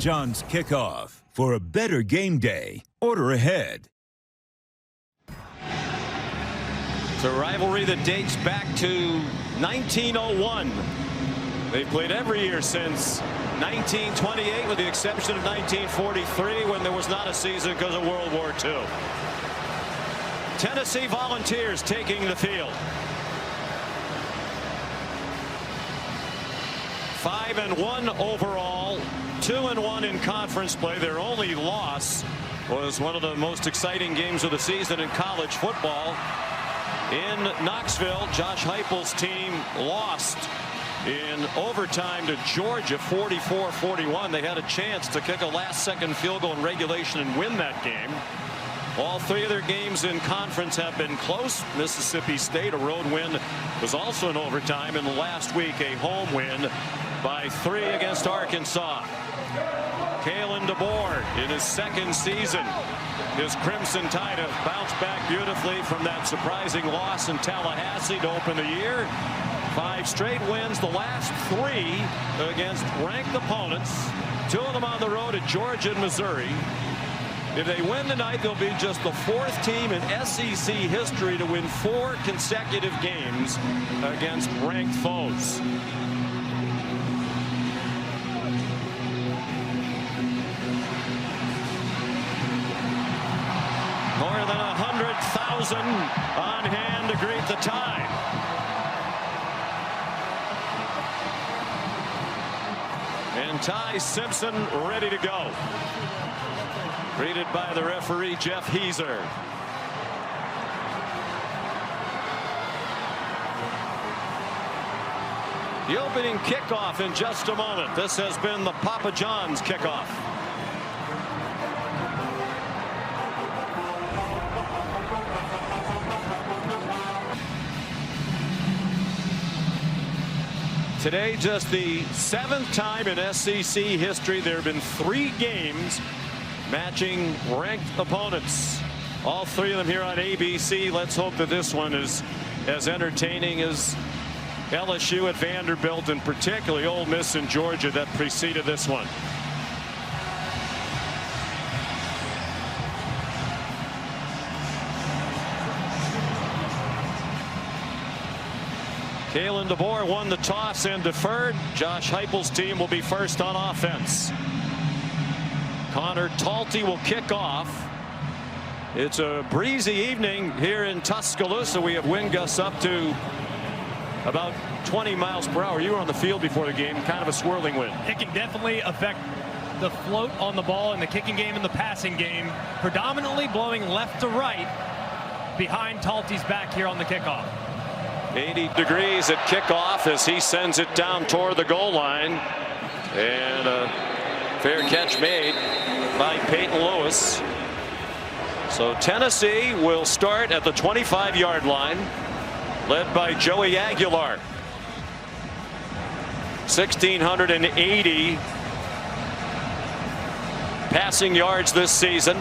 John's kickoff. For a better game day, order ahead. It's a rivalry that dates back to 1901. They've played every year since 1928, with the exception of 1943, when there was not a season because of World War II. Tennessee Volunteers taking the field. 5-1 overall, 2-1 in conference play. Their only loss was one of the most exciting games of the season in college football. In Knoxville, Josh Heupel's team lost in overtime to Georgia, 44-41. They had a chance to kick a last-second field goal in regulation and win that game. All three of their games in conference have been close. Mississippi State, a road win, was also in overtime, and last week a home win by 3 against Arkansas. Kalen DeBoer in his second season. His Crimson Tide have bounced back beautifully from that surprising loss in Tallahassee to open the year. 5 straight wins, the last 3 against ranked opponents. 2 of them on the road at Georgia and Missouri. If they win tonight, they'll be just the 4th team in SEC history to win 4 consecutive games against ranked foes. More than 100,000 on hand to greet the Tide. And Ty Simpson ready to go. Greeted by the referee, Jeff Heiser. The opening kickoff in just a moment. This has been the Papa John's kickoff. Today, just the 7th time in SEC history there have been 3 games matching ranked opponents. All 3 of them here on ABC. Let's hope that this one is as entertaining as LSU at Vanderbilt, and particularly Ole Miss in Georgia that preceded this one. Kalen DeBoer won the toss and deferred. Josh Heupel's team will be first on offense. Connor Talty will kick off. It's a breezy evening here in Tuscaloosa. We have wind gusts up to about 20 miles per hour. You were on the field before the game, kind of a swirling wind. It can definitely affect the float on the ball in the kicking game and the passing game. Predominantly blowing left to right behind Talty's back here on the kickoff. 80 degrees at kickoff as he sends it down toward the goal line. And a fair catch made by Peyton Lewis. So Tennessee will start at the 25-yard line, led by Joey Aguilar. 1,680 passing yards this season.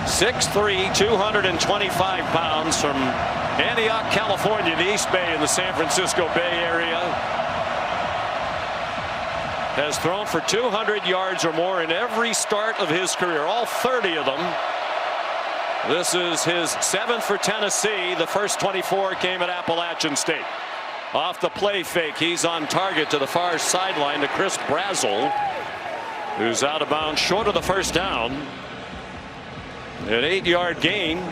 6'3", 225 pounds, from Antioch, California, the East Bay in the San Francisco Bay Area. Has thrown for 200 yards or more in every start of his career, all 30 of them. This is his 7th for Tennessee. The first 24 came at Appalachian State. Off the play fake, he's on target to the far sideline to Chris Brazel, who's out of bounds short of the first down. An 8-yard gain.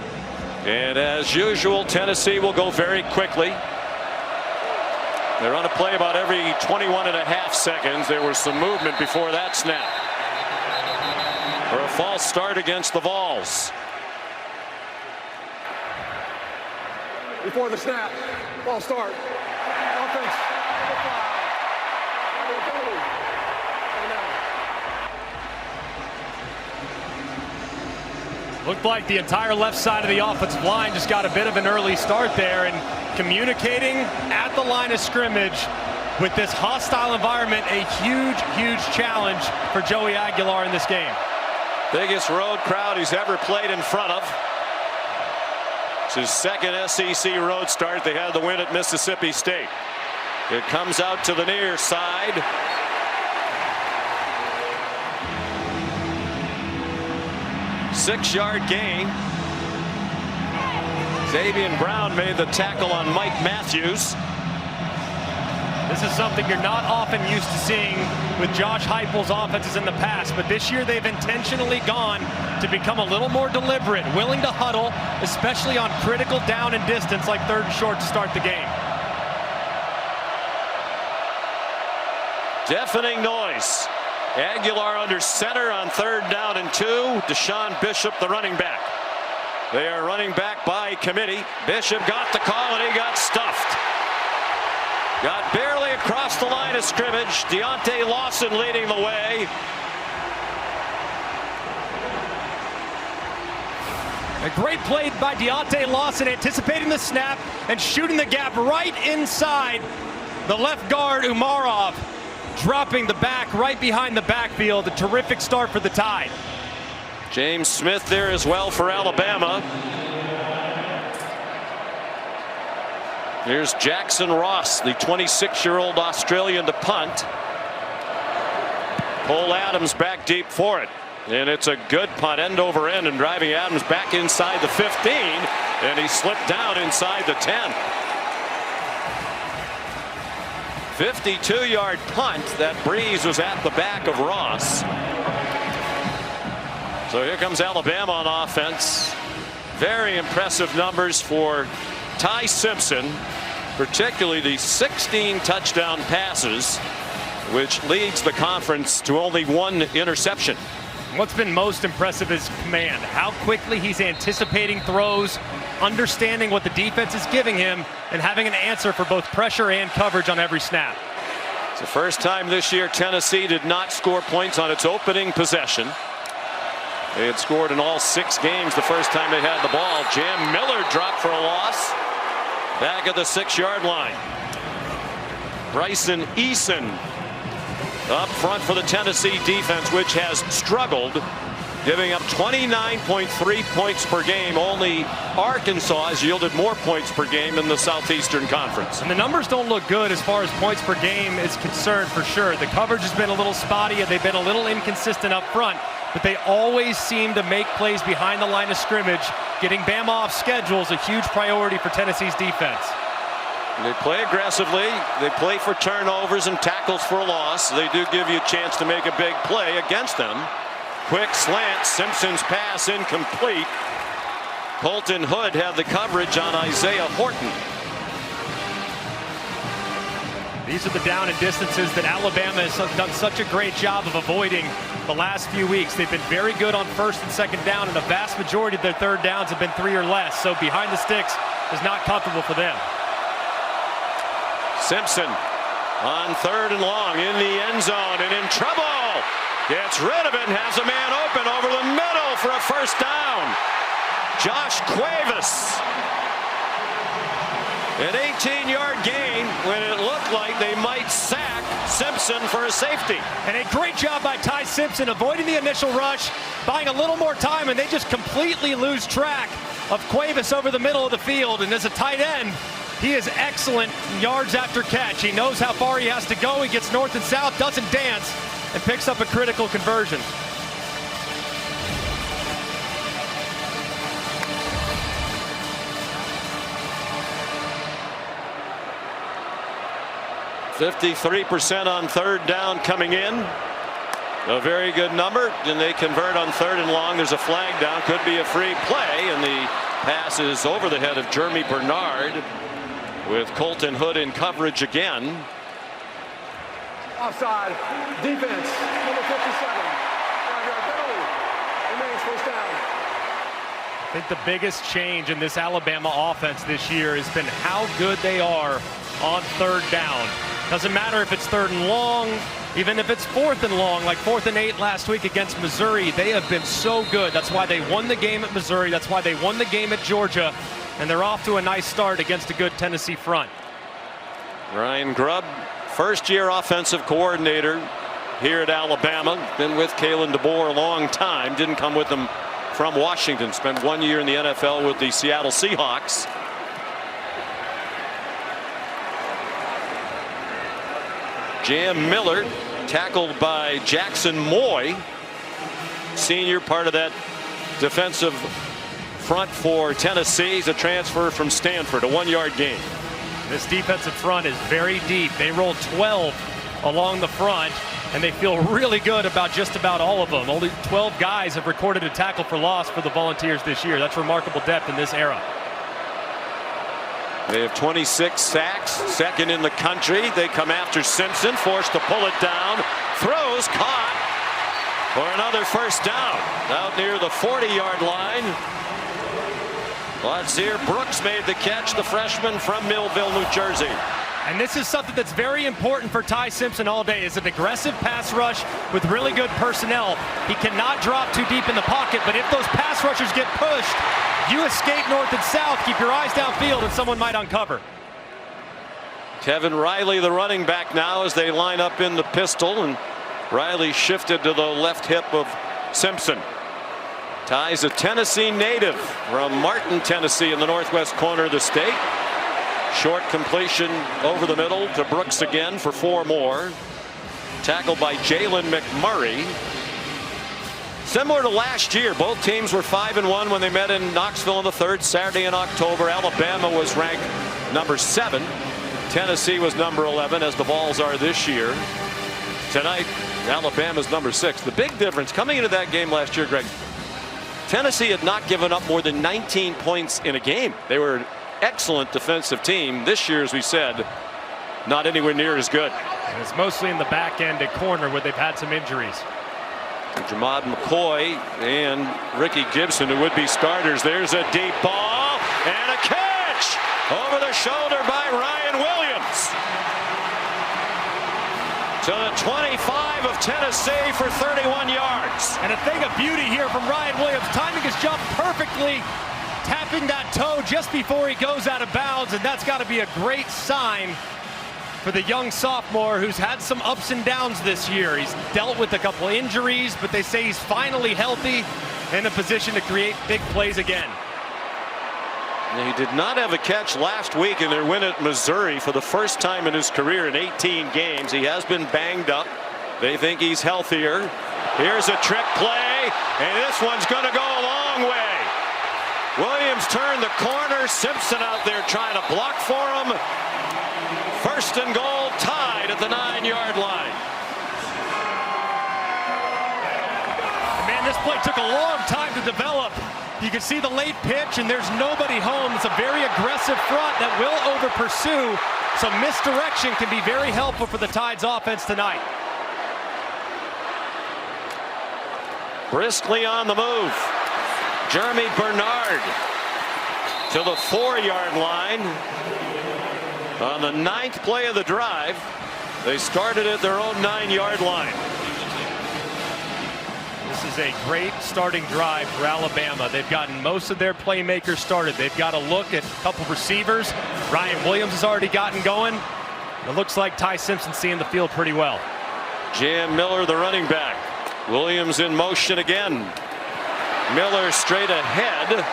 And as usual, Tennessee will go very quickly. They run a play about every 21.5 seconds. There was some movement before that snap. For a false start against the Vols. Before the snap, false start. Offense. Looked like the entire left side of the offensive line just got a bit of an early start there, and communicating at the line of scrimmage with this hostile environment, a huge challenge for Joey Aguilar in this game. Biggest road crowd he's ever played in front of. It's his second SEC road start. They had the win at Mississippi State. It comes out to the near side. 6-yard gain. Xavier Brown made the tackle on Mike Matthews. This is something you're not often used to seeing with Josh Heupel's offenses in the past, but this year they've intentionally gone to become a little more deliberate, willing to huddle, especially on critical down and distance like 3rd and short to start the game. Deafening noise. Aguilar under center on 3rd down and 2. Deshaun Bishop, the running back. They are running back by committee. Bishop got the call and he got stuffed. Got barely across the line of scrimmage. Deontay Lawson leading the way. A great play by Deontay Lawson, anticipating the snap and shooting the gap right inside the left guard Umarov, dropping the back right behind the backfield. A terrific start for the Tide. James Smith there as well for Alabama. Here's Jackson Ross, the 26-year-old Australian, to punt. Cole Adams back deep for it. And it's a good punt, end over end, and driving Adams back inside the 15. And he slipped down inside the 10. 52-yard punt. That breeze was at the back of Ross. So here comes Alabama on offense. Very impressive numbers for Ty Simpson, particularly the 16 touchdown passes, which leads the conference to only 1 interception. What's been most impressive is command, how quickly he's anticipating throws, understanding what the defense is giving him, and having an answer for both pressure and coverage on every snap. It's the first time this year Tennessee did not score points on its opening possession. They had scored in all 6 games the first time they had the ball. Jam Miller dropped for a loss. Back at the 6-yard line. Bryson Eason up front for the Tennessee defense, which has struggled, giving up 29.3 points per game. Only Arkansas has yielded more points per game in the Southeastern Conference. And the numbers don't look good as far as points per game is concerned, for sure. The coverage has been a little spotty and they've been a little inconsistent up front, but they always seem to make plays behind the line of scrimmage. Getting Bama off schedule is a huge priority for Tennessee's defense. They play aggressively. They play for turnovers and tackles for a loss. They do give you a chance to make a big play against them. Quick slant. Simpson's pass incomplete. Colton Hood had the coverage on Isaiah Horton. These are the down and distances that Alabama has done such a great job of avoiding the last few weeks. They've been very good on 1st and 2nd down, and the vast majority of their 3rd downs have been 3 or less. So behind the sticks is not comfortable for them. Simpson on 3rd and long in the end zone and in trouble. Gets rid of it and has a man open over the middle for a 1st down. Josh Cuevas. An 18-yard gain when it looked like they might sack Simpson for a safety. And a great job by Ty Simpson avoiding the initial rush, buying a little more time, and they just completely lose track of Cuevas over the middle of the field. And as a tight end, he is excellent yards after catch. He knows how far he has to go. He gets north and south, doesn't dance, and picks up a critical conversion. .53% on 3rd down coming in. A very good number, and they convert on 3rd and long. There's a flag down, could be a free play, and the pass is over the head of Jeremy Bernard with Colton Hood in coverage again. Offside. Defense. Number 57. 5-yard penalty. Remains 1st down. I think the biggest change in this Alabama offense this year has been how good they are on 3rd down. Doesn't matter if it's 3rd and long, even if it's 4th and long, like 4th and 8 last week against Missouri. They have been so good. That's why they won the game at Missouri. That's why they won the game at Georgia. And they're off to a nice start against a good Tennessee front. Ryan Grubb, 1st-year offensive coordinator here at Alabama. Been with Kalen DeBoer a long time. Didn't come with them from Washington. Spent 1 year in the NFL with the Seattle Seahawks. Jam Miller tackled by Jackson Moy, senior, part of that defensive front for Tennessee. He's a transfer from Stanford, a 1-yard gain. This defensive front is very deep. They roll 12 along the front, and they feel really good about just about all of them. Only 12 guys have recorded a tackle for loss for the Volunteers this year. That's remarkable depth in this era. They have 26 sacks, second in the country. They come after Simpson, forced to pull it down. Throws, caught for another first down. Out near the 40-yard line. Ladzier Brooks made the catch, the freshman from Millville, New Jersey. And this is something that's very important for Ty Simpson all day, is an aggressive pass rush with really good personnel. He cannot drop too deep in the pocket, but if those pass rushers get pushed, you escape north and south. Keep your eyes downfield and someone might uncover. Kevin Riley, the running back now, as they line up in the pistol, and Riley shifted to the left hip of Simpson. Ty's a Tennessee native from Martin, Tennessee, in the northwest corner of the state. Short completion over the middle to Brooks again for 4 more. Tackled by Jalen McMurray. Similar to last year, both teams were 5-1 when they met in Knoxville on the 3rd Saturday in October. Alabama was ranked number 7. Tennessee was number 11, as the Vols are this year. Tonight, Alabama's number 6. The big difference coming into that game last year, Greg, Tennessee had not given up more than 19 points in a game. They were an excellent defensive team. This year, as we said, not anywhere near as good. And it's mostly in the back end at corner where they've had some injuries. Jamad McCoy and Ricky Gibson, who would be starters. There's a deep ball and a catch over the shoulder by Ryan Williams to the 25 of Tennessee for 31 yards. And a thing of beauty here from Ryan Williams, timing his jump perfectly, tapping that toe just before he goes out of bounds, and that's got to be a great sign for the young sophomore who's had some ups and downs this year. He's dealt with a couple injuries, but they say he's finally healthy and in a position to create big plays again. He did not have a catch last week in their win at Missouri for the first time in his career in 18 games. He has been banged up. They think he's healthier. Here's a trick play, and this one's going to go a long way. Williams turned the corner. Simpson out there trying to block for him. First and goal, tied at the 9-yard line. Man, this play took a long time to develop. You can see the late pitch, and there's nobody home. It's a very aggressive front that will over-pursue, so misdirection can be very helpful for the Tide's offense tonight. Briskly on the move. Jeremy Bernard to the 4-yard line. On the 9th play of the drive, they started at their own 9-yard line. This is a great starting drive for Alabama. They've gotten most of their playmakers started. They've got a look at a couple receivers. Ryan Williams has already gotten going. It looks like Ty Simpson's seeing the field pretty well. Jan Miller, the running back. Williams in motion again. Miller straight ahead.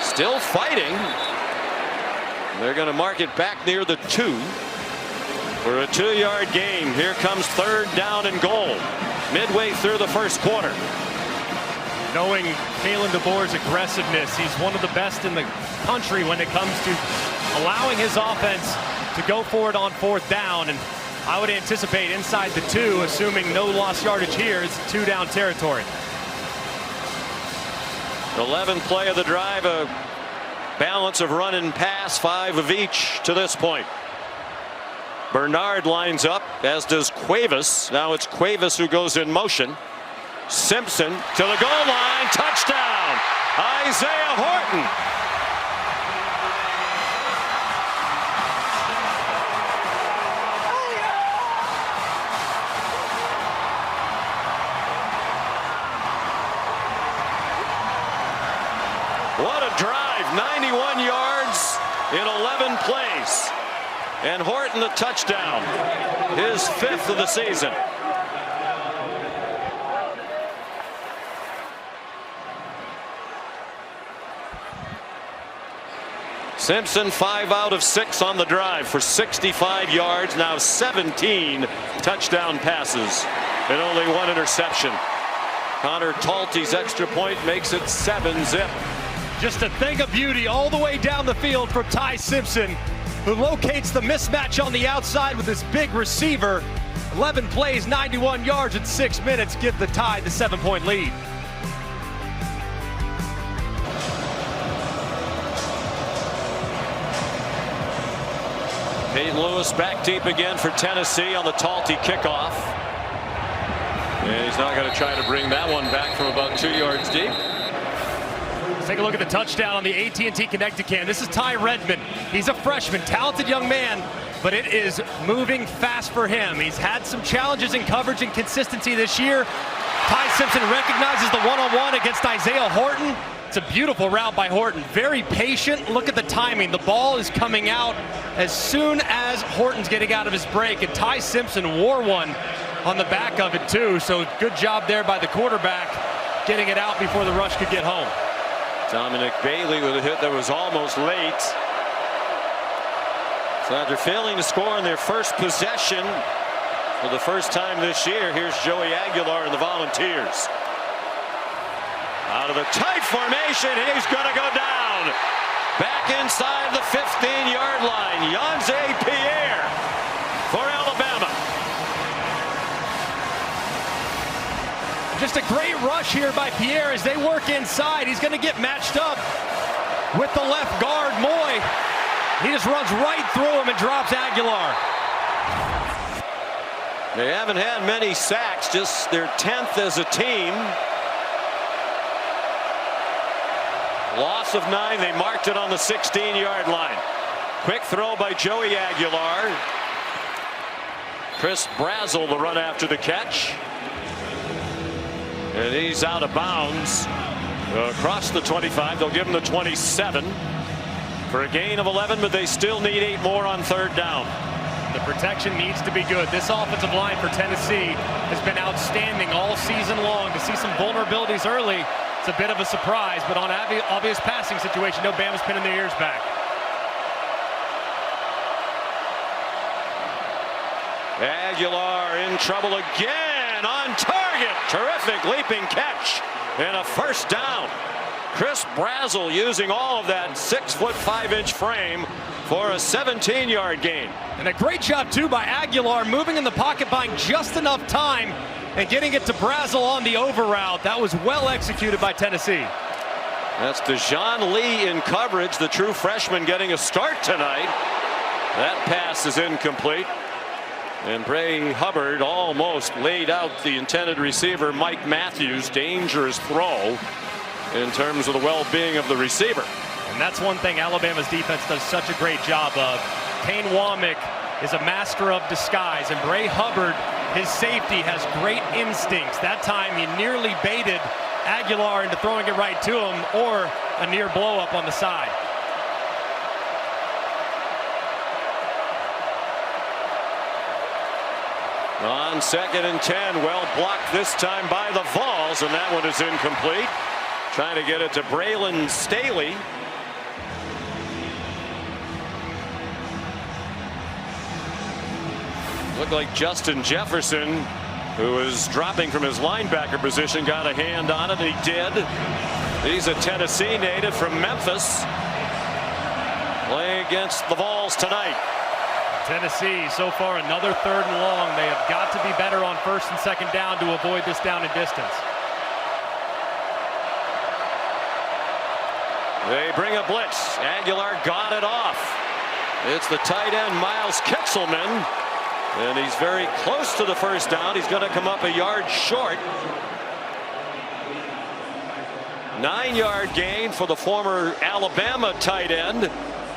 Still fighting. They're going to mark it back near the 2 for a 2-yard gain. Here comes 3rd down and goal. Midway through the first quarter. Knowing Kalen DeBoer's aggressiveness, he's one of the best in the country when it comes to allowing his offense to go for it on 4th down. And I would anticipate inside the 2, assuming no lost yardage here, it's 2-down territory. 11th play of the drive, a balance of run and pass, 5 of each to this point. Bernard lines up, as does Cuevas. Now it's Cuevas who goes in motion. Simpson to the goal line, touchdown, Isaiah Horton. What a drive, 91 yards in 11 plays. And Horton the touchdown, his 5th of the season. Simpson 5 out of 6 on the drive for 65 yards, now 17 touchdown passes and only 1 interception. Connor Talty's extra point makes it 7-zip. Just a thing of beauty all the way down the field from Ty Simpson, who locates the mismatch on the outside with his big receiver. 11 plays, 91 yards in 6 minutes, give the Tide the 7-point lead. Peyton Lewis back deep again for Tennessee on the Talty kickoff. And he's not going to try to bring that one back from about 2 yards deep. Let's take a look at the touchdown on the AT&T Connected Cam. This is Ty Redmond. He's a freshman, talented young man, but it is moving fast for him. He's had some challenges in coverage and consistency this year. Ty Simpson recognizes the one-on-one against Isaiah Horton. It's a beautiful route by Horton. Very patient. Look at the timing. The ball is coming out as soon as Horton's getting out of his break, and Ty Simpson wore one on the back of it too. So good job there by the quarterback getting it out before the rush could get home. Dominic Bailey with a hit that was almost late. So after failing to score in their first possession for the first time this year, here's Joey Aguilar and the Volunteers. Out of the tight formation, he's going to go down. Back inside the 15-yard line, Yanze Pierre for Alabama. Just a great rush here by Pierre as they work inside. He's going to get matched up with the left guard, Moy. He just runs right through him and drops Aguilar. They haven't had many sacks, just their 10th as a team. Loss of 9. They marked it on the 16-yard line. Quick throw by Joey Aguilar. Chris Brazel the run after the catch. And he's out of bounds across the 25. They'll give him the 27 for a gain of 11, but they still need 8 more on 3rd down. The protection needs to be good. This offensive line for Tennessee has been outstanding all season long. To see some vulnerabilities early, it's a bit of a surprise, but on obvious passing situation, no Bama's pinning their ears back. Aguilar in trouble again, on target. Terrific leaping catch and a 1st down. Chris Brazel using all of that 6-foot 5-inch frame for a 17-yard gain. And a great job too by Aguilar, moving in the pocket, buying just enough time and getting it to Brazel on the over route. That was well executed by Tennessee. That's DeJohn Lee in coverage, the true freshman getting a start tonight. That pass is incomplete. And Bray Hubbard almost laid out the intended receiver, Mike Matthews. Dangerous throw in terms of the well-being of the receiver. And that's one thing Alabama's defense does such a great job of. Kane Womack is a master of disguise, and Bray Hubbard, his safety, has great instincts. That time he nearly baited Aguilar into throwing it right to him, or a near blow up on the side. On 2nd and 10, well blocked this time by the Vols, and that one is incomplete. Trying to get it to Braylon Staley. Looked like Justin Jefferson, who was dropping from his linebacker position, got a hand on it, and he did. He's a Tennessee native from Memphis, playing against the Vols tonight. Tennessee, so far another 3rd and long. They have got to be better on 1st and 2nd down to avoid this down and distance. They bring a blitz. Aguilar got it off. It's the tight end, Miles Kitzelman. And he's very close to the 1st down. He's going to come up a yard short. 9-yard gain for the former Alabama tight end,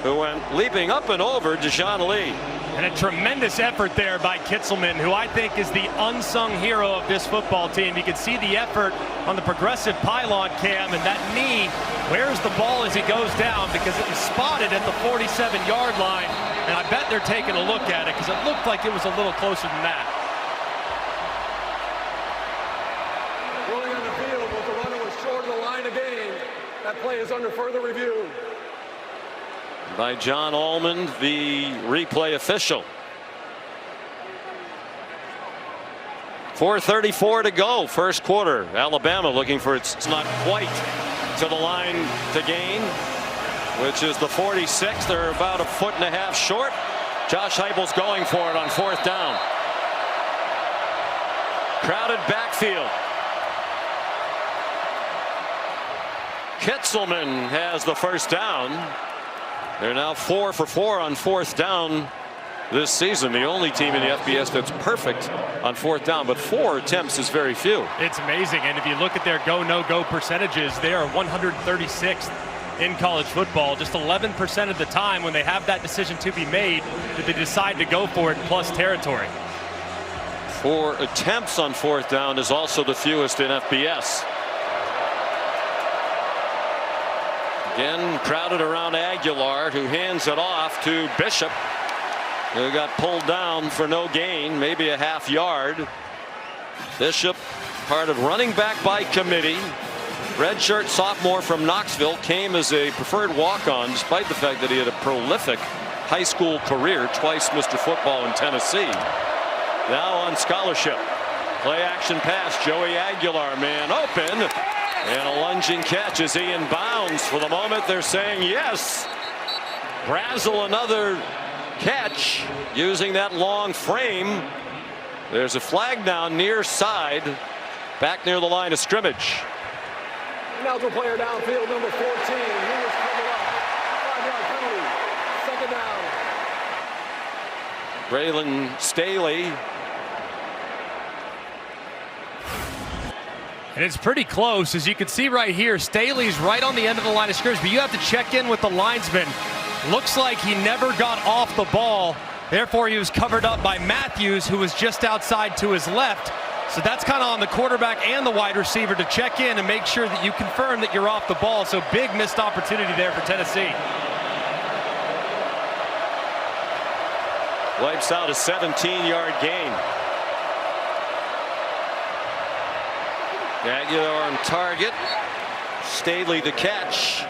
who went leaping up and over DeJohn Lee. And a tremendous effort there by Kitzelman, who I think is the unsung hero of this football team. You can see the effort on the progressive pylon cam, and that knee wears the ball as he goes down, because it was spotted at the 47-yard line. And I bet they're taking a look at it, because it looked like it was a little closer than that. Rolling on the field, but the runner was short of the line of gain. That play is under further review. By John Almond, the replay official. 4:34 to go, first quarter. Alabama looking for it's not quite to the line to gain, which is the 46. They're about a foot and a half short. Josh Heupel's going for it on fourth down. Crowded backfield. Kitzelman has the first down. They're now 4 for 4 on fourth down this season. The only team in the FBS that's perfect on fourth down, but 4 attempts is very few. It's amazing. And if you look at their go no go percentages, they are 136th in college football. Just 11% of the time when they have that decision to be made, that they decide to go for it plus territory. 4 attempts on fourth down is also the fewest in FBS. Again, crowded around Aguilar, who hands it off to Bishop, who got pulled down for no gain, maybe a half yard. Bishop, part of running back by committee. Redshirt sophomore from Knoxville, came as a preferred walk-on despite the fact that he had a prolific high school career, twice Mr. Football in Tennessee. Now on scholarship. Play action pass, Joey Aguilar, man open. And a lunging catch as he inbounds. For the moment, they're saying yes. Brazel another catch using that long frame. There's a flag down near side, back near the line of scrimmage. Now to player downfield, number 14. He was coming up. 5-yard penalty. Second down. Braylon Staley. And it's pretty close, as you can see right here. Staley's right on the end of the line of scrimmage, but you have to check in with the linesman. Looks like he never got off the ball. Therefore, he was covered up by Matthews, who was just outside to his left. So that's kind of on the quarterback and the wide receiver to check in and make sure that you confirm that you're off the ball. So big missed opportunity there for Tennessee. Wipes out a 17-yard gain. Aguilar on target. Staley the catch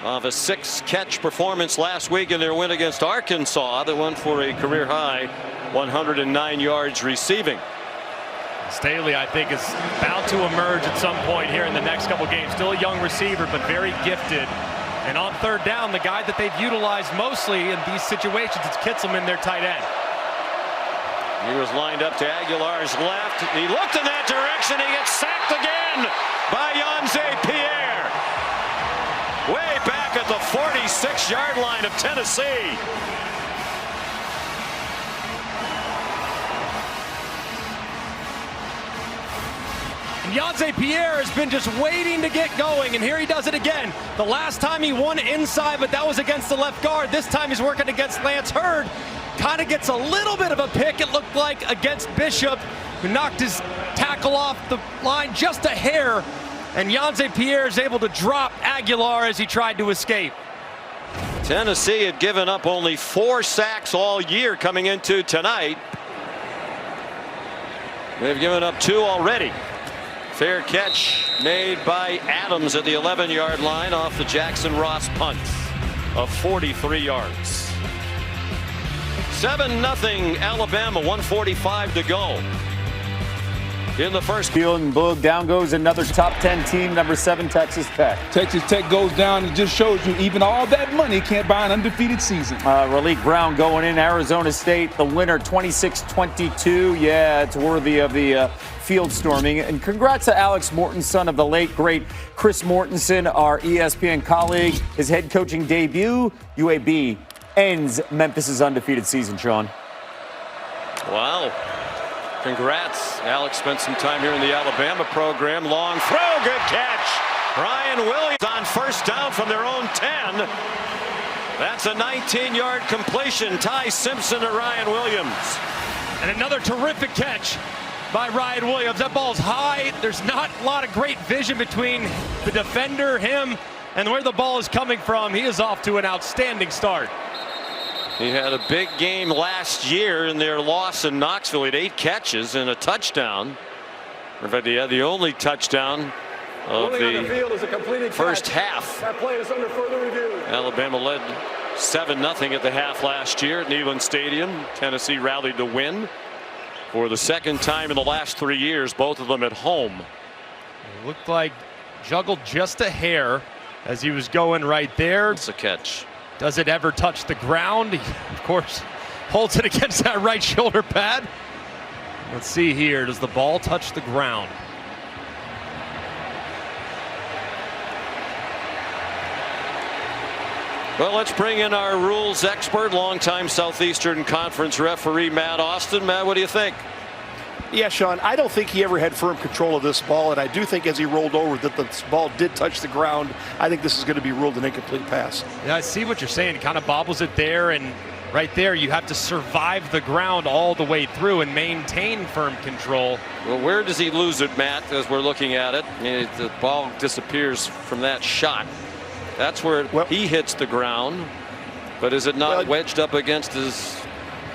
of a 6-catch performance last week in their win against Arkansas. That went for a career high 109 yards receiving. Staley, I think, is bound to emerge at some point here in the next couple games. Still a young receiver, but very gifted. And on third down, the guy that they've utilized mostly in these situations is Kitzelman, their tight end. He was lined up to Aguilar's left. He looked in that direction. He gets sacked again by Yanze Pierre. Way back at the 46-yard line of Tennessee. And Yanze Pierre has been just waiting to get going, and here he does it again. The last time he won inside, but that was against the left guard. This time he's working against Lance Hurd. Kind of gets a little bit of a pick, it looked like, against Bishop, who knocked his tackle off the line just a hair. And Yanze Pierre is able to drop Aguilar as he tried to escape. Tennessee had given up only 4 sacks all year coming into tonight. They've given up 2 already. Fair catch made by Adams at the 11-yard line off the Jackson Ross punt of 43 yards. 7-0 Alabama, 1:45 to go in the first. Field and Boog, down goes another top 10 team, number 7 Texas Tech. Texas Tech goes down and just shows you even all that money can't buy an undefeated season. Raleigh Brown going in, Arizona State, the winner 26-22. Yeah, it's worthy of the field storming. And congrats to Alex Mortensen of the late, great Chris Mortensen, our ESPN colleague. His head coaching debut, UAB, ends Memphis's undefeated season, Sean. Wow. Congrats. Alex spent some time here in the Alabama program. Long throw, good catch. Ryan Williams on first down from their own 10. That's a 19-yard completion. Ty Simpson to Ryan Williams. And another terrific catch by Ryan Williams. That ball's high. There's not a lot of great vision between the defender, him, and where the ball is coming from. He is off to an outstanding start. He had a big game last year in their loss in Knoxville. He had 8 catches and a touchdown. In fact, he had the only touchdown of the first half. That play is under further review. Alabama led 7-0 at the half last year at Neyland Stadium. Tennessee rallied to win. for the second time in the last 3 years, both of them at home. It looked like juggled just a hair as he was going right there. It's a catch. Does it ever touch the ground? He, of course, holds it against that right shoulder pad. Let's see here. Does the ball touch the ground? Well, let's bring in our rules expert, longtime Southeastern Conference referee, Matt Austin. Matt, what do you think? Yeah, Sean, I don't think he ever had firm control of this ball, and I do think as he rolled over that the ball did touch the ground. I think this is going to be ruled an incomplete pass. Yeah, I see what you're saying. He kind of bobbles it there, and right there you have to survive the ground all the way through and maintain firm control. Well, where does he lose it, Matt, as we're looking at it? The ball disappears from that shot. That's where he hits the ground, but is it not wedged up against his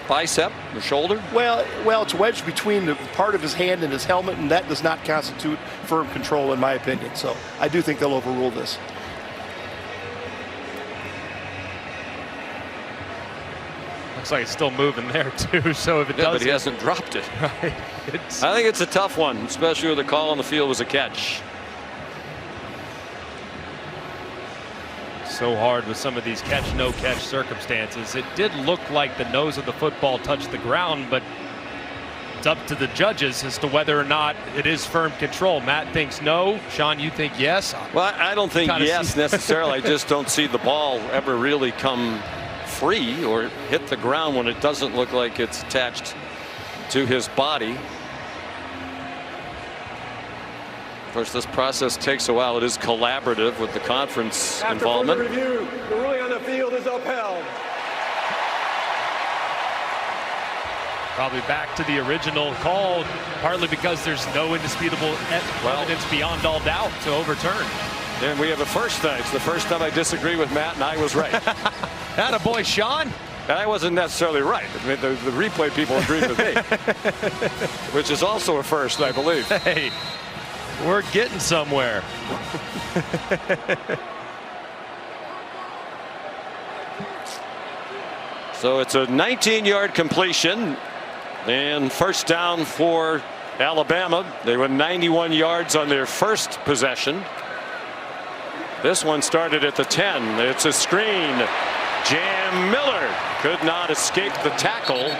bicep or shoulder? Well, it's wedged between the part of his hand and his helmet, and that does not constitute firm control in my opinion. So I do think they'll overrule this. Looks like it's still moving there too. So if it does, but he hasn't dropped it. Right. I think it's a tough one, especially with the call on the field was a catch. So hard with some of these catch no catch circumstances. It did look like the nose of the football touched the ground, but it's up to the judges as to whether or not it is firm control. Matt thinks no. Sean, you think yes? Well, I don't think yes necessarily. I just don't see the ball ever really come free or hit the ground when it doesn't look like it's attached to his body. Of course, this process takes a while. It is collaborative with the conference involvement. After further review, the ruling on the field is upheld. Probably back to the original call, partly because there's no indisputable evidence beyond all doubt to overturn. And we have a first time. It's the first time I disagree with Matt, and I was right. Attaboy, Sean. And I wasn't necessarily right. I mean, the replay people agreed with me, which is also a first, I believe. Hey. We're getting somewhere. So it's a 19-yard completion and first down for Alabama. They went 91 yards on their first possession. This one started at the 10. It's a screen. Jam Miller could not escape the tackle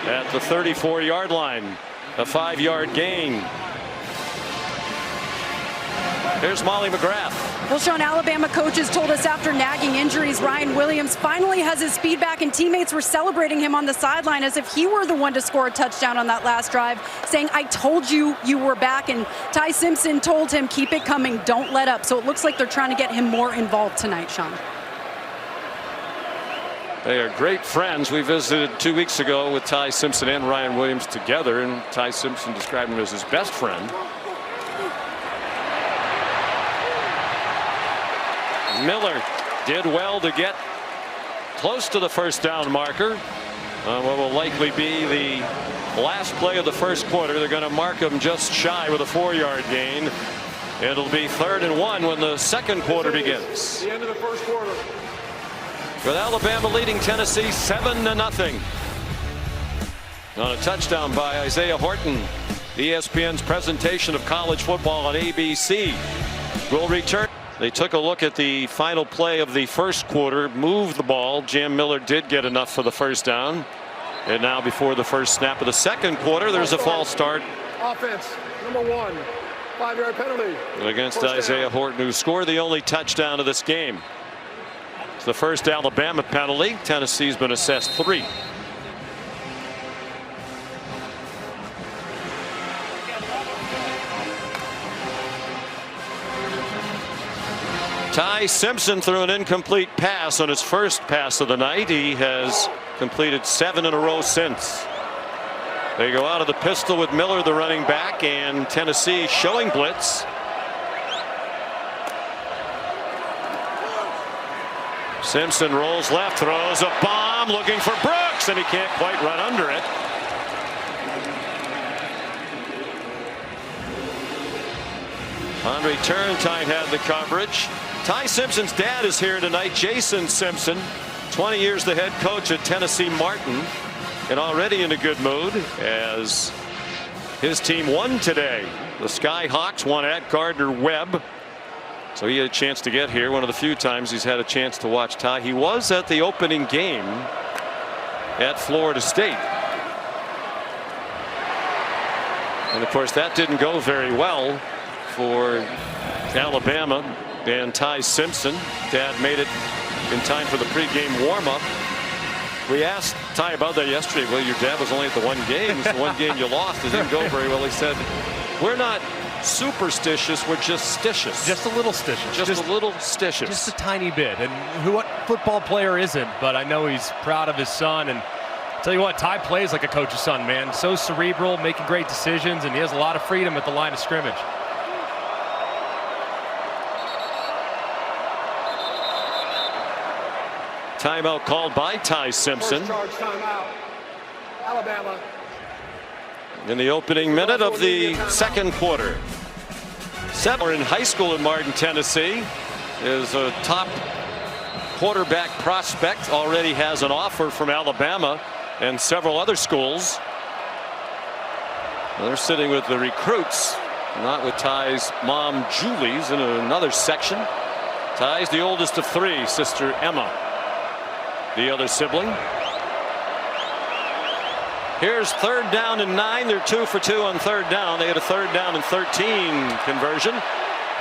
at the 34-yard line. A 5-yard gain. Here's Molly McGrath. Well, Sean, Alabama coaches told us after nagging injuries, Ryan Williams finally has his speed back, and teammates were celebrating him on the sideline as if he were the one to score a touchdown on that last drive, saying, I told you you were back. And Ty Simpson told him, keep it coming, don't let up. So it looks like they're trying to get him more involved tonight, Sean. They are great friends. We visited 2 weeks ago with Ty Simpson and Ryan Williams together, and Ty Simpson described him as his best friend. Miller did well to get close to the first down marker. What will likely be the last play of the first quarter. They're going to mark him just shy with a 4-yard gain. It'll be 3rd and 1 when the second quarter begins. The end of the first quarter. With Alabama leading Tennessee 7-0 on a touchdown by Isaiah Horton. ESPN's presentation of college football on ABC will return. They took a look at the final play of the first quarter, moved the ball. Jam Miller did get enough for the first down. And now before the first snap of the second quarter, there's a false start. Offense, number 1, 5-yard penalty. Against Isaiah Horton, who scored the only touchdown of this game. It's the first Alabama penalty. Tennessee's been assessed 3. Ty Simpson threw an incomplete pass on his first pass of the night. He has completed 7 in a row since. They go out of the pistol with Miller, the running back, and Tennessee showing blitz. Simpson rolls left, throws a bomb, looking for Brooks, and he can't quite run under it. On return, Ty had the coverage. Ty Simpson's dad is here tonight, Jason Simpson, 20 years the head coach at Tennessee Martin, and already in a good mood as His team won today. The Skyhawks won at Gardner-Webb. So he had a chance to get here. One of the few times he's had a chance to watch Ty. He was at the opening game at Florida State. And of course that didn't go very well for Alabama and Ty Simpson. Dad made it in time for the pregame warm-up. We asked Ty about that yesterday. Well, your dad was only at the one game. It's the one game you lost. It didn't go very well. He said, we're not superstitious, we're just stitious. Just a little stitious. Just a little stitious. Just a tiny bit. And what football player isn't? But I know he's proud of his son. And I'll tell you what, Ty plays like a coach's son, man. So cerebral, making great decisions, and he has a lot of freedom at the line of scrimmage. Timeout called by Ty Simpson. First charge timeout. Alabama. In the opening minute of the second quarter. Settler in high school in Martin, Tennessee, is a top quarterback prospect. Already has an offer from Alabama and several other schools. They're sitting with the recruits, not with Ty's mom, Julie's, in another section. Ty's the oldest of three, sister Emma, the other sibling. Here's 3rd down and 9. They're 2 for 2 on 3rd down. They had a 3rd down and 13 conversion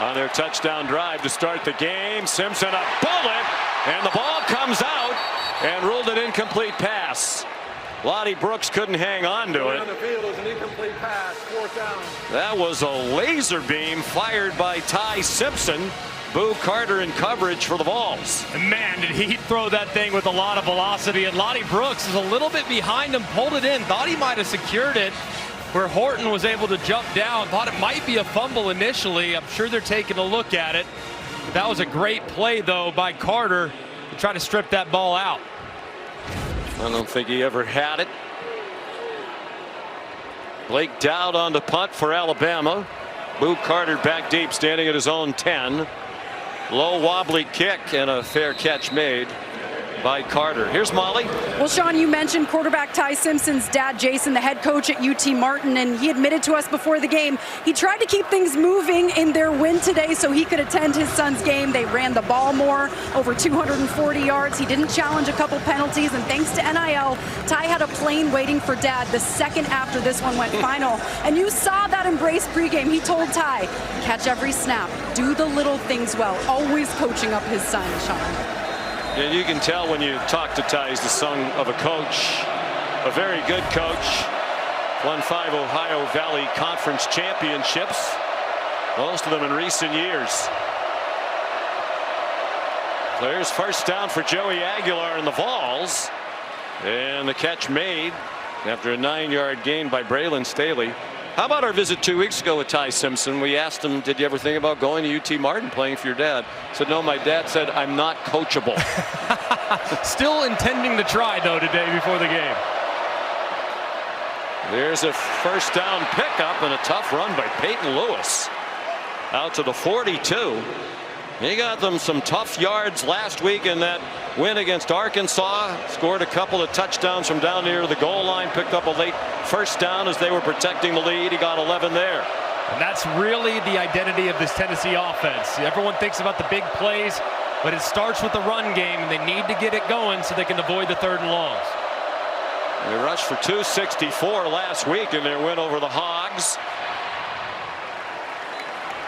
on their touchdown drive to start the game. Simpson a bullet, and the ball comes out and ruled an incomplete pass. Lottie Brooks couldn't hang on to it. On the field is an incomplete pass, 4th down. That was a laser beam fired by Ty Simpson. Boo Carter in coverage for the Vols. And man, did he throw that thing with a lot of velocity. And Lottie Brooks is a little bit behind him, pulled it in, thought he might have secured it, where Horton was able to jump down, thought it might be a fumble initially. I'm sure they're taking a look at it. That was a great play, though, by Carter to try to strip that ball out. I don't think he ever had it. Blake Dowd on the punt for Alabama. Boo Carter back deep, standing at his own 10. Low wobbly kick and a fair catch made by Carter. Here's Molly. Well, Sean, you mentioned quarterback Ty Simpson's dad, Jason, the head coach at UT Martin, and he admitted to us before the game he tried to keep things moving in their win today so he could attend his son's game. They ran the ball more, over 240 yards. He didn't challenge a couple penalties, and thanks to NIL, Ty had a plane waiting for Dad the second after this one went final. And you saw that embrace pregame. He told Ty, catch every snap, do the little things well, always coaching up his son, Sean. And you can tell when you talk to Ty, he's the son of a coach, a very good coach. Won 5 Ohio Valley Conference championships, most of them in recent years. There's 1st down for Joey Aguilar and the Vols, and the catch made after a 9-yard gain by Braylon Staley. How about our visit 2 weeks ago with Ty Simpson? We asked him, did you ever think about going to UT Martin playing for your dad? He said, no, my dad said, I'm not coachable. Still intending to try, though, today before the game. There's a 1st down pickup and a tough run by Peyton Lewis out to the 42. He got them some tough yards last week in that win against Arkansas. Scored a couple of touchdowns from down near the goal line. Picked up a late 1st down as they were protecting the lead. He got 11 there. And that's really the identity of this Tennessee offense. Everyone thinks about the big plays, but it starts with the run game, and they need to get it going so they can avoid the 3rd and longs. They rushed for 264 last week in their win over the Hogs.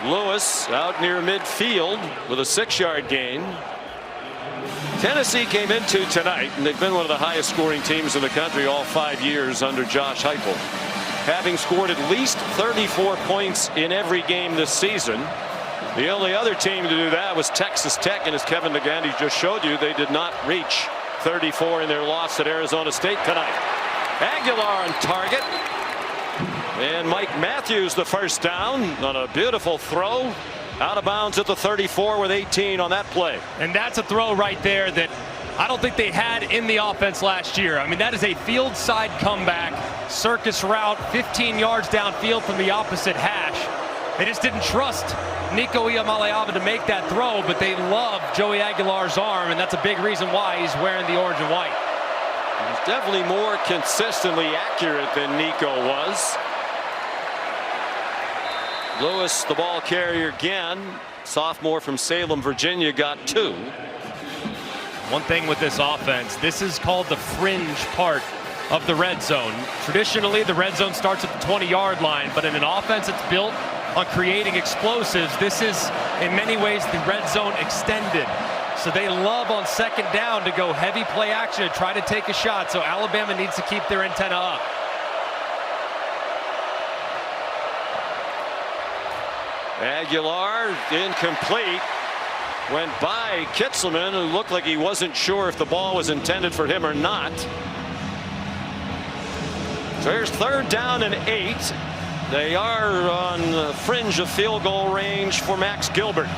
Lewis out near midfield with a 6-yard gain. Tennessee came into tonight, and they've been one of the highest scoring teams in the country all 5 years under Josh Heupel, having scored at least 34 points in every game this season. The only other team to do that was Texas Tech, and as Kevin Nagandi just showed you, they did not reach 34 in their loss at Arizona State tonight. Aguilar on target. And Mike Matthews the 1st down on a beautiful throw. Out of bounds at the 34 with 18 on that play. And that's a throw right there that I don't think they had in the offense last year. I mean, that is a field side comeback, circus route, 15 yards downfield from the opposite hash. They just didn't trust Nico Iamaleava to make that throw, but they love Joey Aguilar's arm, and that's a big reason why he's wearing the orange and white. He's definitely more consistently accurate than Nico was. Lewis, the ball carrier again. Sophomore from Salem, Virginia, got 2. One thing with this offense, this is called the fringe part of the red zone. Traditionally, the red zone starts at the 20-yard line, but in an offense that's built on creating explosives, this is in many ways the red zone extended. So they love on second down to go heavy play action and try to take a shot. So Alabama needs to keep their antenna up. Aguilar incomplete. Went by Kitzelman, who looked like he wasn't sure if the ball was intended for him or not. So here's 3rd down and 8. They are on the fringe of field goal range for Max Gilbert.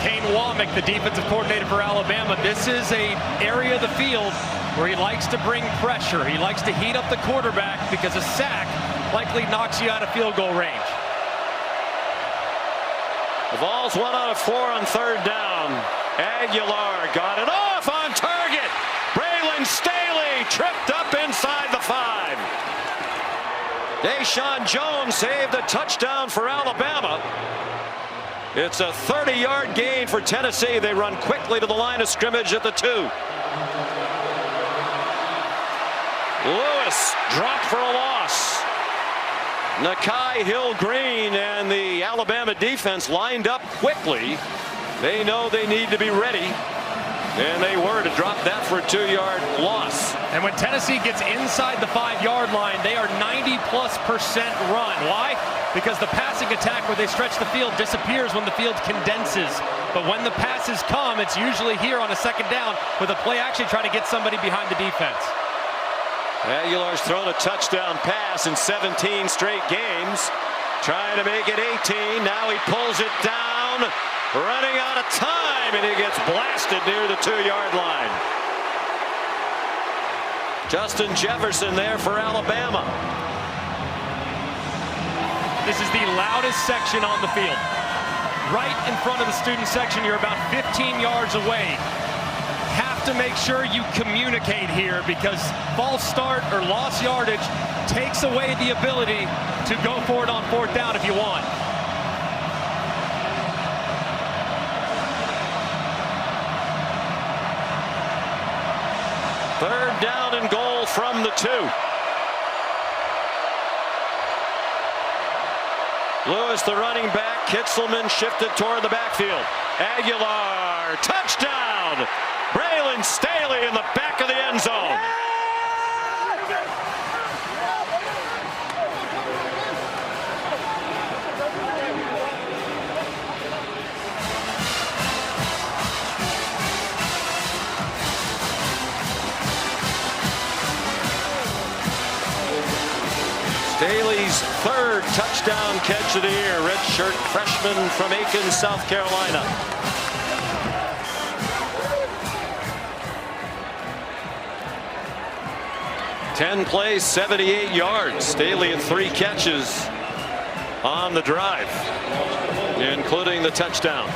Kane Womack, the defensive coordinator for Alabama, this is an area of the field where he likes to bring pressure. He likes to heat up the quarterback because a sack likely knocks you out of field goal range. The ball's 1 out of 4 on 3rd down. Aguilar got it off on target. Braylon Staley tripped up inside the 5. Deshaun Jones saved a touchdown for Alabama. It's a 30-yard gain for Tennessee. They run quickly to the line of scrimmage at the 2. Lewis dropped for a loss. Nakai Hill-Green and the Alabama defense lined up quickly. They know they need to be ready, and they were to drop that for a 2-yard loss. And when Tennessee gets inside the 5-yard line, they are 90+% run. Why? Because the passing attack where they stretch the field disappears when the field condenses. But when the passes come, it's usually here on a second down with a play action trying to get somebody behind the defense. Aguilar's thrown a touchdown pass in 17 straight games. Trying to make it 18. Now he pulls it down. Running out of time, and he gets blasted near the 2-yard line. Justin Jefferson there for Alabama. This is the loudest section on the field. Right in front of the student section, you're about 15 yards away. Have to make sure you communicate here because false start or lost yardage takes away the ability to go for it on 4th down if you want. Third down and goal from the 2. Lewis, the running back. Kitzelman shifted toward the backfield. Aguilar, touchdown! Braylon Staley in the back of the end zone. Staley's 3rd touchdown catch of the year. Redshirt freshman from Aiken, South Carolina. Ten plays, 78 yards. Staley had 3 catches on the drive, including the touchdown.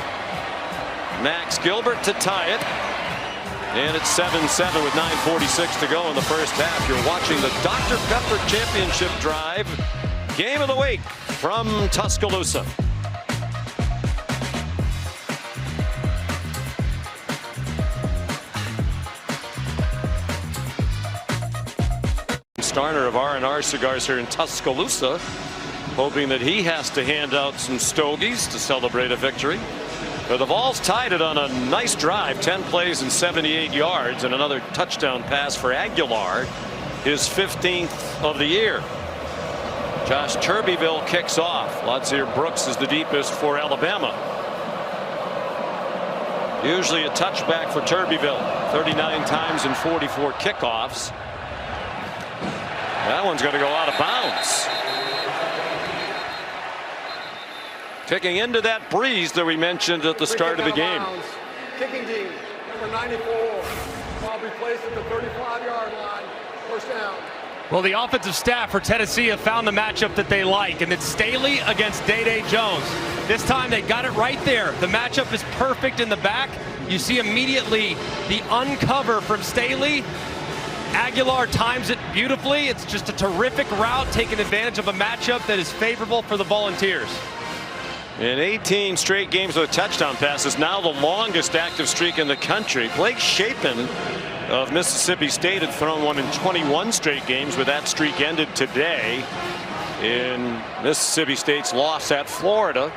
Max Gilbert to tie it. And it's 7-7 with 9:46 to go in the first half. You're watching the Dr. Pepper Championship Drive. Game of the week from Tuscaloosa. Starner of R&R Cigars here in Tuscaloosa, hoping that he has to hand out some stogies to celebrate a victory. But the Vols tied it on a nice drive, 10 plays and 78 yards, and another touchdown pass for Aguilar, his 15th of the year. Josh Turbeville kicks off. Ladzier Brooks is the deepest for Alabama. Usually a touchback for Turbeville, 39 times in 44 kickoffs. That one's going to go out of bounds. Kicking into that breeze that we mentioned at the start of the game. Kicking team, number 94, ball be placed at the 35-yard line. First down. Well, the offensive staff for Tennessee have found the matchup that they like, and it's Staley against Day-Day Jones. This time they got it right there. The matchup is perfect in the back. You see immediately the uncover from Staley, Aguilar times it beautifully. It's just a terrific route, taking advantage of a matchup that is favorable for the Volunteers. In 18 straight games with touchdown passes, now the longest active streak in the country. Blake Shapen of Mississippi State had thrown one in 21 straight games, but that streak ended today in Mississippi State's loss at Florida.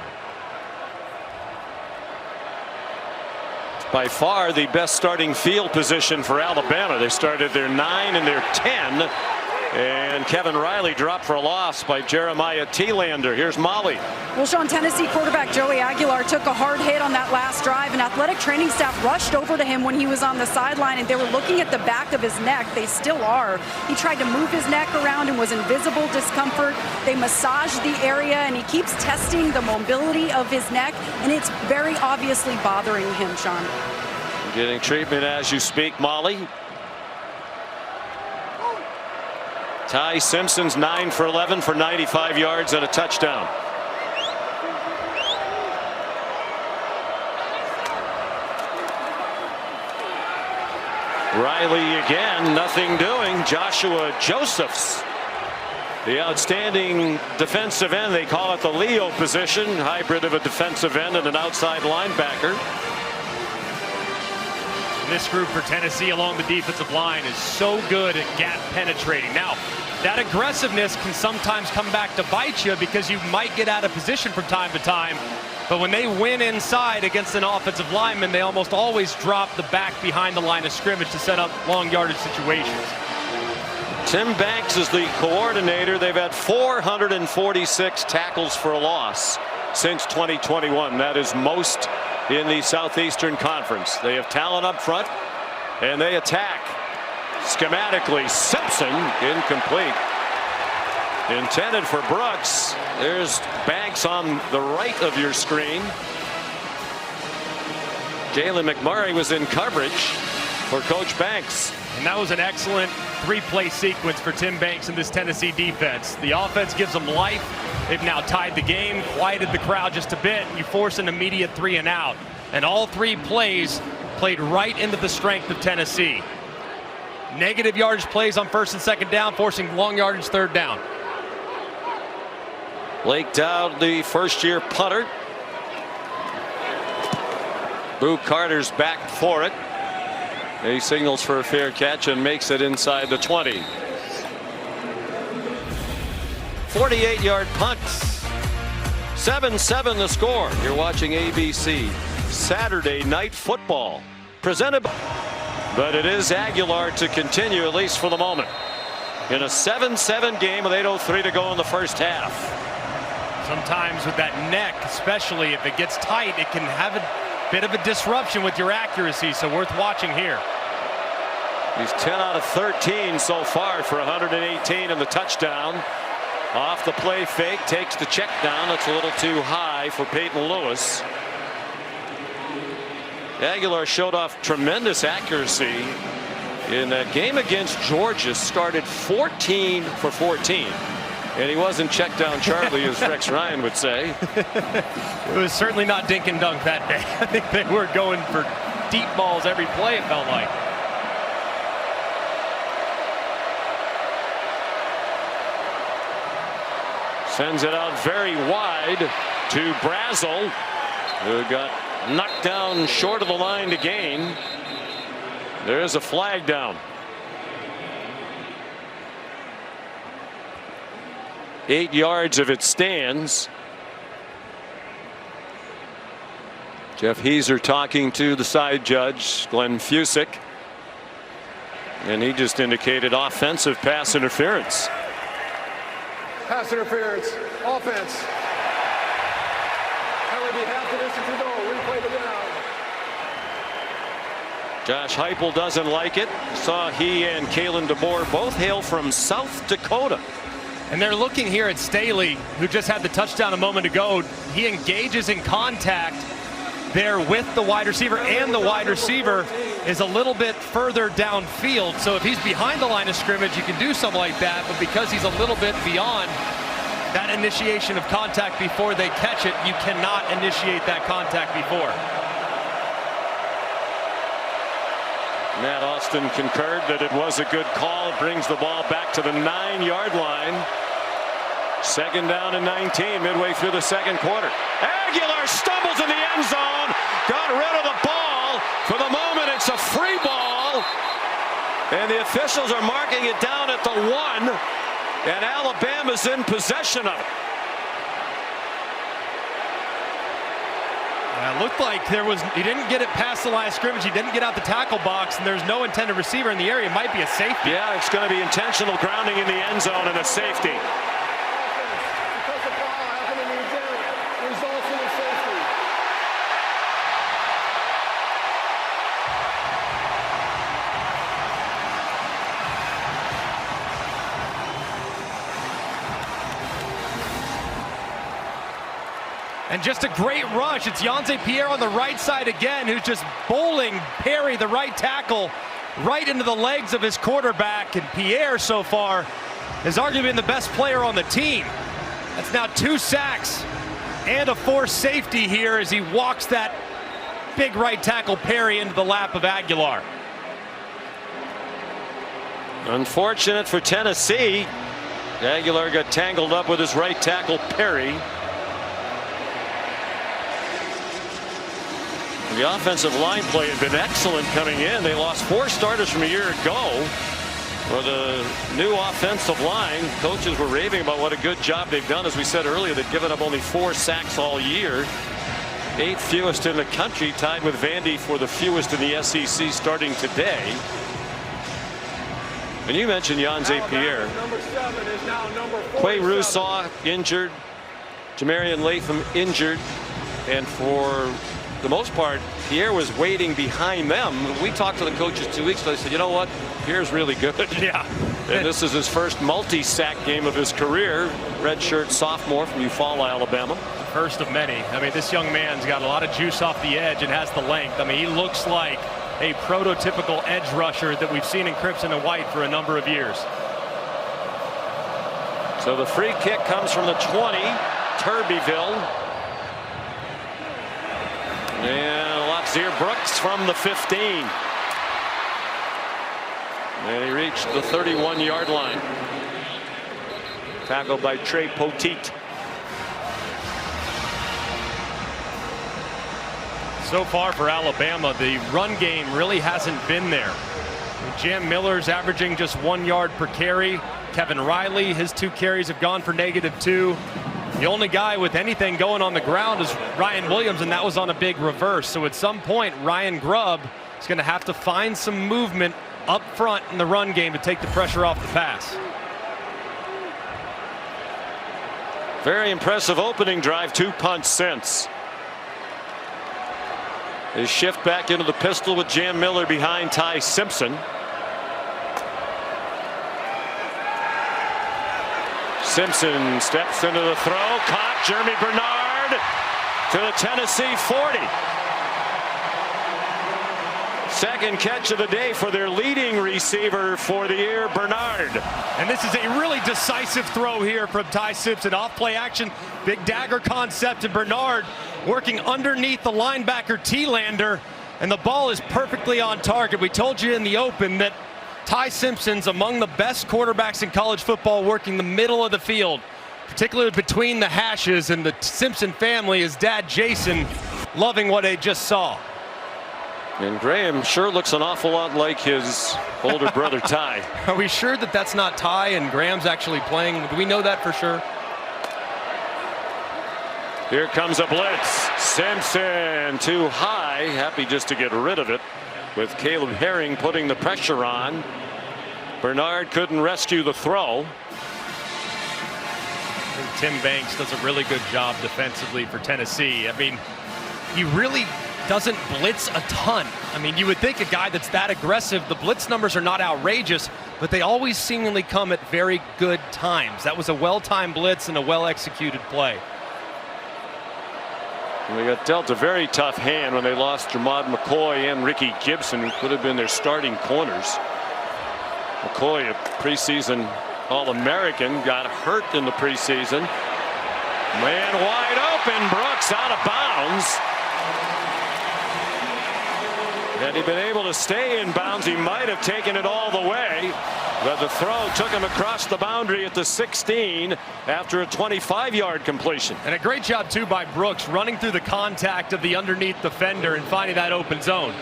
By far the best starting field position for Alabama. They started their 9 and their 10. And Kevin Riley dropped for a loss by Jeremiah Thielander. Here's Molly. Well, Sean, Tennessee quarterback Joey Aguilar took a hard hit on that last drive, and athletic training staff rushed over to him when he was on the sideline, and they were looking at the back of his neck. They still are. He tried to move his neck around and was in visible discomfort. They massaged the area, and he keeps testing the mobility of his neck, and it's very obviously bothering him, Sean. Getting treatment as you speak, Molly. Ty Simpson's 9 for 11 for 95 yards and a touchdown. Riley again, nothing doing. Joshua Josephs, the outstanding defensive end. They call it the Leo position, hybrid of a defensive end and an outside linebacker. This group for Tennessee along the defensive line is so good at gap penetrating. Now, that aggressiveness can sometimes come back to bite you because you might get out of position from time to time. But when they win inside against an offensive lineman, they almost always drop the back behind the line of scrimmage to set up long yardage situations. Tim Banks is the coordinator. They've had 446 tackles for a loss since 2021. That is most in the Southeastern Conference. They have talent up front and they attack. Schematically, Simpson incomplete. Intended for Brooks. There's Banks on the right of your screen. Jalen McMurray was in coverage for Coach Banks. And that was an excellent three-play sequence for Tim Banks in this Tennessee defense. The offense gives them life. They've now tied the game, quieted the crowd just a bit, and you force an immediate 3 and out. And all 3 plays played right into the strength of Tennessee. Negative yardage plays on 1st and 2nd down, forcing long yardage 3rd down. Blake Dowd, the first-year punter. Boo Carter's back for it. He signals for a fair catch and makes it inside the 20. 48-yard punt. 7-7 the score. You're watching ABC Saturday Night Football. Presented by... But it is Aguilar to continue, at least for the moment. In a 7-7 game with 8:03 to go in the first half. Sometimes with that neck, especially if it gets tight, it can have a bit of a disruption with your accuracy, so worth watching here. He's 10 out of 13 so far for 118 and the touchdown. Off the play fake, takes the check down. That's a little too high for Peyton Lewis. Aguilar showed off tremendous accuracy in that game against Georgia. Started 14 for 14. And he wasn't check down Charlie, as Rex Ryan would say. It was certainly not dink and dunk that day. I think they were going for deep balls every play, it felt like. Sends it out very wide to Brazel, who got knocked down short of the line to gain. There's a flag down. 8 yards if it stands. Jeff Heiser talking to the side judge, Glenn Fusick. And he just indicated offensive pass interference. Pass interference, offense. Penalty half the distance to go. Replay the down. Josh Heupel doesn't like it. Saw he and Kalen DeBoer both hail from South Dakota. And they're looking here at Staley, who just had the touchdown a moment ago. He engages in contact there with the wide receiver, and the wide receiver is a little bit further downfield. So if he's behind the line of scrimmage, you can do something like that. But because he's a little bit beyond that initiation of contact before they catch it, you cannot initiate that contact before. Matt Austin concurred that it was a good call. It brings the ball back to the 9-yard line. Second down and 19 midway through the second quarter. Aguilar stumbles in the end zone. Got rid of the ball. For the moment, it's a free ball. And the officials are marking it down at the 1. And Alabama's in possession of it. It looked like he didn't get it past the line of scrimmage. He didn't get out the tackle box, and there's no intended receiver in the area. It might be a safety. Yeah, it's going to be intentional grounding in the end zone and a safety. Because the foul happened in the event results in a safety. And just a great rush. It's Yonze Pierre on the right side again, who's just bowling Perry, the right tackle, right into the legs of his quarterback. And Pierre so far has arguably been the best player on the team. That's now 2 sacks and a forced safety here as he walks that big right tackle Perry into the lap of Aguilar. Unfortunate for Tennessee. Aguilar got tangled up with his right tackle Perry. The offensive line play had been excellent coming in. They lost 4 starters from a year ago. For the new offensive line, coaches were raving about what a good job they've done. As we said earlier, they've given up only 4 sacks all year. 8th fewest in the country, tied with Vandy for the fewest in the SEC starting today. And you mentioned Yonze Pierre. Number 7 is now number 47. Quay Rousseau injured. Jamarian Latham injured. And for the most part, Pierre was waiting behind them. We talked to the coaches 2 weeks ago. They said, you know what? Pierre's really good. Yeah. And this is his first multi-sack game of his career. Redshirt sophomore from Eufaula, Alabama. First of many. I mean, this young man's got a lot of juice off the edge and has the length. I mean, he looks like a prototypical edge rusher that we've seen in crimson and white for a number of years. So the free kick comes from the 20, Turbyville. And Latsier Brooks from the 15. And he reached the 31-yard line. Tackled by Trey Poteet. So far for Alabama, the run game really hasn't been there. Jam Miller's averaging just 1 yard per carry. Kevin Riley, his 2 carries have gone for -2. The only guy with anything going on the ground is Ryan Williams, and that was on a big reverse. So at some point, Ryan Grubb is going to have to find some movement up front in the run game to take the pressure off the pass. Very impressive opening drive. 2 punts since. They shift back into the pistol with Jam Miller behind Ty Simpson. Simpson steps into the throw, caught Jeremy Bernard to the Tennessee 40. Second catch of the day for their leading receiver for the year, Bernard. And this is a really decisive throw here from Ty Simpson. Off play action, big dagger concept, and Bernard working underneath the linebacker T-Lander, and the ball is perfectly on target. We told you in the open that Ty Simpson's among the best quarterbacks in college football, working the middle of the field, particularly between the hashes, and the Simpson family, his dad Jason, loving what they just saw. And Graham sure looks an awful lot like his older brother Ty. Are we sure that that's not Ty and Graham's actually playing? Do we know that for sure? Here comes a blitz. Simpson too high, happy just to get rid of it, with Caleb Herring putting the pressure on. Bernard couldn't rescue the throw. I think Tim Banks does a really good job defensively for Tennessee. I mean, he really doesn't blitz a ton. I mean, you would think a guy that's that aggressive, the blitz numbers are not outrageous, but they always seemingly come at very good times. That was a well-timed blitz and a well-executed play. And they got dealt a very tough hand when they lost Jamad McCoy and Ricky Gibson, who could have been their starting corners. McCoy, a preseason All-American, got hurt in the preseason. Man wide open, Brooks out of bounds. Had he been able to stay in bounds, he might have taken it all the way. But the throw took him across the boundary at the 16 after a 25-yard completion. And a great job, too, by Brooks running through the contact of the underneath defender and finding that open zone.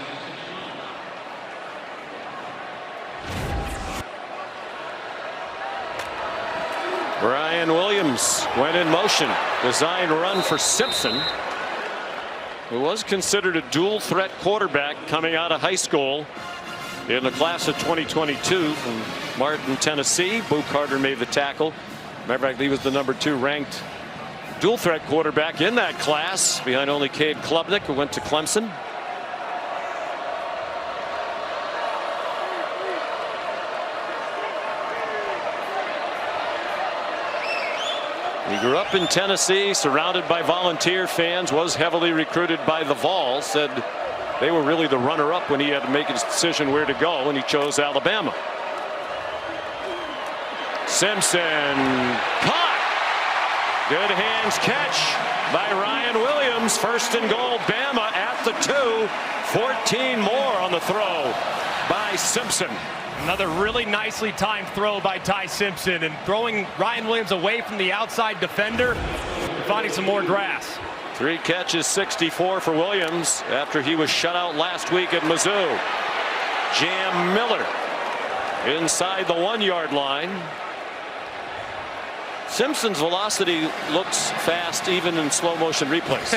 Ryan Williams went in motion. Design run for Simpson, who was considered a dual threat quarterback coming out of high school in the class of 2022 from Martin, Tennessee. Boo Carter made the tackle. Remember, he was the #2 ranked dual threat quarterback in that class, behind only Cade Klubnik, who went to Clemson. He grew up in Tennessee, surrounded by volunteer fans, was heavily recruited by the Vols, said they were really the runner-up when he had to make his decision where to go, and he chose Alabama. Simpson caught. Good hands catch by Ryan Williams. First and goal, Bama at the 2. 14 more on the throw by Simpson. Another really nicely timed throw by Ty Simpson, and throwing Ryan Williams away from the outside defender and finding some more grass. 3 catches, 64 for Williams after he was shut out last week at Mizzou. Jam Miller inside the 1-yard line. Simpson's velocity looks fast even in slow motion replays.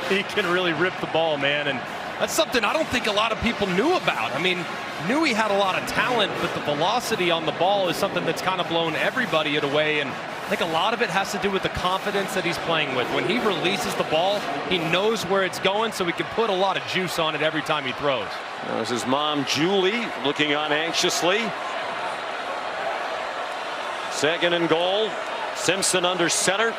He can really rip the ball, man, and that's something I don't think a lot of people knew about. I mean, knew he had a lot of talent, but the velocity on the ball is something that's kind of blown everybody away, and I think a lot of it has to do with the confidence that he's playing with. When he releases the ball, he knows where it's going, so he can put a lot of juice on it every time he throws. There's his mom, Julie, looking on anxiously. 2nd and goal. Simpson under center.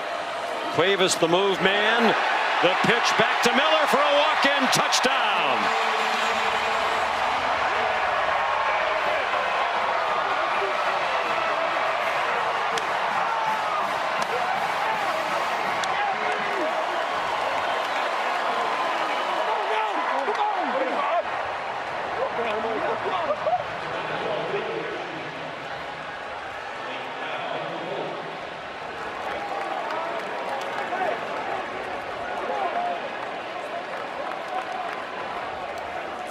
Cuevas the move man. The pitch back to Miller for a walk-in touchdown.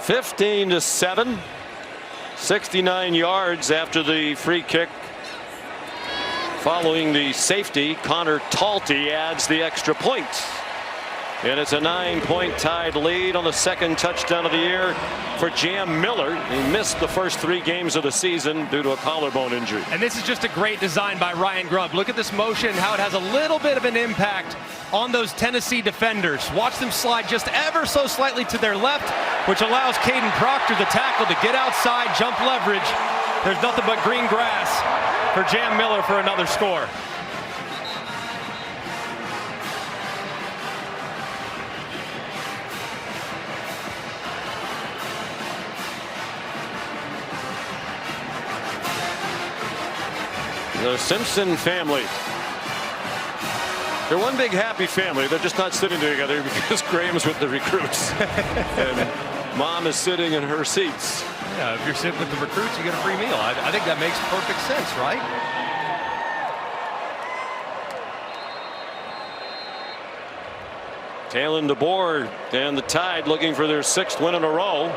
(15-7). 69 yards after the free kick. Following the safety, Connor Talty adds the extra point. And it's a 9-point tied lead on the 2nd touchdown of the year for Jam Miller. He missed the first 3 games of the season due to a collarbone injury. And this is just a great design by Ryan Grubb. Look at this motion, how it has a little bit of an impact on those Tennessee defenders. Watch them slide just ever so slightly to their left, which allows Caden Proctor, the tackle, to get outside, jump leverage. There's nothing but green grass for Jam Miller for another score. The Simpson family. They're one big happy family. They're just not sitting together because Graham's with the recruits. And Mom is sitting in her seats. Yeah, if you're sitting with the recruits, you get a free meal. I think that makes perfect sense, right? Kalen DeBoer and the Tide looking for their 6th win in a row.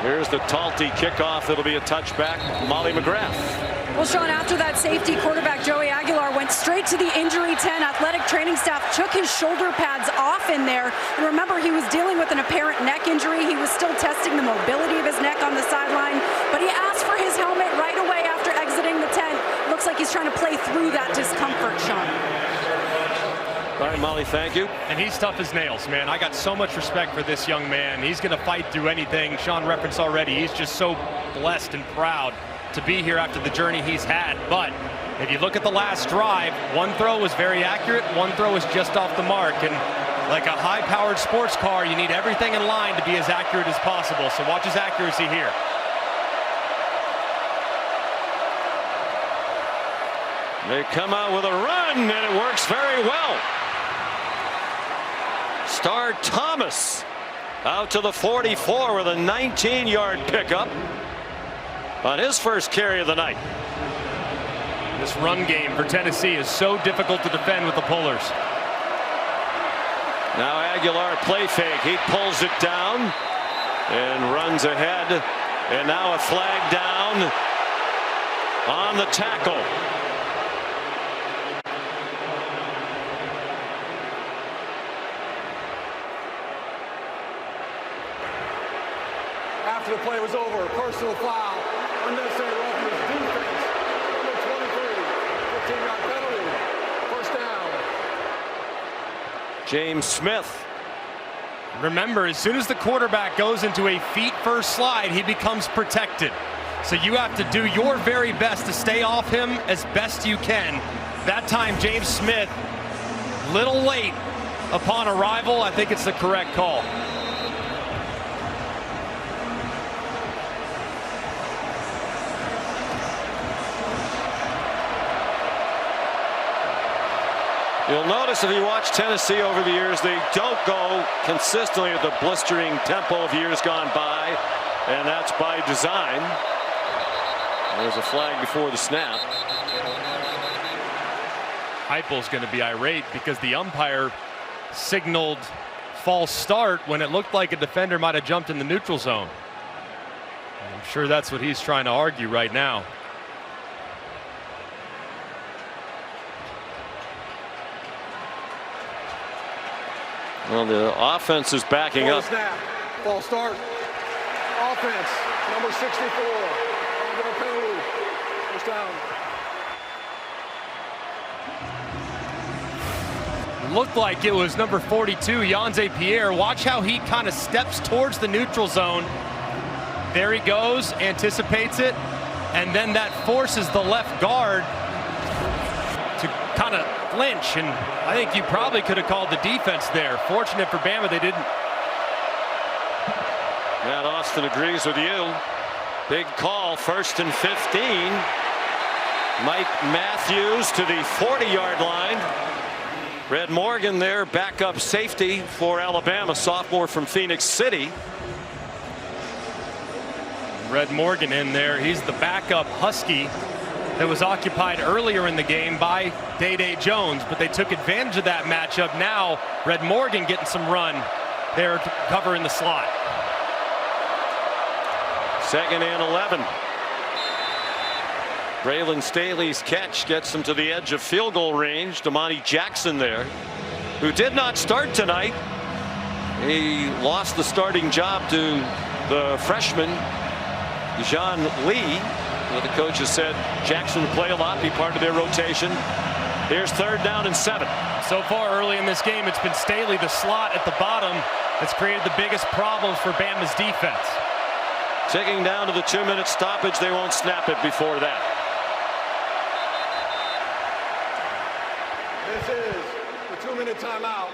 Here's the Talty kickoff. It'll be a touchback. Molly McGrath. Well, Sean, after that safety, quarterback Joey Aguilar went straight to the injury tent. Athletic training staff took his shoulder pads off in there. And remember, he was dealing with an apparent neck injury. He was still testing the mobility of his neck on the sideline. But he asked for his helmet right away after exiting the tent. Looks like he's trying to play through that discomfort, Sean. All right, Molly, thank you. And he's tough as nails, man. I got so much respect for this young man. He's going to fight through anything. Sean referenced already. He's just so blessed and proud to be here after the journey he's had. But if you look at the last drive, one throw was very accurate, one throw was just off the mark. And like a high-powered sports car, you need everything in line to be as accurate as possible. So watch his accuracy here. They come out with a run, and it works very well. Star Thomas out to the 44 with a 19-yard pickup on his first carry of the night. This run game for Tennessee is so difficult to defend with the pullers. Now Aguilar play fake. He pulls it down and runs ahead. And now a flag down on the tackle. After the play was over, personal foul, unnecessary roughness, defense, number 23, 15-yard penalty, first down. James Smith. Remember, as soon as the quarterback goes into a feet-first slide, he becomes protected. So you have to do your very best to stay off him as best you can. That time, James Smith, little late upon arrival. I think it's the correct call. You'll notice if you watch Tennessee over the years, they don't go consistently at the blistering tempo of years gone by, and that's by design. There's a flag before the snap. Heupel's going to be irate because the umpire signaled false start when it looked like a defender might have jumped in the neutral zone. I'm sure that's what he's trying to argue right now. Well, the offense is backing up. Snap, false start. Offense, number 64. Penalty. First down. Looked like it was number 42, Yanze Pierre. Watch how he kind of steps towards the neutral zone. There he goes, anticipates it, and then that forces the left guard to kind of flinch, and I think you probably could have called the defense there. Fortunate for Bama, they didn't. Matt Austin agrees with you. Big call, 1st and 15. Mike Matthews to the 40-yard line. Red Morgan there, backup safety for Alabama, sophomore from Phoenix City. Red Morgan in there. He's the backup Husky that was occupied earlier in the game by Day-Day Jones, but they took advantage of that matchup. Now Red Morgan getting some run there to cover in the slot. 2nd and 11. Braylon Staley's catch gets him to the edge of field goal range. Damani Jackson there, who did not start tonight. He lost the starting job to the freshman Dijon Lee. The coaches said Jackson would play a lot, be part of their rotation. Here's 3rd down and 7. So far early in this game, it's been Staley, the slot at the bottom, that's created the biggest problems for Bama's defense. Ticking down to the 2-minute stoppage. They won't snap it before that. This is the 2-minute timeout.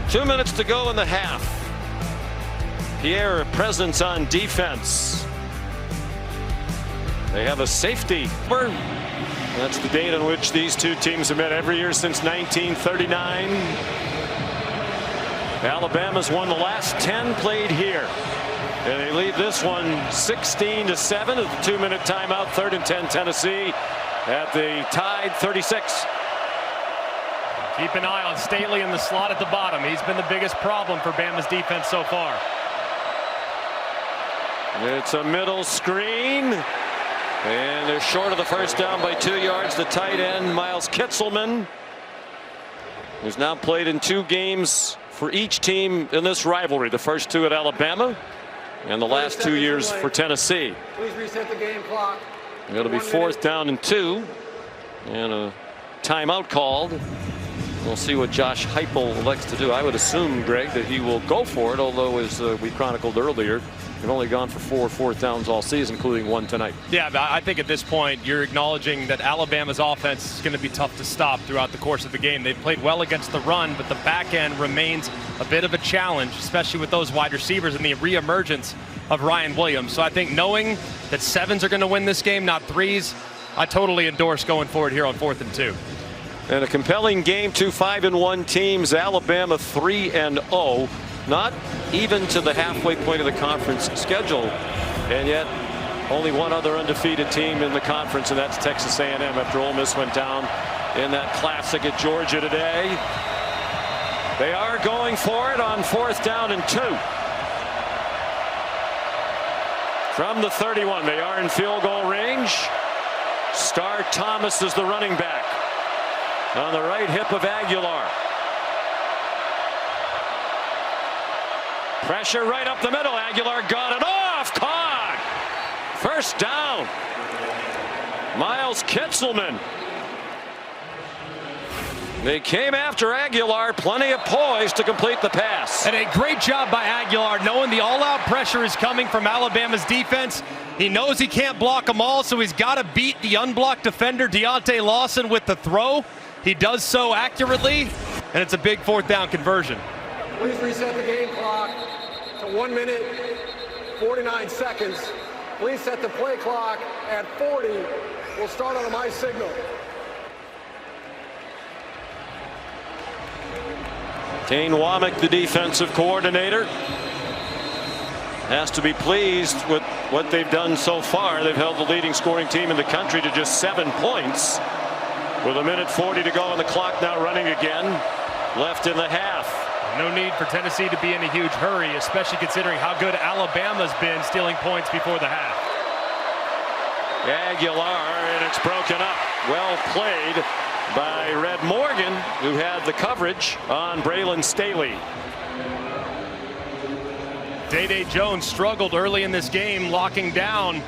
Two minutes to go in the half. Pierre, a presence on defense. They have a safety. That's the date on which these two teams have met every year since 1939. Alabama's won the last 10 played here. And they lead this one 16-7 at the 2-minute timeout. 3rd and 10 Tennessee at the tied 36. Keep an eye on Staley in the slot at the bottom. He's been the biggest problem for Bama's defense so far. It's a middle screen. And they're short of the first down by 2 yards. The tight end, Miles Kitzelman, who's now played in 2 games for each team in this rivalry. The first 2 at Alabama and the last 2 years for Tennessee. Please reset the game clock. It'll be 4th down and 2. And a timeout called. We'll see what Josh Heupel elects to do. I would assume, Greg, that he will go for it, although as we chronicled earlier, they've only gone for 4 4th downs all season, including 1 tonight. Yeah, but I think at this point you're acknowledging that Alabama's offense is going to be tough to stop throughout the course of the game. They've played well against the run, but the back end remains a bit of a challenge, especially with those wide receivers and the reemergence of Ryan Williams. So I think knowing that 7s are going to win this game, not 3s, I totally endorse going forward here on 4th and 2. And a compelling game. 2 5-1 teams. Alabama 3-0. Not even to the halfway point of the conference schedule. And yet only one other undefeated team in the conference, and that's Texas A&M after Ole Miss went down in that classic at Georgia today. They are going for it on 4th down and 2. From the 31, they are in field goal range. Star Thomas is the running back. On the right hip of Aguilar. Pressure right up the middle. Aguilar got it off. Caught. 1st down. Miles Kitzelman. They came after Aguilar. Plenty of poise to complete the pass. And a great job by Aguilar, knowing the all-out pressure is coming from Alabama's defense. He knows he can't block them all, so he's got to beat the unblocked defender, Deontay Lawson, with the throw. He does so accurately, and it's a big 4th down conversion. Please reset the game clock to 1 minute, 49 seconds. Please set the play clock at 40. We'll start on my signal. Kane Womack, the defensive coordinator, has to be pleased with what they've done so far. They've held the leading scoring team in the country to just 7 points. With 1:40 to go on the clock, now running again. Left in the half. No need for Tennessee to be in a huge hurry, especially considering how good Alabama's been stealing points before the half. Aguilar, and it's broken up. Well played by Red Morgan, who had the coverage on Braylon Staley. Day Jones struggled early in this game, locking down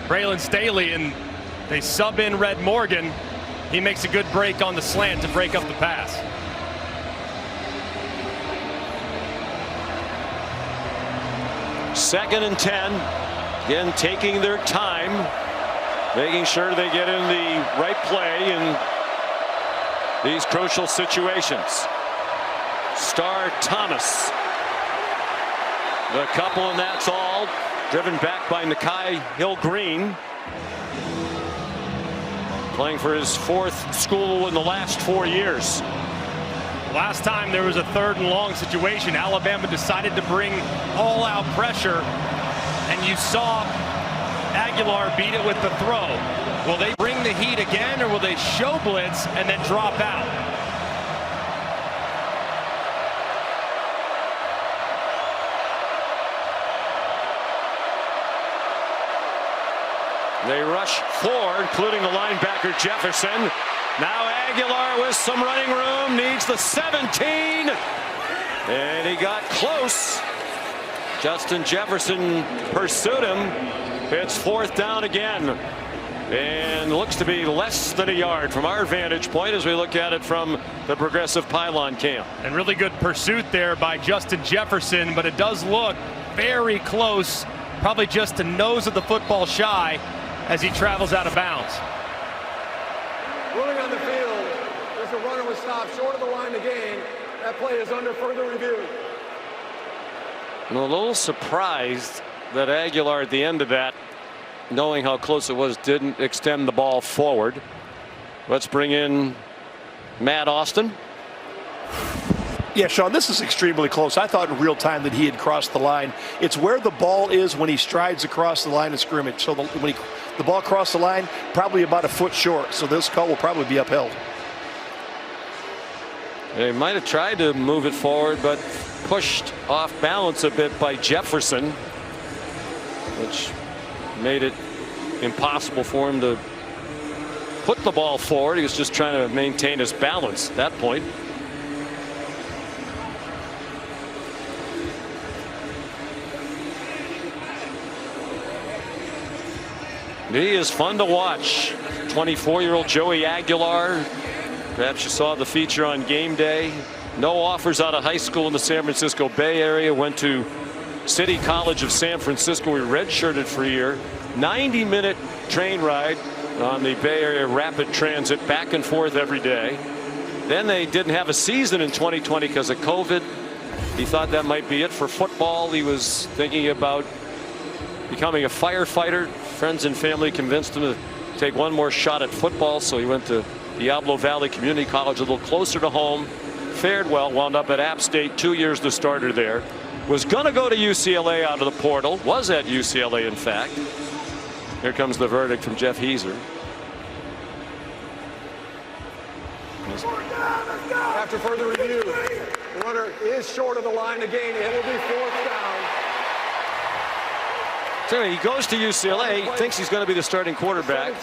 Braylon Staley, and they sub in Red Morgan. He makes a good break on the slant to break up the pass. Second and 10. Again, taking their time, making sure they get in the right play in these crucial situations. Star Thomas. The couple, and that's all. Driven back by Nakai Hill-Green. Playing for his 4th school in the last 4 years. Last time there was a 3rd and long situation, Alabama decided to bring all-out pressure, and you saw Aguilar beat it with the throw. Will they bring the heat again, or will they show blitz and then drop out? They rush 4, including the linebacker Jefferson. Now Aguilar with some running room, needs the 17, and he got close. Justin Jefferson pursued him. It's 4th down again, and looks to be less than a yard from our vantage point as we look at it from the Progressive Pylon cam. And really good pursuit there by Justin Jefferson, but it does look very close, probably just the nose of the football shy as he travels out of bounds. Ruling on the field, there's a runner was stopped short of the line to gain. That play is under further review. I'm a little surprised that Aguilar at the end of that, knowing how close it was, didn't extend the ball forward. Let's bring in Matt Austin. Yeah, Sean, this is extremely close. I thought in real time that he had crossed the line. It's where the ball is when he strides across the line of scrimmage. So when the ball crossed the line, probably about a foot short. So this call will probably be upheld. They might have tried to move it forward, but pushed off balance a bit by Jefferson, which made it impossible for him to put the ball forward. He was just trying to maintain his balance at that point. He is fun to watch. 24-year-old Joey Aguilar. Perhaps you saw the feature on game day. No offers out of high school in the San Francisco Bay Area. Went to City College of San Francisco. He redshirted for a year. 90-minute train ride on the Bay Area Rapid Transit, back and forth every day. Then they didn't have a season in 2020 because of COVID. He thought that might be it for football. He was thinking about becoming a firefighter. Friends and family convinced him to take one more shot at football, so he went to Diablo Valley Community College, a little closer to home. Fared well, wound up at App State, 2 years the starter there. Was going to go to UCLA out of the portal, was at UCLA in fact. Here comes the verdict from Jeff Heiser. After further review, the runner is short of the line to gain. It will be 4th down. So he goes to UCLA, thinks he's going to be the starting quarterback.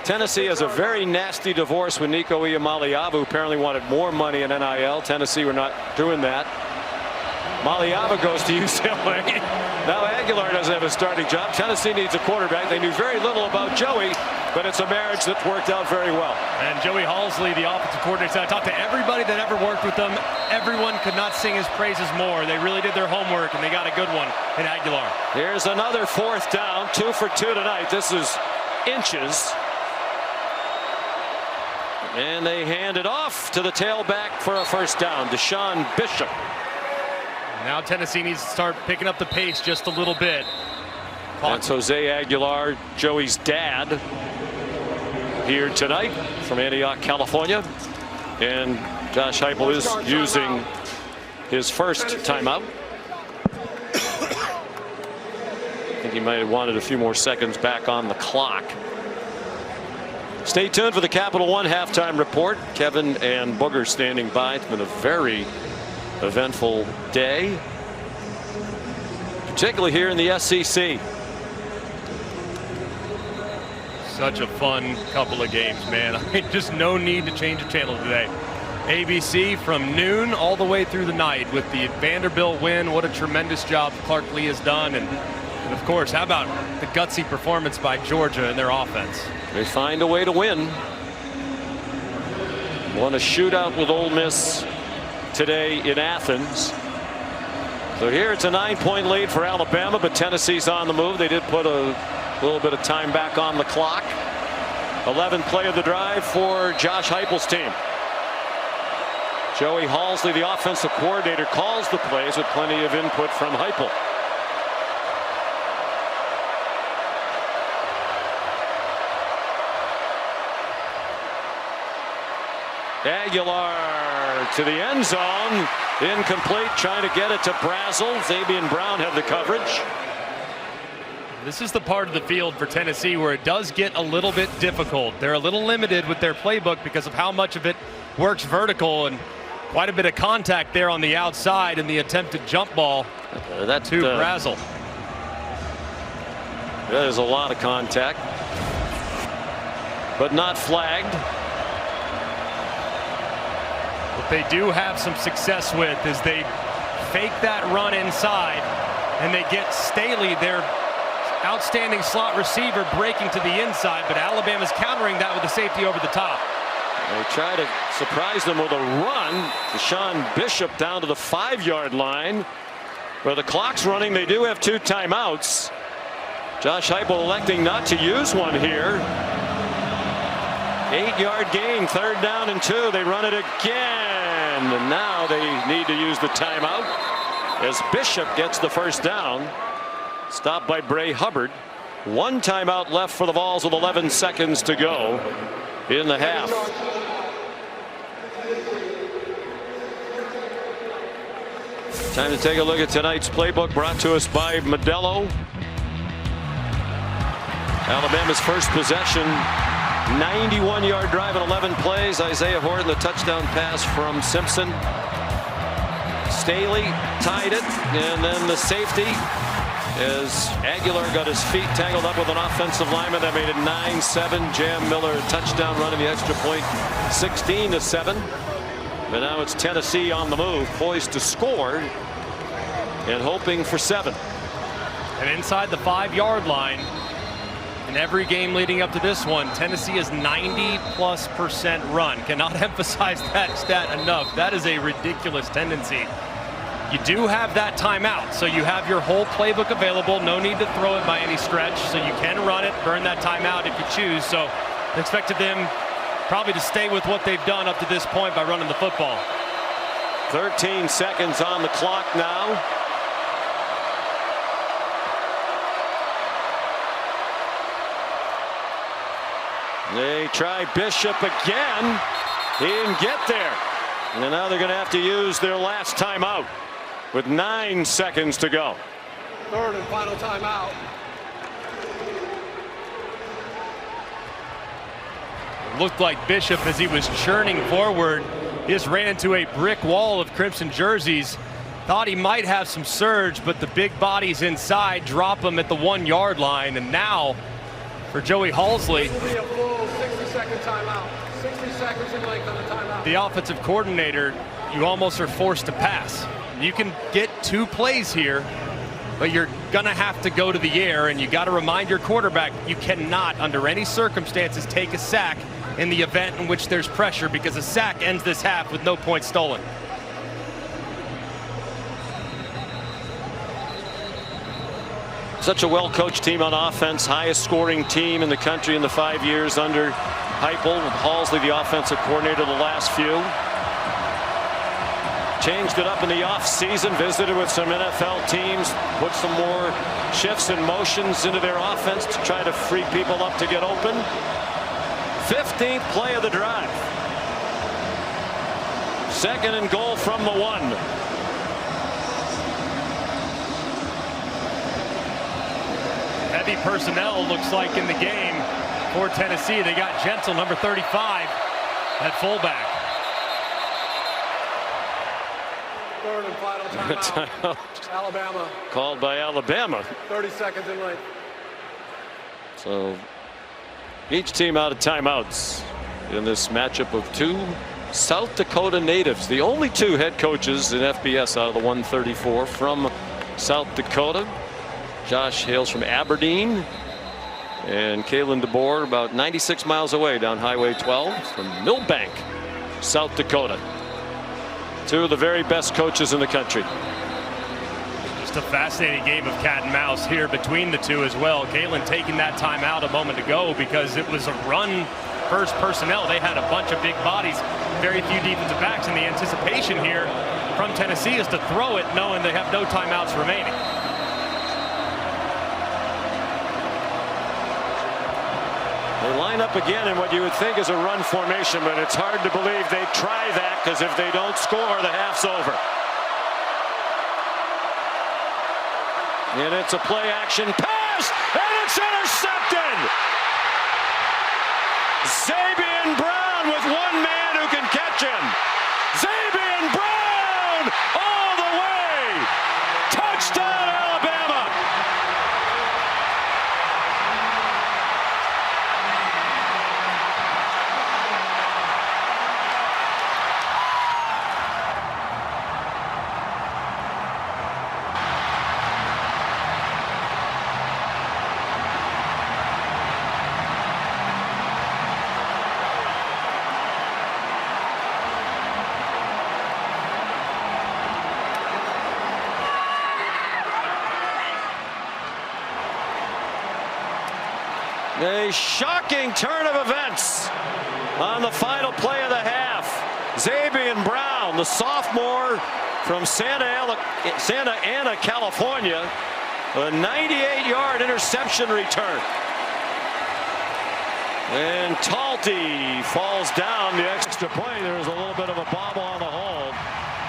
Tennessee has a very nasty divorce with Nico Iamaleava, who apparently wanted more money in NIL. Tennessee were not doing that. Maliava goes to UCLA. Now Aguilar doesn't have a starting job. Tennessee needs a quarterback. They knew very little about Joey, but it's a marriage that worked out very well. And Joey Halsley, the offensive coordinator, I talked to everybody that ever worked with them. Everyone could not sing his praises more. They really did their homework, and they got a good one in Aguilar. Here's another 4th down, 2 for 2 tonight. This is inches. And they hand it off to the tailback for a 1st down, Deshaun Bishop. Now Tennessee needs to start picking up the pace just a little bit. That's Jose Aguilar, Joey's dad, here tonight from Antioch, California. And Josh Heupel is using his first timeout. I think he might have wanted a few more seconds back on the clock. Stay tuned for the Capital One halftime report. Kevin and Booger standing by. It's been a very eventful day, particularly here in the SEC. Such a fun couple of games, man. I mean, just no need to change the channel today. ABC from noon all the way through the night with the Vanderbilt win. What a tremendous job Clark Lee has done. And of course, how about the gutsy performance by Georgia and their offense? They find a way to win. Won a shootout with Ole Miss today in Athens. So here it's a 9-point lead for Alabama, but Tennessee's on the move. They did put a little bit of time back on the clock. 11th play of the drive for Josh Heupel's team. Joey Halsley, the offensive coordinator, calls the plays with plenty of input from Heupel. Aguilar to the end zone, incomplete, trying to get it to Brazel. Fabian Brown had the coverage. This is the part of the field for Tennessee where it does get a little bit difficult. They're a little limited with their playbook because of how much of it works vertical, and quite a bit of contact there on the outside in the attempted jump ball to Brazel. That is a lot of contact, but not flagged. What they do have some success with is they fake that run inside, and they get Staley, their outstanding slot receiver, breaking to the inside, but Alabama's countering that with a safety over the top. They try to surprise them with a run. Deshaun Bishop down to the 5-yard line. Where the clock's running, they do have 2 timeouts. Josh Heupel electing not to use one here. 8-yard gain, 3rd down and 2. They run it again, and now they need to use the timeout as Bishop gets the 1st down. Stopped by Bray Hubbard. 1 timeout left for the Vols with 11 seconds to go in the half. Time to take a look at tonight's playbook, brought to us by Modelo. Alabama's first possession, 91-yard drive in 11 plays. Isaiah Horton, the touchdown pass from Simpson. Staley tied it, and then the safety as Aguilar got his feet tangled up with an offensive lineman. That made it 9-7. Jam Miller touchdown running the extra point, 16-7. But now it's Tennessee on the move, poised to score and hoping for 7. And inside the 5-yard line, in every game leading up to this one, Tennessee is 90+% run. Cannot emphasize that stat enough. That is a ridiculous tendency. You do have that timeout, so you have your whole playbook available. No need to throw it by any stretch, so you can run it, burn that timeout if you choose. So I expected them probably to stay with what they've done up to this point by running the football. 13 seconds on the clock now. They try Bishop again. He didn't get there. And now they're going to have to use their last timeout with 9 seconds to go. Third and final timeout. Looked like Bishop, as he was churning forward, he just ran into a brick wall of Crimson jerseys. Thought he might have some surge, but the big bodies inside drop him at the 1 yard line. And now for Joey Halsley, This will be a full 60-second timeout. 60 seconds in length on the timeout. the offensive coordinator, you almost are forced to pass. You can get 2 plays here, but you're going to have to go to the air, and you got to remind your quarterback you cannot, under any circumstances, take a sack in the event in which there's pressure, because a sack ends this half with no points stolen. Such a well-coached team on offense, highest scoring team in the country in the 5 years under Heupel, with Halsley the offensive coordinator the last few. Changed it up in the off-season, visited with some NFL teams, put some more shifts and motions into their offense to try to free people up to get open. 15th play of the drive. 2nd and goal from the 1. Heavy personnel looks like in the game for Tennessee. They got Gentle, number 35, at fullback. Third and final timeout. Alabama. Called by Alabama. 30 seconds in length. So each team out of timeouts in this matchup of 2 South Dakota natives. The only 2 head coaches in FBS out of the 134 from South Dakota. Josh hails from Aberdeen, and Kalen DeBoer about 96 miles away down Highway 12 from Millbank, South Dakota. 2 of the very best coaches in the country. Just a fascinating game of cat and mouse here between the 2 as well. Kalen taking that timeout a moment ago because it was a run first personnel. They had a bunch of big bodies, very few defensive backs, and the anticipation here from Tennessee is to throw it knowing they have no timeouts remaining. They line up again in what you would think is a run formation, but it's hard to believe they try that, because if they don't score, the half's over. And it's a play action pass, and it's intercepted. Zabian Brown with 1 man who can catch him. Zabian Brown all the way. Touchdown, Alabama. A shocking turn of events on the final play of the half. Zabian Brown, the sophomore from Santa Ana, California, a 98-yard interception return. And Talty falls down the extra play. There's a little bit of a bobble on the hold.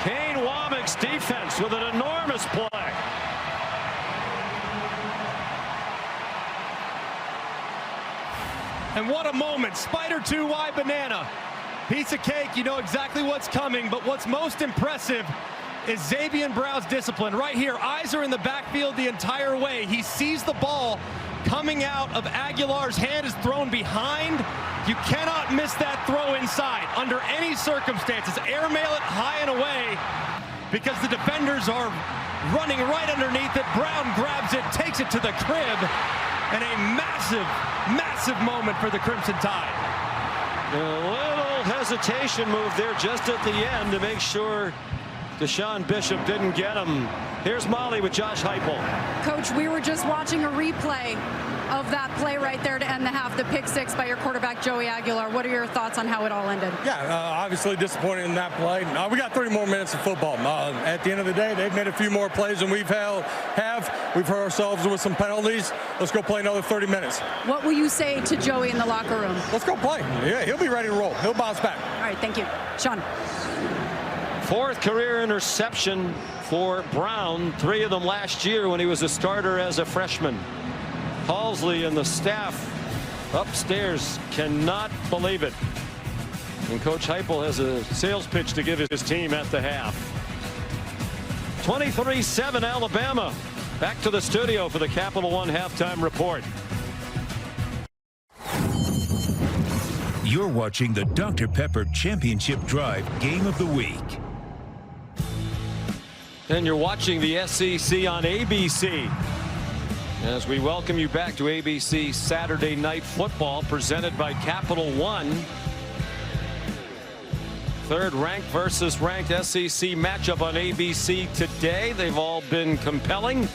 Kane Womack's defense with an enormous play. And what a moment. Spider 2 wide banana. Piece of cake, you know exactly what's coming, but what's most impressive is Zabian Brown's discipline. Right here, eyes are in the backfield the entire way. He sees the ball coming out of Aguilar's hand, is thrown behind. You cannot miss that throw inside under any circumstances. Airmail it high and away because the defenders are running right underneath it. Brown grabs it, takes it to the crib, and a massive, massive moment for the Crimson Tide. A little hesitation move there just at the end to make sure Deshaun Bishop didn't get him. Here's Molly with Josh Heupel. Coach, we were just watching a replay of that play right there to end the half, the pick six by your quarterback, Joey Aguilar. What are your thoughts on how it all ended? Yeah, obviously disappointed in that play. We got 30 more minutes of football. At the end of the day, they've made a few more plays than we've We've hurt ourselves with some penalties. Let's go play another 30 minutes. What will you say to Joey in the locker room? Let's go play. Yeah, he'll be ready to roll. He'll bounce back. All right, thank you. Sean. 4th career interception for Brown, 3 of them last year when he was a starter as a freshman. Halsley and the staff upstairs cannot believe it. And Coach Heupel has a sales pitch to give his team at the half. 23-7 Alabama. Back to the studio for the Capital One halftime report. You're watching the Dr. Pepper Championship Drive Game of the Week. And you're watching the SEC on ABC. As we welcome you back to ABC Saturday Night Football presented by Capital One. 3rd ranked versus ranked SEC matchup on ABC today. They've all been compelling.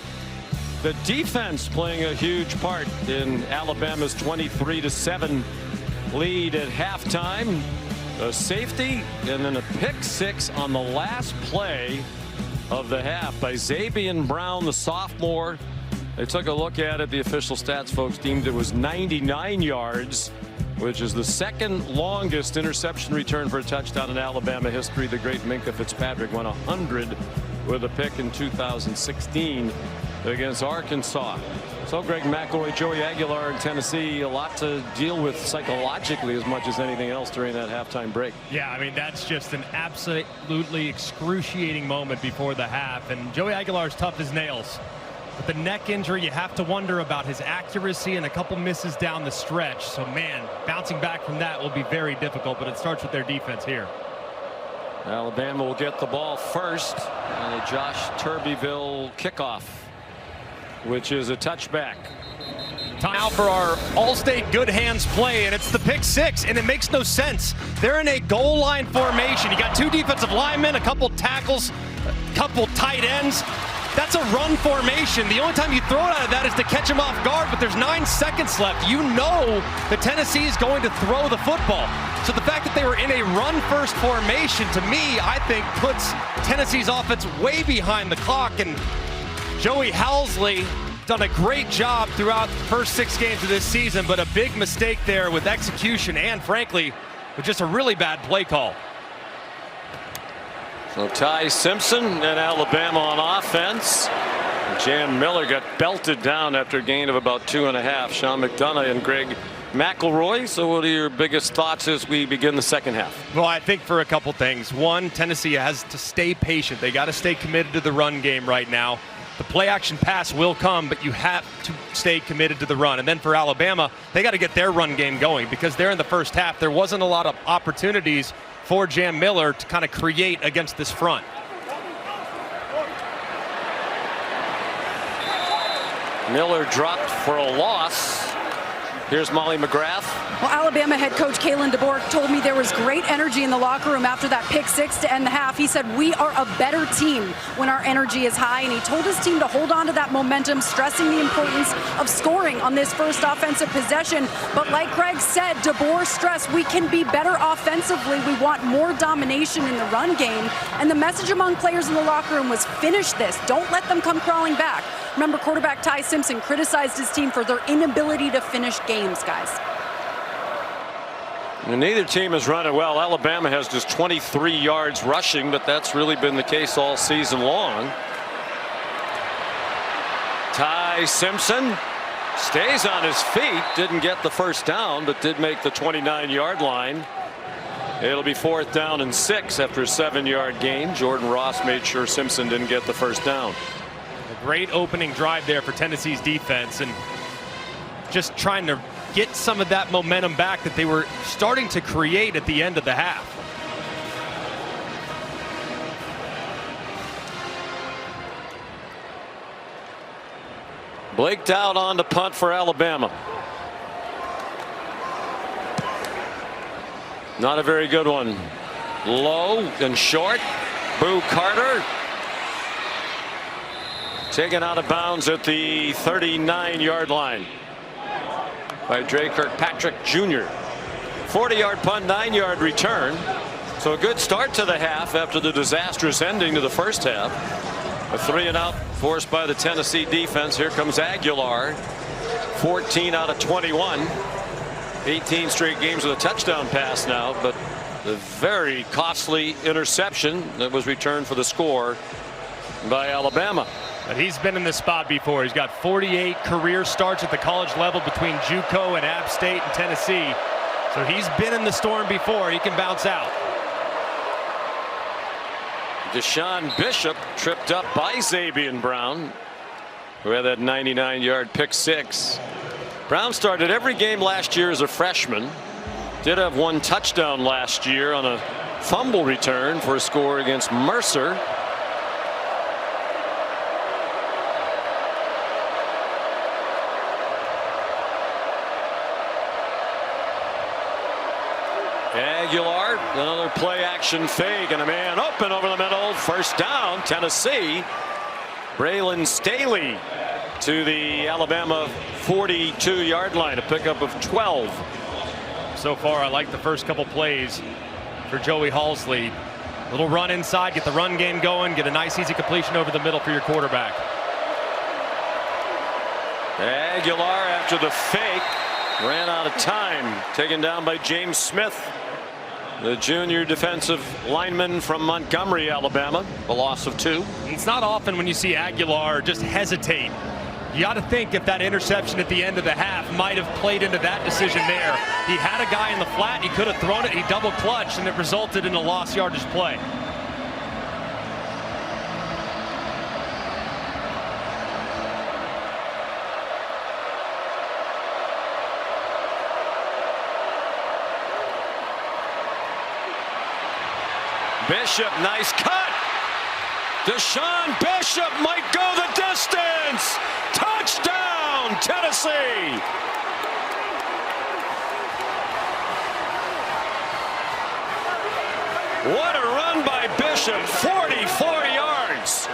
The defense playing a huge part in Alabama's 23-7 lead at halftime. A safety and then a pick six on the last play of the half by Zabian Brown, the sophomore. They took a look at it. The official stats folks deemed it was 99 yards, which is the 2nd longest interception return for a touchdown in Alabama history. The great Minka Fitzpatrick won 100 with a pick in 2016 against Arkansas. So Greg McElroy, Joey Aguilar in Tennessee, a lot to deal with psychologically as much as anything else during that halftime break. Yeah, I mean, that's just an absolutely excruciating moment before the half. And Joey Aguilar's tough as nails. With the neck injury, you have to wonder about his accuracy and a couple misses down the stretch. So, man, bouncing back from that will be very difficult, but it starts with their defense here. Alabama will get the ball first on a Josh Turbyville kickoff, which is a touchback. Now for our all-state good hands play, and it's the pick six, and it makes no sense. They're in a goal line formation. You got 2 defensive linemen, a couple tackles, a couple tight ends. That's a run formation. The only time you throw it out of that is to catch them off guard, but there's 9 seconds left. You know that Tennessee is going to throw the football. So the fact that they were in a run-first formation, to me, I think puts Tennessee's offense way behind the clock, and Joey Halsley done a great job throughout the first 6 games of this season, but a big mistake there with execution and, frankly, with just a really bad play call. So Ty Simpson and Alabama on offense. Jam Miller got belted down after a gain of about 2.5. Sean McDonough and Greg McElroy. So what are your biggest thoughts as we begin the second half? Well, I think for a couple things. One, Tennessee has to stay patient. They got to stay committed to the run game right now. The play action pass will come, but you have to stay committed to the run. And then for Alabama, they got to get their run game going because they're in the first half. There wasn't a lot of opportunities for Jam Miller to kind of create against this front. Miller dropped for a loss. Here's Molly McGrath. Well, Alabama head coach Kalen DeBoer told me there was great energy in the locker room after that pick six to end the half. He said, we are a better team when our energy is high, and he told his team to hold on to that momentum, stressing the importance of scoring on this first offensive possession. But like Craig said, DeBoer stressed we can be better offensively. We want more domination in the run game. And the message among players in the locker room was finish this. Don't let them come crawling back. Remember, quarterback Ty Simpson criticized his team for their inability to finish games, guys. And neither team has run it well. Alabama has just 23 yards rushing, but that's really been the case all season long. Ty Simpson stays on his feet. Didn't get the first down, but did make the 29-yard line. It'll be 4th down and 6 after a 7-yard gain. Jordan Ross made sure Simpson didn't get the first down. A great opening drive there for Tennessee's defense, and just trying to get some of that momentum back that they were starting to create at the end of the half. Blake Dowd on the punt for Alabama. Not a very good one. Low and short. Boo Carter taken out of bounds at the 39-yard line. by Dre Kirkpatrick Jr. 40-yard punt, 9-yard return. So a good start to the half after the disastrous ending to the first half. A 3-and-out forced by the Tennessee defense. Here comes Aguilar. 14 out of 21. 18 straight games with a touchdown pass now, but the very costly interception that was returned for the score by Alabama. But he's been in this spot before. He's got 48 career starts at the college level between JUCO and App State and Tennessee. So he's been in the storm before. He can bounce out. Deshaun Bishop tripped up by Zabian Brown, who had that 99-yard pick six. Brown started every game last year as a freshman. Did have one touchdown last year on a fumble return for a score against Mercer. Aguilar, another play action fake, and a man open over the middle. First down, Tennessee. Braylon Staley to the Alabama 42-yard line, a pickup of 12. So far, I like the first couple plays for Joey Halsley. Little run inside, get the run game going, get a nice easy completion over the middle for your quarterback. Aguilar, after the fake, ran out of time. Taken down by James Smith, the junior defensive lineman from Montgomery, Alabama. A loss of 2. It's not often when you see Aguilar just hesitate. You got to think if that interception at the end of the half might have played into that decision there. He had a guy in the flat, he could have thrown it, he double clutched, and it resulted in a lost yardage play. Bishop, nice cut. Deshaun Bishop might go the distance. Touchdown, Tennessee. What a run by Bishop, 44 yards.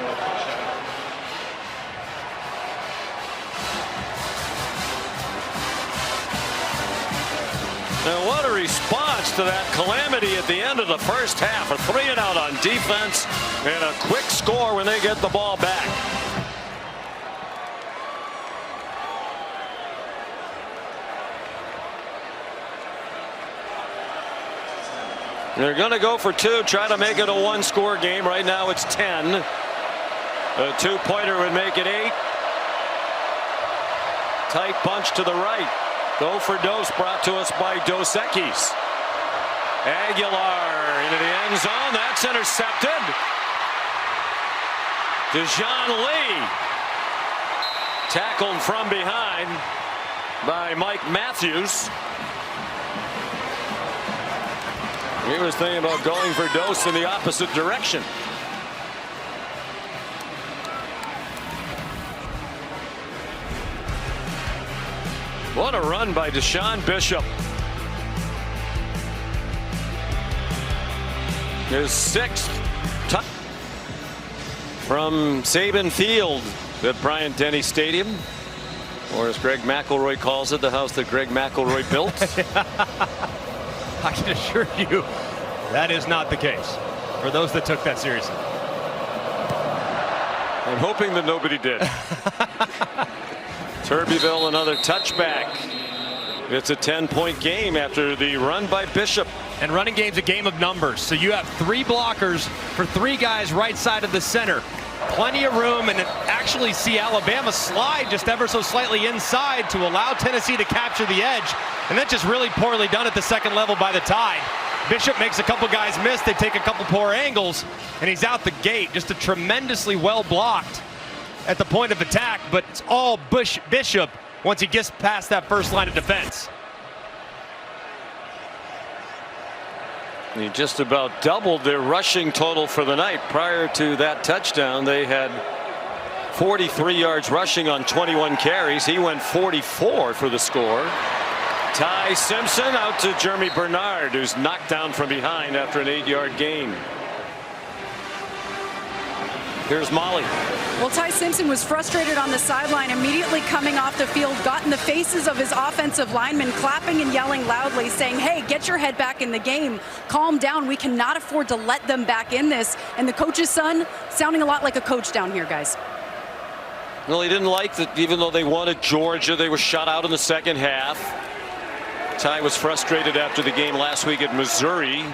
And what a response to that calamity at the end of the first half. A 3-and-out on defense and a quick score when they get the ball back. They're going to go for 2, try to make it a 1-score game. Right now it's 10. A 2-pointer would make it 8. Tight bunch to the right. Go for Dose, brought to us by Dos Equis. Aguilar into the end zone. That's intercepted. Dejon Lee tackled from behind by Mike Matthews. He was thinking about going for Dose in the opposite direction. What a run by Deshaun Bishop. His 6th touch from Saban Field at Bryant-Denny Stadium, or as Greg McElroy calls it, the house that Greg McElroy built. I can assure you that is not the case for those that took that seriously. I'm hoping that nobody did. Turbyville, another touchback. It's a 10-point game after the run by Bishop. And running game's a game of numbers. So you have 3 blockers for 3 guys right side of the center. Plenty of room, and actually see Alabama slide just ever so slightly inside to allow Tennessee to capture the edge. And that's just really poorly done at the second level by the Tide. Bishop makes a couple guys miss. They take a couple poor angles, and he's out the gate. Just a tremendously well blocked at the point of attack, but it's all Bishop once he gets past that first line of defense. He just about doubled their rushing total for the night. Prior to that touchdown, they had 43 yards rushing on 21 carries. He went 44 for the score. Ty Simpson out to Jeremy Bernard, who's knocked down from behind after an 8-yard gain. Here's Molly. Well, Ty Simpson was frustrated on the sideline, immediately coming off the field, got in the faces of his offensive linemen, clapping and yelling loudly, saying, hey, get your head back in the game. Calm down. We cannot afford to let them back in this. And the coach's son sounding a lot like a coach down here, guys. Well, he didn't like that even though they wanted Georgia, they were shut out in the second half. Ty was frustrated after the game last week at Missouri.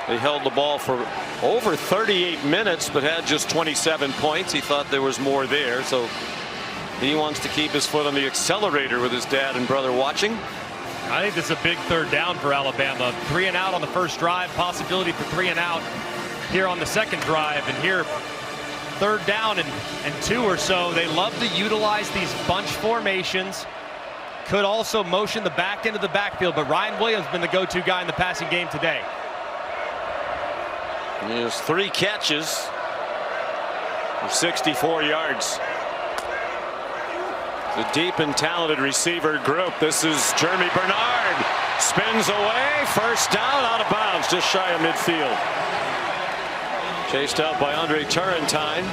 They held the ball for over 38 minutes but had just 27 points. He thought there was more there, so he wants to keep his foot on the accelerator with his dad and brother watching. I think this is a big third down for Alabama. 3 and out on the first drive, possibility for 3 and out here on the second drive, and here third down and 2 or so. They love to utilize these bunch formations. Could also motion the back end of the backfield, but Ryan Williams has been the go-to guy in the passing game today. He has 3 catches for 64 yards. The deep and talented receiver group. This is Jeremy Bernard. Spins away. First down, out of bounds, just shy of midfield. Chased out by Andre Turrentine.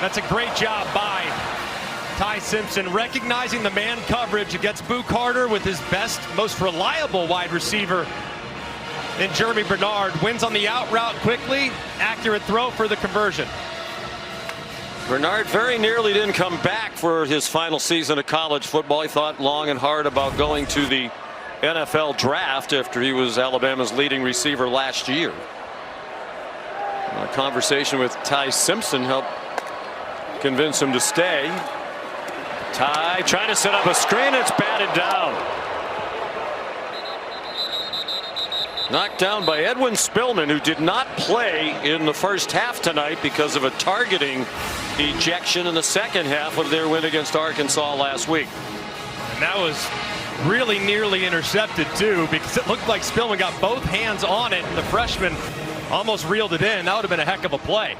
That's a great job by Ty Simpson, recognizing the man coverage against Boo Carter with his best, most reliable wide receiver in Jeremy Bernard. Wins on the out route quickly. Accurate throw for the conversion. Bernard very nearly didn't come back for his final season of college football. He thought long and hard about going to the NFL draft after he was Alabama's leading receiver last year. A conversation with Ty Simpson helped convince him to stay. Ty trying to set up a screen. It's batted down. Knocked down by Edwin Spillman, who did not play in the first half tonight because of a targeting ejection in the second half of their win against Arkansas last week. And that was really nearly intercepted too, because it looked like Spillman got both hands on it and the freshman almost reeled it in. That would have been a heck of a play.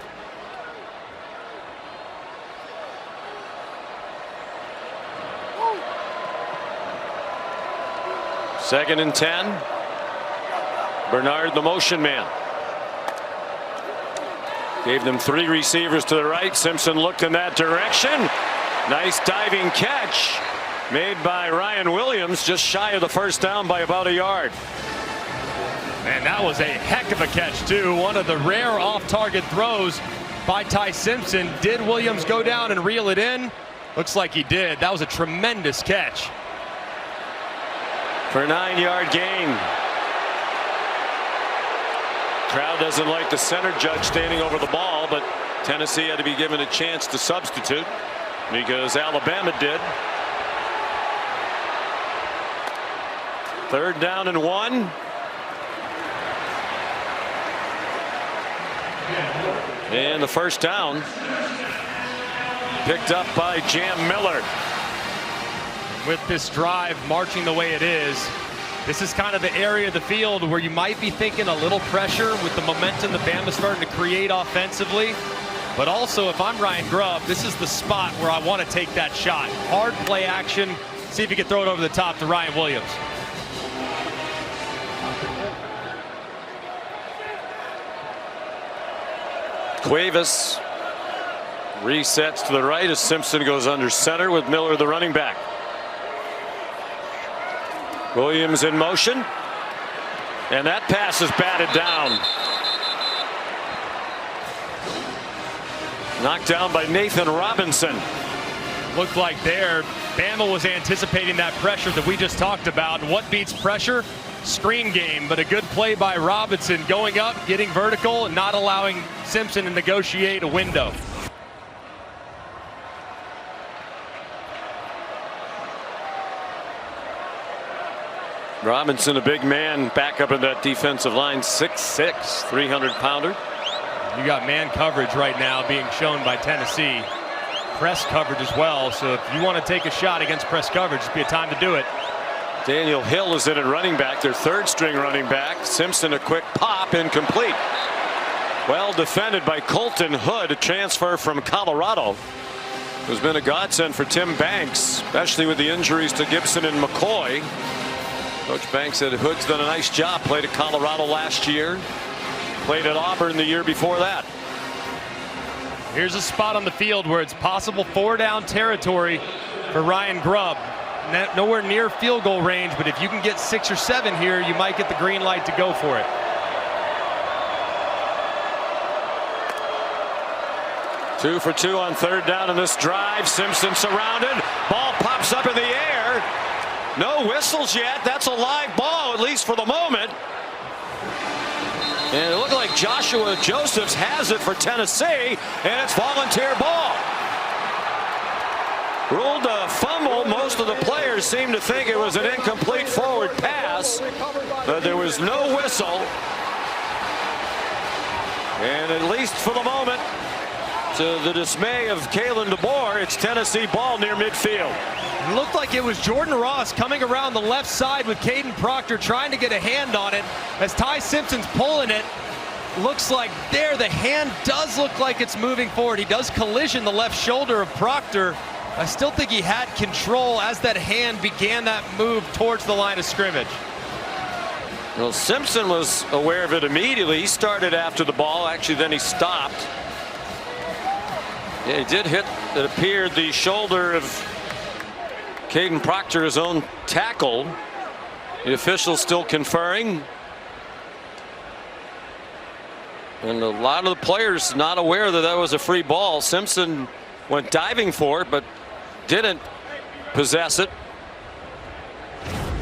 Second and 10. Bernard, the motion man. Gave them 3 receivers to the right. Simpson looked in that direction. Nice diving catch made by Ryan Williams, just shy of the first down by about a yard. Man, that was a heck of a catch too. One of the rare off-target throws by Ty Simpson. Did Williams go down and reel it in? Looks like he did. That was a tremendous catch. For a 9-yard gain. Crowd doesn't like the center judge standing over the ball, but Tennessee had to be given a chance to substitute because Alabama did. Third down and 1. And the first down picked up by Jam Miller. With this drive marching the way it is, this is kind of the area of the field where you might be thinking a little pressure with the momentum that Bama's starting to create offensively. But also, if I'm Ryan Grubb, this is the spot where I want to take that shot. Hard play action. See if you can throw it over the top to Ryan Williams. Cuevas resets to the right as Simpson goes under center with Miller, the running back. Williams in motion, and that pass is batted down. Knocked down by Nathan Robinson. Looked like there, Bama was anticipating that pressure that we just talked about. And what beats pressure? Screen game, but a good play by Robinson, going up, getting vertical, and not allowing Simpson to negotiate a window. Robinson, a big man, back up in that defensive line, 6'6", 300-pounder. You got man coverage right now being shown by Tennessee. Press coverage as well, so if you want to take a shot against press coverage, it'd be a time to do it. Daniel Hill is in at running back, their third-string running back. Simpson, a quick pop, incomplete. Well defended by Colton Hood, a transfer from Colorado, who's been a godsend for Tim Banks, especially with the injuries to Gibson and McCoy. Coach Banks said Hood's done a nice job. Played at Colorado last year. Played at Auburn the year before that. Here's a spot on the field where it's possible 4-down territory for Ryan Grubb. Nowhere near field goal range, but if you can get 6 or 7 here, you might get the green light to go for it. Two for 2 on 3rd down in this drive. Simpson surrounded. Ball pops up in the air. No whistles yet. That's a live ball, at least for the moment. And it looked like Joshua Josephs has it for Tennessee, and it's volunteer ball. Ruled a fumble. Most of the players seem to think it was an incomplete forward pass, but there was no whistle. And at least for the moment, to the dismay of Kalen DeBoer, it's Tennessee ball near midfield. It looked like it was Jordan Ross coming around the left side with Caden Proctor trying to get a hand on it. As Ty Simpson's pulling it, looks like there the hand does look like it's moving forward. He does collision the left shoulder of Proctor. I still think he had control as that hand began that move towards the line of scrimmage. Well, Simpson was aware of it immediately. He started after the ball. Actually, then he stopped. Yeah, he did hit, it appeared, the shoulder of Caden Proctor, his own tackle. The officials still conferring. And a lot of the players not aware that that was a free ball. Simpson went diving for it, but didn't possess it.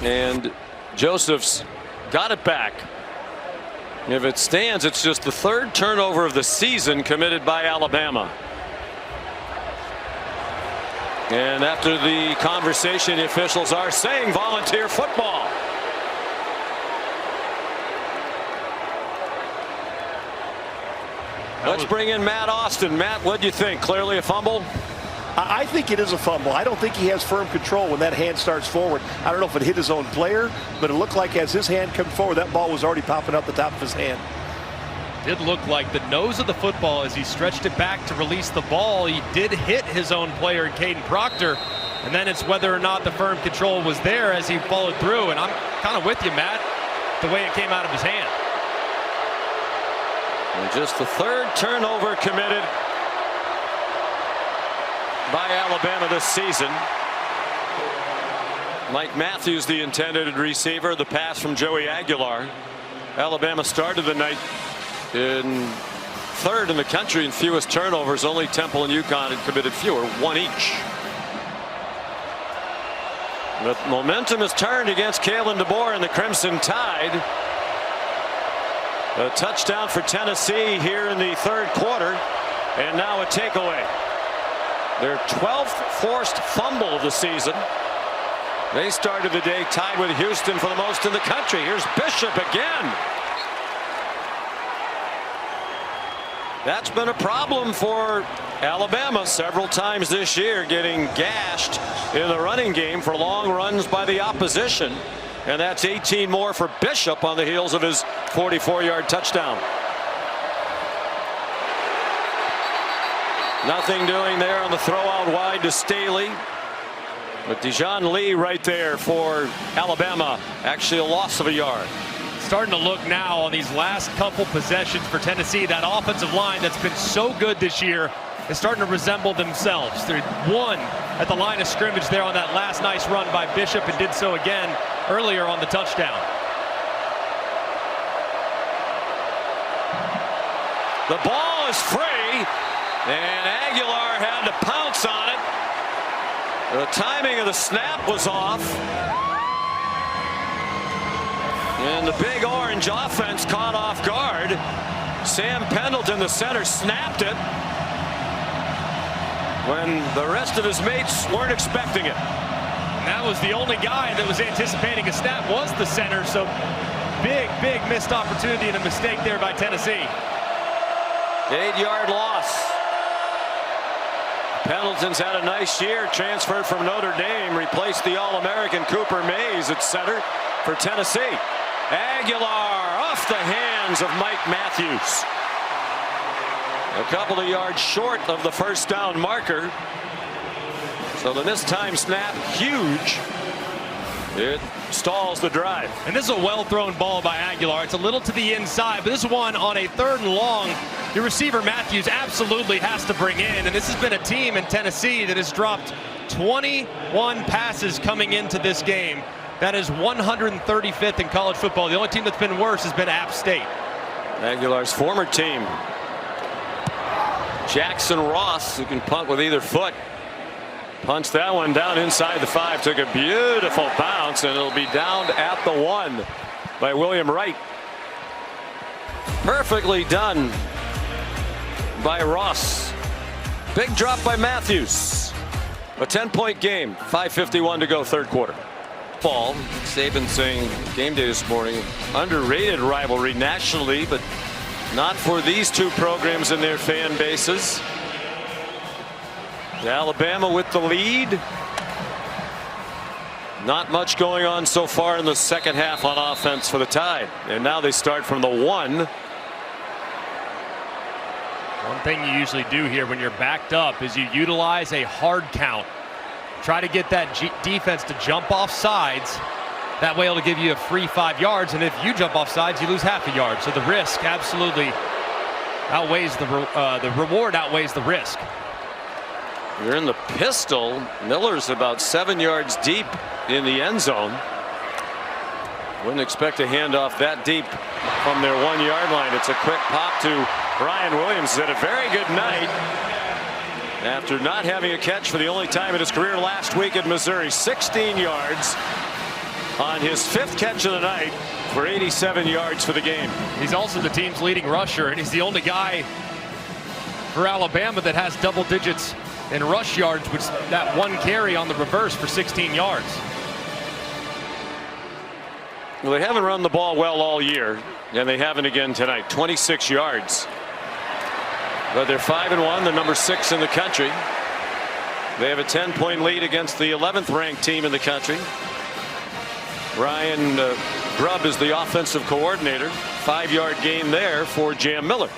And Josephs got it back. If it stands, it's just the 3rd turnover of the season committed by Alabama. And after the conversation, the officials are saying volunteer football. Let's bring in Matt Austin. Matt, what do you think? Clearly a fumble? I think it is a fumble. I don't think he has firm control when that hand starts forward. I don't know if it hit his own player, but it looked like as his hand came forward, that ball was already popping up the top of his hand. Did look like the nose of the football as he stretched it back to release the ball. He did hit his own player in Caden Proctor, and then it's whether or not the firm control was there as he followed through. And I'm kind of with you, Matt, the way it came out of his hand. And just the 3rd turnover committed by Alabama this season. Mike Matthews, the intended receiver. The pass from Joey Aguilar. Alabama started the night in 3rd in the country in fewest turnovers. Only Temple and UConn had committed fewer, 1 each. The momentum has turned against Kalen DeBoer and the Crimson Tide. A touchdown for Tennessee here in the 3rd quarter, and now a takeaway. Their 12th forced fumble of the season. They started the day tied with Houston for the most in the country. Here's Bishop again. That's been a problem for Alabama several times this year, getting gashed in the running game for long runs by the opposition. And that's 18 more for Bishop on the heels of his 44-yard touchdown. Nothing doing there on the throw out wide to Staley. But Dijon Lee right there for Alabama. Actually a loss of a yard. Starting to look now on these last couple possessions for Tennessee. That offensive line that's been so good this year is starting to resemble themselves. They're 1 at the line of scrimmage there on that last nice run by Bishop, and did so again earlier on the touchdown. The ball is free, and Aguilar had to pounce on it. The timing of the snap was off. And the Big Orange offense caught off guard. Sam Pendleton, the center, snapped it when the rest of his mates weren't expecting it. And that was the only guy that was anticipating a snap, was the center. So big missed opportunity and a mistake there by Tennessee. 8-yard loss. Pendleton's had a nice year, transferred from Notre Dame, replaced the All-American Cooper Mays at center for Tennessee. Aguilar off the hands of Mike Matthews. A couple of yards short of the first down marker. So the missed time snap, huge. It stalls the drive. And this is a well-thrown ball by Aguilar. It's a little to the inside, but this one on a 3rd and long, your receiver Matthews absolutely has to bring in. And this has been a team in Tennessee that has dropped 21 passes coming into this game. That is 135th in college football. The only team that's been worse has been App State. Aguilar's former team. Jackson Ross, who can punt with either foot, punched that one down inside the 5, took a beautiful bounce, and it'll be down at the 1 by William Wright. Perfectly done by Ross. Big drop by Matthews. A 10-point game, 5:51 to go, 3rd quarter. Ball, Saban saying game day this morning, underrated rivalry nationally, but not for these two programs and their fan bases. Alabama with the lead. Not much going on so far in the second half on offense for the Tide. And now they start from the 1. One thing you usually do here when you're backed up is you utilize a hard count. Try to get that defense to jump off sides. That way it'll give you a free 5 yards. And if you jump off sides, you lose half a yard. So the risk absolutely outweighs the reward outweighs the risk. You're in the pistol. Miller's about 7 yards deep in the end zone. Wouldn't expect a handoff that deep from their 1-yard line. It's a quick pop to Ryan Williams. Had a very good night after not having a catch for the only time in his career last week at Missouri. 16 yards on his 5th catch of the night for 87 yards for the game. He's also the team's leading rusher, and he's the only guy for Alabama that has double digits in rush yards, which that 1 carry on the reverse for 16 yards. Well, they haven't run the ball well all year, and they haven't again tonight. 26 yards. But they're 5-1, the number 6 in the country. They have a 10-point lead against the 11th ranked team in the country. Ryan Grubb is the offensive coordinator. 5-yard gain there for Jam Miller.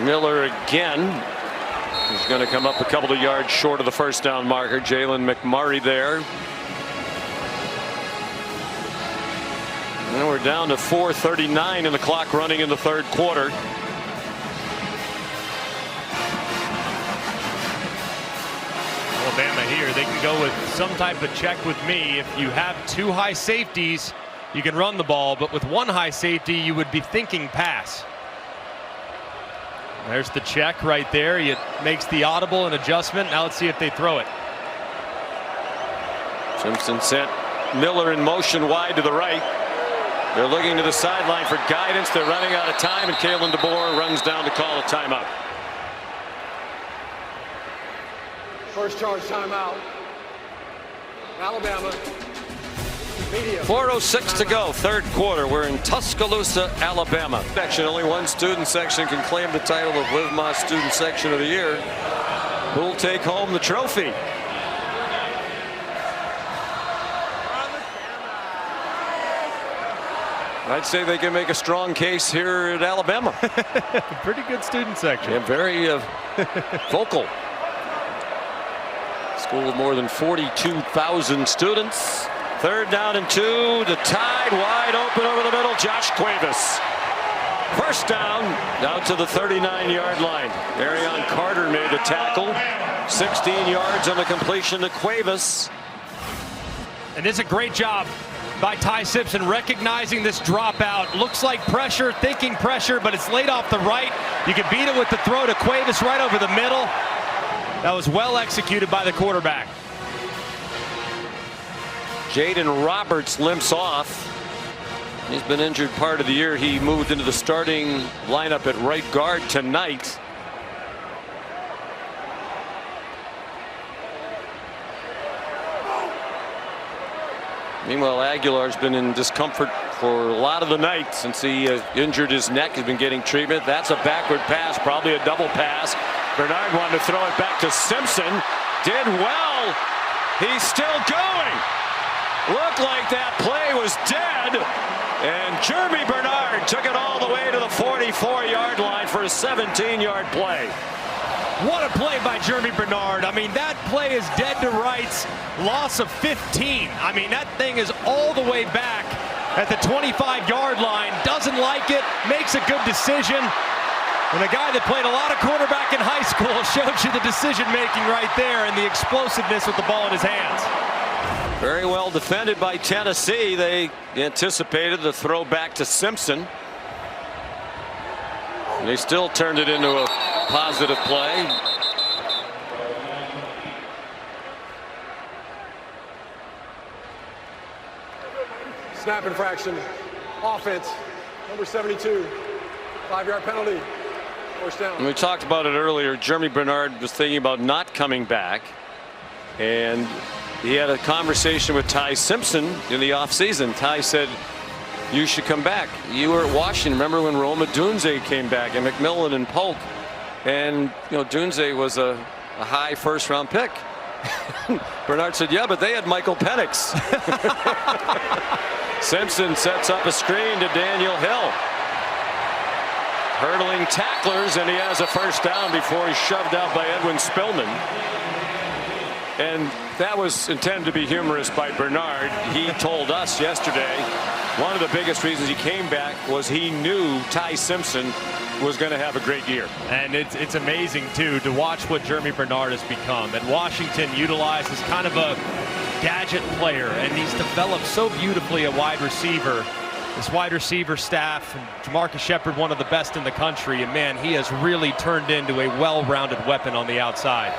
Miller again. He's going to come up a couple of yards short of the first down marker. Jalen McMurray there. And we're down to 4:39 in the clock running in the 3rd quarter. Alabama here, they can go with some type of check with me. If you have 2 high safeties, you can run the ball, but with 1 high safety, you would be thinking pass. There's the check right there. It makes the audible an adjustment. Now let's see if they throw it. Simpson sent Miller in motion wide to the right. They're looking to the sideline for guidance. They're running out of time, and Kalen DeBoer runs down to call a timeout. First charge timeout. Alabama. 4:06 to go, 3rd quarter. We're in Tuscaloosa, Alabama. Only one student section can claim the title of Live Más Student Section of the Year. Who'll take home the trophy? I'd say they can make a strong case here at Alabama. Pretty good student section. Yeah, very vocal. School with more than 42,000 students. 3rd down and 2. The Tide wide open over the middle. Josh Cuevas. First down to the 39-yard line. Arion Carter made the tackle. 16 yards on the completion to Cuevas. And it's a great job by Ty Simpson recognizing this dropout. Looks like pressure, thinking pressure, but it's laid off the right. You can beat it with the throw to Cuevas right over the middle. That was well executed by the quarterback. Jaden Roberts limps off. He's been injured part of the year. He moved into the starting lineup at right guard tonight. Meanwhile, Aguilar's been in discomfort for a lot of the night since he injured his neck. He's been getting treatment. That's a backward pass, probably a double pass. Bernard wanted to throw it back to Simpson. Did well. He's still going. Looked like that play was dead. And Jeremy Bernard took it all the way to 34-yard line for a 17-yard play. What a play by Jeremy Bernard. I mean, that play is dead to rights. Loss of 15. I mean, that thing is all the way back at the 25-yard line. Doesn't like it, makes a good decision. And a guy that played a lot of quarterback in high school shows you the decision-making right there and the explosiveness with the ball in his hands. Very well defended by Tennessee. They anticipated the throw back to Simpson. And they still turned it into a positive play. Snap infraction. Offense. Number 72. 5-yard penalty. First down. And we talked about it earlier. Jeremy Bernard was thinking about not coming back. And he had a conversation with Ty Simpson in the offseason. Ty said, you should come back. You were at Washington. Remember when Roma Dunze came back and McMillan and Polk? And, you know, Dunze was a high first-round pick. Bernard said, yeah, but they had Michael Penix. Simpson sets up a screen to Daniel Hill. Hurdling tacklers, and he has a first down before he's shoved out by Edwin Spillman. And that was intended to be humorous by Bernard. He told us yesterday one of the biggest reasons he came back was he knew Ty Simpson was going to have a great year. And it's amazing, too, to watch what Jeremy Bernard has become. At Washington, utilized as kind of a gadget player, and he's developed so beautifully a wide receiver. This wide receiver staff, and Jamarcus Shepard, one of the best in the country, and man, he has really turned into a well-rounded weapon on the outside.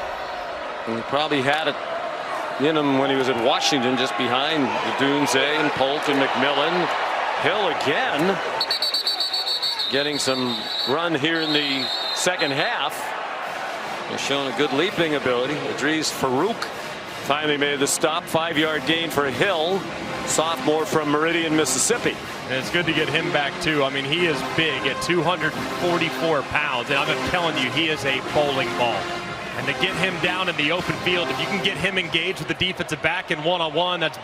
And he probably had it in him when he was at Washington, just behind Dunze and Polk and McMillan. Hill again getting some run here in the second half. He's shown a good leaping ability. Idris Farouk finally made the stop. 5-yard gain for Hill, sophomore from Meridian, Mississippi. And it's good to get him back, too. I mean, he is big at 244 pounds, and I'm telling you, he is a bowling ball. And to get him down in the open field, if you can get him engaged with the defensive back in one-on-one, that's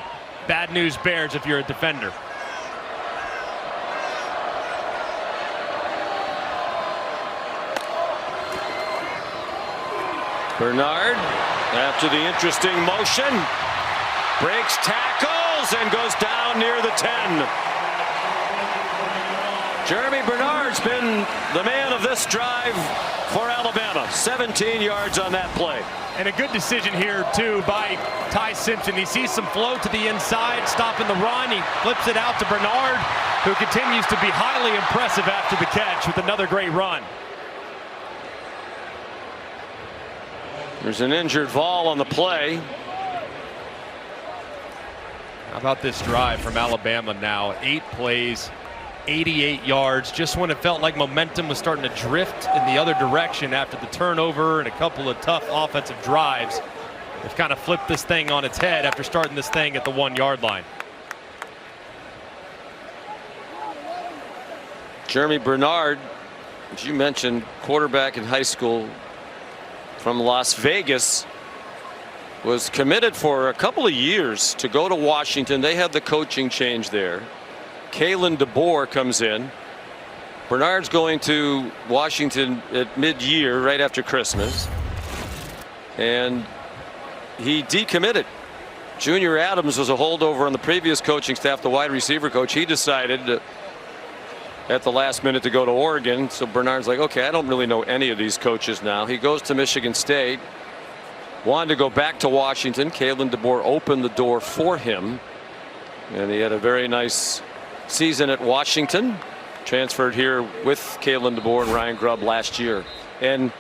bad news Bears if you're a defender. Bernard, after the interesting motion, breaks tackles and goes down near the 10. Jeremy Bernard's been the man of this drive for Alabama. 17 yards on that play. And a good decision here, too, by Ty Simpson. He sees some flow to the inside, stopping the run. He flips it out to Bernard, who continues to be highly impressive after the catch with another great run. There's an injured Vol on the play. How about this drive from Alabama now? 8 plays, 88 yards. Just when it felt like momentum was starting to drift in the other direction after the turnover and a couple of tough offensive drives, they've kind of flipped this thing on its head after starting this thing at the 1-yard line. Jeremy Bernard, as you mentioned, quarterback in high school from Las Vegas, was committed for a couple of years to go to Washington. They had the coaching change there. Kalen DeBoer comes in. Bernard's going to Washington at mid-year, right after Christmas. And he decommitted. Junior Adams was a holdover on the previous coaching staff, the wide receiver coach. He decided at the last minute to go to Oregon. So Bernard's like, okay, I don't really know any of these coaches now. He goes to Michigan State. Wanted to go back to Washington. Kalen DeBoer opened the door for him. And he had a very nice season at Washington. Transferred here with Kalen DeBoer and Ryan Grubb last year. And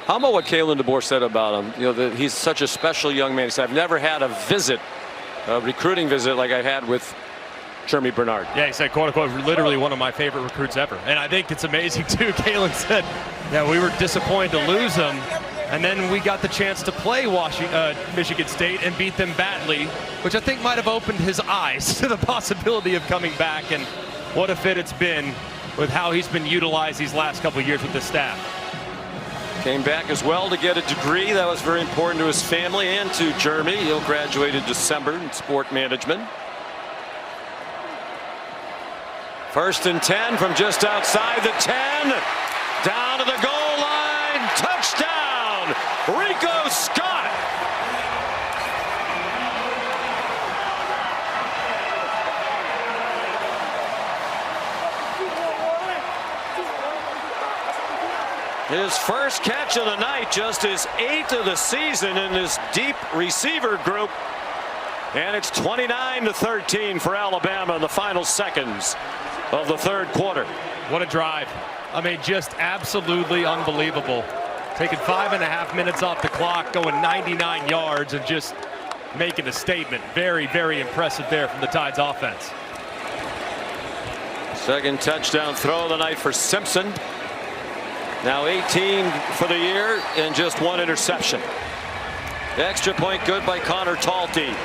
how about what Kalen DeBoer said about him? You know, that he's such a special young man. He said, I've never had a recruiting visit like I had with Jeremy Bernard. Yeah, he said, quote unquote, literally one of my favorite recruits ever. And I think it's amazing, too. Kalen said, yeah, we were disappointed to lose him. And then we got the chance to play Michigan State and beat them badly, which I think might have opened his eyes to the possibility of coming back. And what a fit it's been with how he's been utilized these last couple of years with the staff. Came back as well to get a degree. That was very important to his family and to Jeremy. He'll graduate in December in sport management. First and 10 from just outside the 10. Down to the goal line. Touchdown, Rico Scott. His first catch of the night, just his 8th of the season in this deep receiver group. And it's 29-13 for Alabama in the final seconds of the third quarter. What a drive. I mean, just absolutely unbelievable. Taking 5.5 minutes off the clock, going 99 yards, and just making a statement. Very, very impressive there from the Tide's offense. Second touchdown throw of the night for Simpson. Now 18 for the year and just 1 interception. Extra point good by Connor Talty.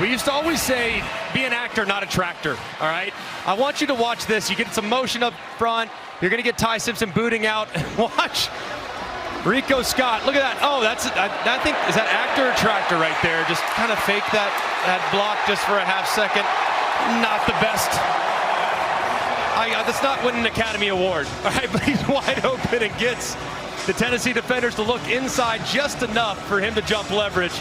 We used to always say, be an actor, not a tractor, all right? I want you to watch this. You get some motion up front. You're going to get Ty Simpson booting out. Watch Rico Scott. Look at that. Oh, that's, I think, is that actor or tractor right there? Just kind of fake that block just for a half second. Not the best. That's not winning an Academy Award, all right? But he's wide open and gets the Tennessee defenders to look inside just enough for him to jump leverage.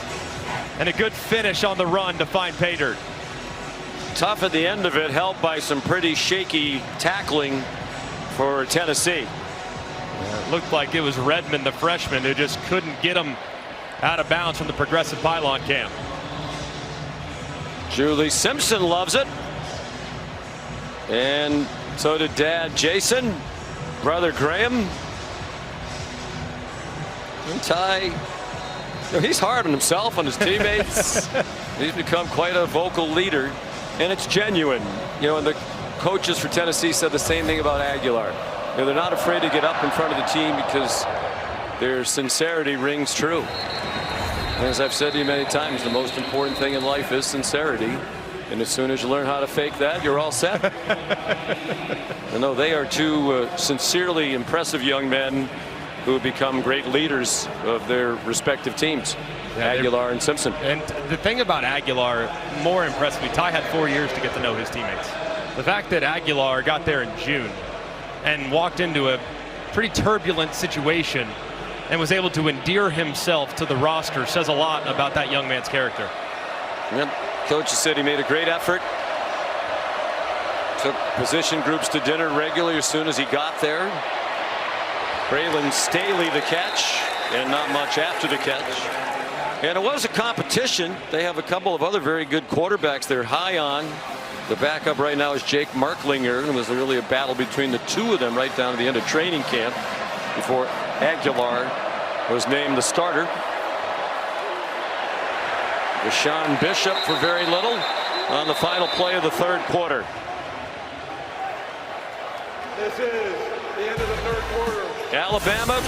And a good finish on the run to find pay dirt. Tough at the end of it, helped by some pretty shaky tackling for Tennessee. It looked like it was Redmond, the freshman, who just couldn't get him out of bounds from the progressive pylon camp. Julie Simpson loves it. And so did Dad Jason, brother Graham. And Ty, he's hard on himself, on his teammates. He's become quite a vocal leader, and it's genuine. And the coaches for Tennessee said the same thing about Aguilar. They're not afraid to get up in front of the team because their sincerity rings true. And as I've said to you many times, the most important thing in life is sincerity. And as soon as you learn how to fake that, you're all set. No, they are two sincerely impressive young men who have become great leaders of their respective teams. Yeah, Aguilar and Simpson. And the thing about Aguilar, more impressively, Ty had 4 years to get to know his teammates. The fact that Aguilar got there in June and walked into a pretty turbulent situation and was able to endear himself to the roster says a lot about that young man's character. Yep. Coach said he made a great effort. Took position groups to dinner regularly as soon as he got there. Braylon Staley the catch, and not much after the catch. And it was a competition. They have a couple of other very good quarterbacks they're high on. The backup right now is Jake Marklinger. It was really a battle between the two of them right down to the end of training camp before Aguilar was named the starter. Deshaun Bishop for very little on the final play of the third quarter. This is the end of the third quarter. Alabama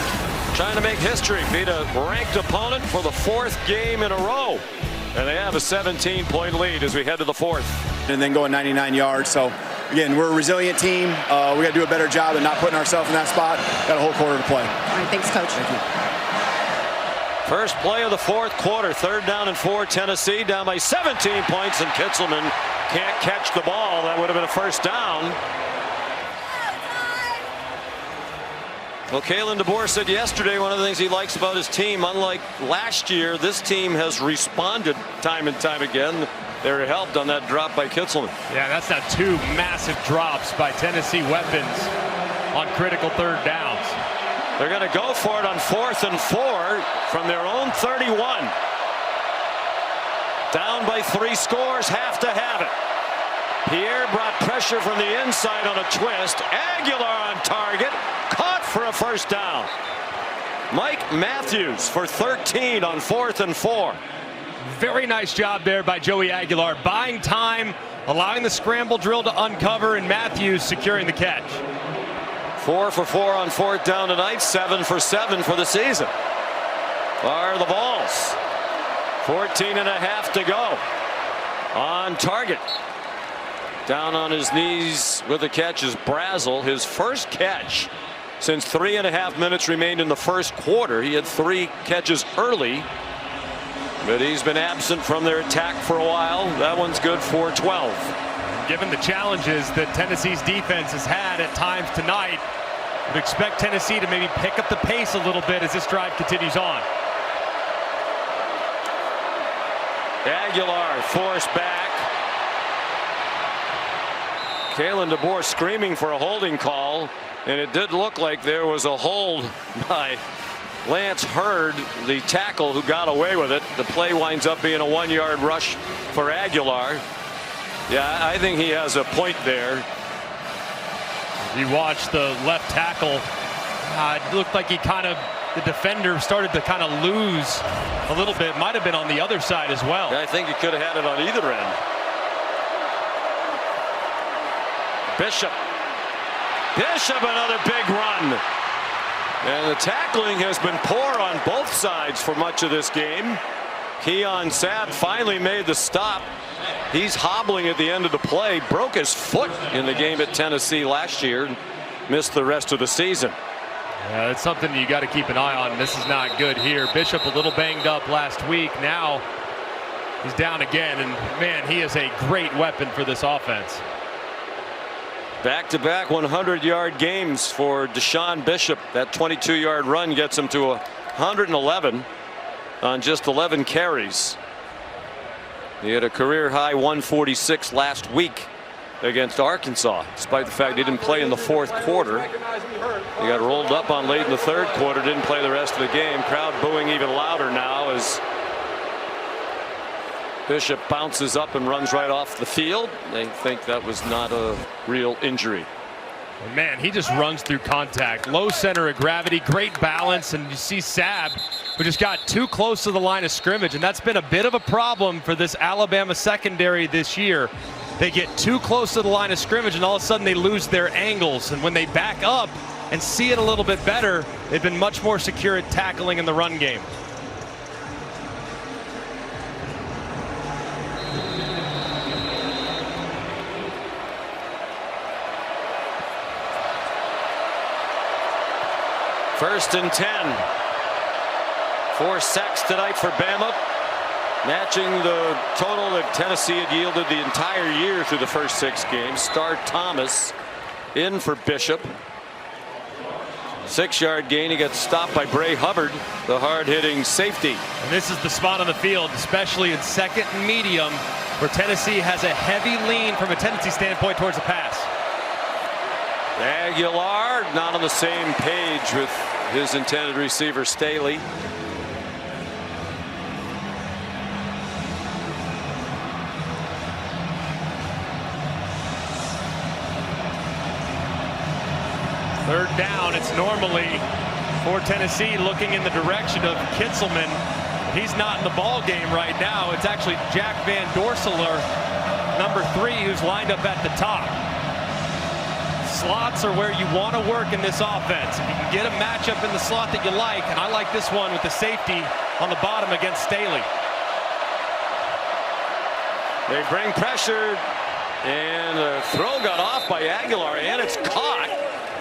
trying to make history, beat a ranked opponent for the 4th game in a row. And they have a 17-point lead as we head to the 4th. And then going 99 yards. So, again, we're a resilient team. We got to do a better job at not putting ourselves in that spot. Got a whole quarter to play. All right, thanks, Coach. Thank you. First play of the 4th quarter, 3rd down and 4, Tennessee down by 17 points, and Kitzelman can't catch the ball. That would have been a first down. Well, Kalen DeBoer said yesterday one of the things he likes about his team, unlike last year, this team has responded time and time again. They were helped on that drop by Kitzelman. Yeah, that's not 2 massive drops by Tennessee weapons on critical 3rd downs. They're going to go for it on 4th and 4 from their own 31. Down by 3 scores, have to have it. Pierre brought pressure from the inside on a twist. Aguilar on target, caught for a first down. Mike Matthews for 13 on 4th and 4. Very nice job there by Joey Aguilar, buying time, allowing the scramble drill to uncover, and Matthews securing the catch. 4 for 4 on 4th down tonight, 7 for 7 for the season. Are the balls. 14.5 to go. On target. Down on his knees with the catch is Brazel. His first catch since 3.5 minutes remained in the first quarter. He had 3 catches early, but he's been absent from their attack for a while. That one's good for 12. Given the challenges that Tennessee's defense has had at times tonight, would expect Tennessee to maybe pick up the pace a little bit as this drive continues on. Aguilar forced back. Kalen DeBoer screaming for a holding call, and it did look like there was a hold by Lance Hurd, the tackle, who got away with it. The play winds up being a 1-yard rush for Aguilar. Yeah, I think he has a point there. You watch the left tackle. It looked like the defender started to kind of lose a little bit. Might have been on the other side as well. Yeah, I think he could have had it on either end. Bishop, another big run. And the tackling has been poor on both sides for much of this game. Keon Sabb finally made the stop. He's hobbling at the end of the play. Broke his foot in the game at Tennessee last year. Missed the rest of the season. Yeah, that's something you got to keep an eye on. This is not good here. Bishop a little banged up last week. Now he's down again. And, man, he is a great weapon for this offense. Back-to-back 100-yard games for Deshaun Bishop. That 22-yard run gets him to 111 on just 11 carries. He had a career-high 146 last week against Arkansas, despite the fact he didn't play in the fourth quarter. He got rolled up on late in the third quarter, didn't play the rest of the game. Crowd booing even louder now as Bishop bounces up and runs right off the field. They think that was not a real injury. Man, he just runs through contact. Low center of gravity, great balance, and you see Sabb, who just got too close to the line of scrimmage, and that's been a bit of a problem for this Alabama secondary this year. They get too close to the line of scrimmage, and all of a sudden they lose their angles, and when they back up and see it a little bit better, they've been much more secure at tackling in the run game. First and 10. 4 sacks tonight for Bama, matching the total that Tennessee had yielded the entire year through the first 6 games. Star Thomas in for Bishop. 6-yard gain. He gets stopped by Bray Hubbard, the hard-hitting safety. And this is the spot on the field, especially in second and medium, where Tennessee has a heavy lean from a tendency standpoint towards the pass. Aguilar not on the same page with his intended receiver Staley. Third down, it's normally for Tennessee looking in the direction of Kitzelman. He's not in the ball game right now. It's actually Jack Van Dorselaar, number 3, who's lined up at the top. Slots are where you want to work in this offense. If you can get a matchup in the slot that you like, and I like this one with the safety on the bottom against Staley. They bring pressure, and the throw got off by Aguilar, and it's caught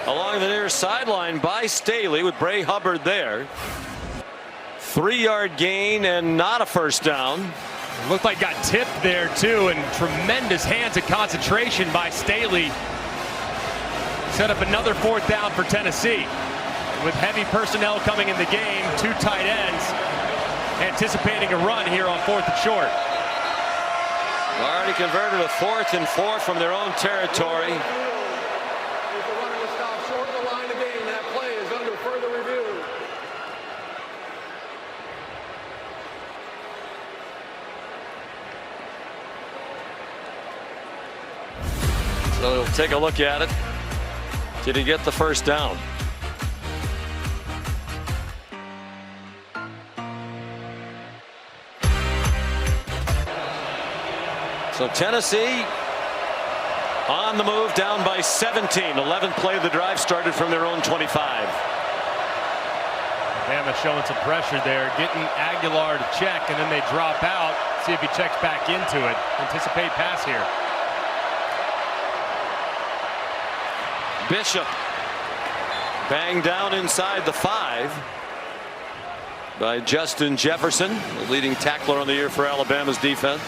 along the near sideline by Staley with Bray Hubbard there. 3-yard gain and not a first down. It looked like got tipped there too, and tremendous hands and concentration by Staley. Set up another 4th down for Tennessee. With heavy personnel coming in the game, 2 tight ends anticipating a run here on 4th and short. Already converted a 4th and 4 from their own territory. If the runner was stopped short of the line of game, that play is under further review. So he'll take a look at it. Did he get the first down? So Tennessee on the move, down by 17. 11th play of the drive started from their own 25. Bama showing some pressure there, getting Aguilar to check, and then they drop out. See if he checks back into it. Anticipate pass here. Bishop banged down inside the 5 by Justin Jefferson, the leading tackler on the year for Alabama's defense.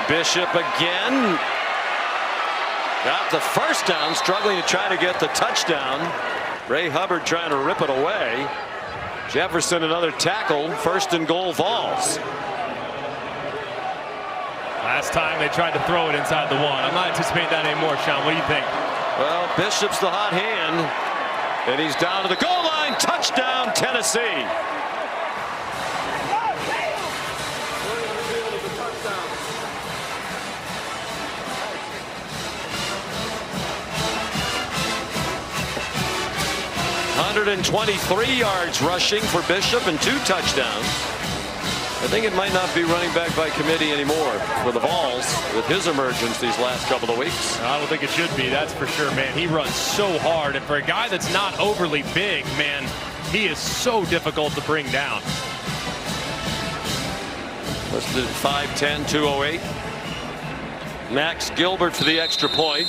Bishop again. Got the first down, struggling to try to get the touchdown. Ray Hubbard trying to rip it away. Jefferson another tackle. 1st and goal Vols. Last time they tried to throw it inside the 1. I'm not anticipating that anymore, Sean. What do you think? Well, Bishop's the hot hand, and he's down to the goal line. Touchdown, Tennessee. ...123 yards rushing for Bishop and 2 touchdowns. I think it might not be running back by committee anymore for the Vols with his emergence these last couple of weeks. I don't think it should be, that's for sure, man. He runs so hard, and for a guy that's not overly big, man, he is so difficult to bring down. Listed at 5'10", 208. Max Gilbert for the extra point.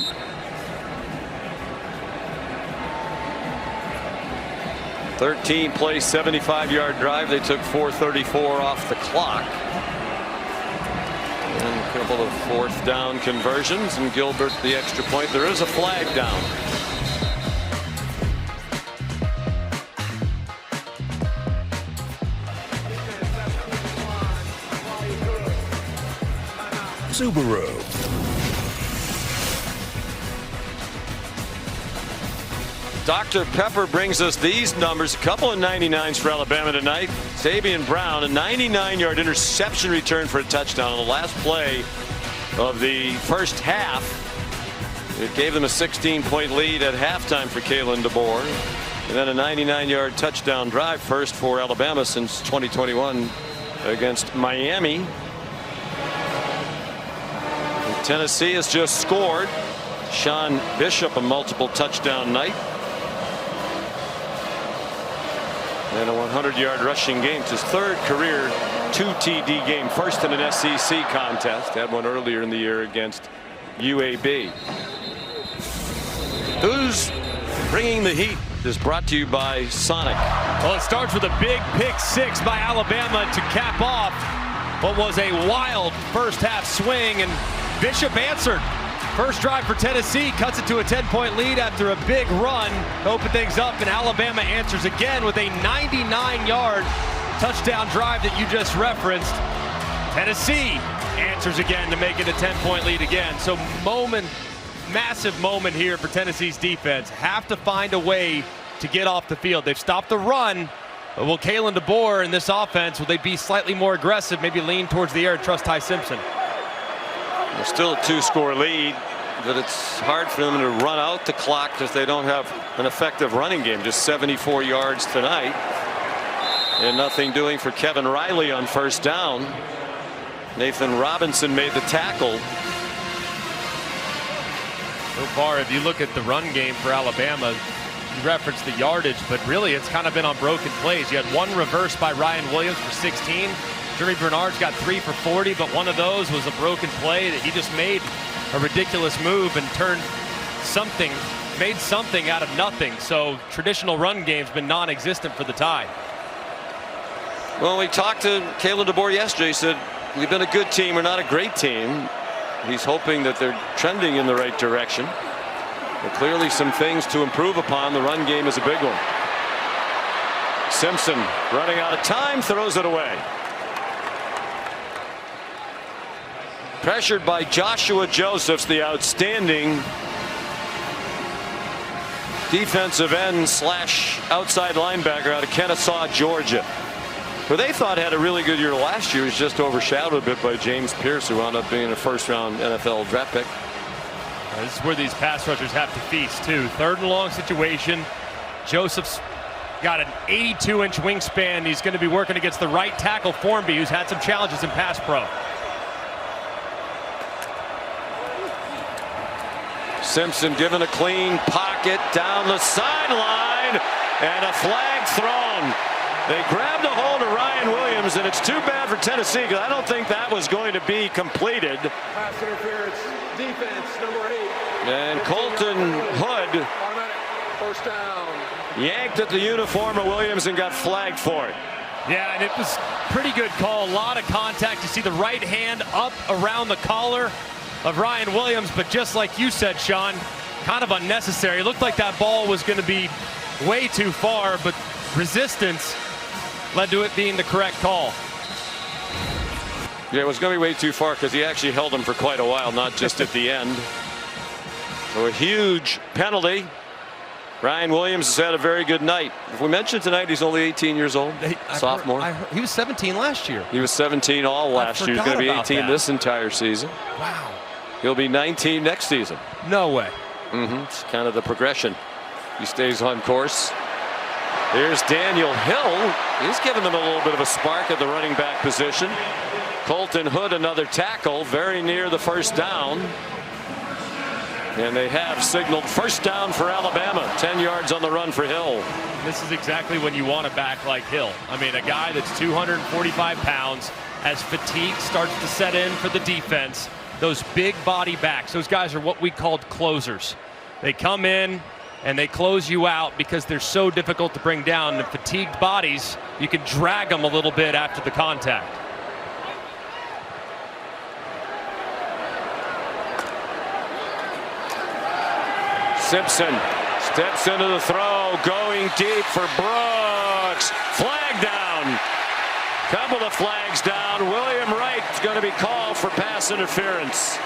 ...13-play, 75-yard drive. They took 4:34 off the clock. And a couple of 4th down conversions, and Gilbert the extra point. There is a flag down. Subaru. Dr. Pepper brings us these numbers. A couple of 99s for Alabama tonight. Sabian Brown, a 99-yard interception return for a touchdown on the last play of the first half. It gave them a 16-point lead at halftime for Kalen DeBoer. And then a 99-yard touchdown drive, first for Alabama since 2021 against Miami. And Tennessee has just scored. Sean Bishop, a multiple touchdown night. And a 100-yard rushing game. It's his 3rd career 2 TD game. First in an SEC contest. Had one earlier in the year against UAB. Who's bringing the heat is brought to you by Sonic. Well, it starts with a big pick 6 by Alabama to cap off what was a wild first half swing, and Bishop answered. First drive for Tennessee, cuts it to a 10-point lead after a big run to open things up, and Alabama answers again with a 99-yard touchdown drive that you just referenced. Tennessee answers again to make it a 10-point lead again. So massive moment here for Tennessee's defense. Have to find a way to get off the field. They've stopped the run, but will Kalen DeBoer in this offense, will they be slightly more aggressive, maybe lean towards the air and trust Ty Simpson? There's still a 2-score lead, but it's hard for them to run out the clock because they don't have an effective running game. Just 74 yards tonight. And nothing doing for Kevin Riley on first down. Nathan Robinson made the tackle. So far, if you look at the run game for Alabama, you referenced the yardage, but really it's kind of been on broken plays. You had one reverse by Ryan Williams for 16. Jerry Bernard's got 3 for 40, but one of those was a broken play that he just made a ridiculous move and made something out of nothing. So traditional run game's been non-existent for the Tide. Well, we talked to Kalen DeBoer yesterday. He said, we've been a good team, we're not a great team. He's hoping that they're trending in the right direction. But clearly some things to improve upon. The run game is a big one. Simpson running out of time, throws it away. Pressured by Joshua Josephs, the outstanding defensive end / outside linebacker out of Kennesaw, Georgia, who they thought had a really good year last year. Was just overshadowed a bit by James Pierce, who wound up being a first-round NFL draft pick. This is where these pass rushers have to feast too. 3rd and long situation. Joseph's got an 82-inch wingspan. He's going to be working against the right tackle Formby, who's had some challenges in pass pro. Simpson given a clean pocket down the sideline, and a flag thrown. They grabbed a hold of Ryan Williams, and it's too bad for Tennessee because I don't think that was going to be completed. Pass interference, defense, number 8. And Colton Hood First down. yanked at the uniform of Williams and got flagged for it. Yeah, and it was pretty good call. A lot of contact. You see the right hand up around the collar of Ryan Williams, but just like you said, Sean, kind of unnecessary. It looked like that ball was going to be way too far, but resistance led to it being the correct call. Yeah, it was going to be way too far because he actually held him for quite a while, not just at the end. So a huge penalty. Ryan Williams has had a very good night. If we mentioned tonight, he's only 18 years old, sophomore. He was 17 last year. He was 17 all last year. He's going to be 18 this entire season. Wow. He'll be 19 next season. No way. It's kind of the progression. He stays on course. Here's Daniel Hill. He's given them a little bit of a spark at the running back position. Colton Hood, another tackle, very near the first down. And they have signaled first down for Alabama. 10 yards on the run for Hill. This is exactly when you want a back like Hill. I mean, a guy that's 245 pounds, as fatigue starts to set in for the defense. Those big body backs, those guys are what we called closers. They come in and they close you out because they're so difficult to bring down. The fatigued bodies, you can drag them a little bit after the contact. Simpson steps into the throw, going deep for Brooks. Flag down. Couple of flags down. William Wright is going to be called for pass interference.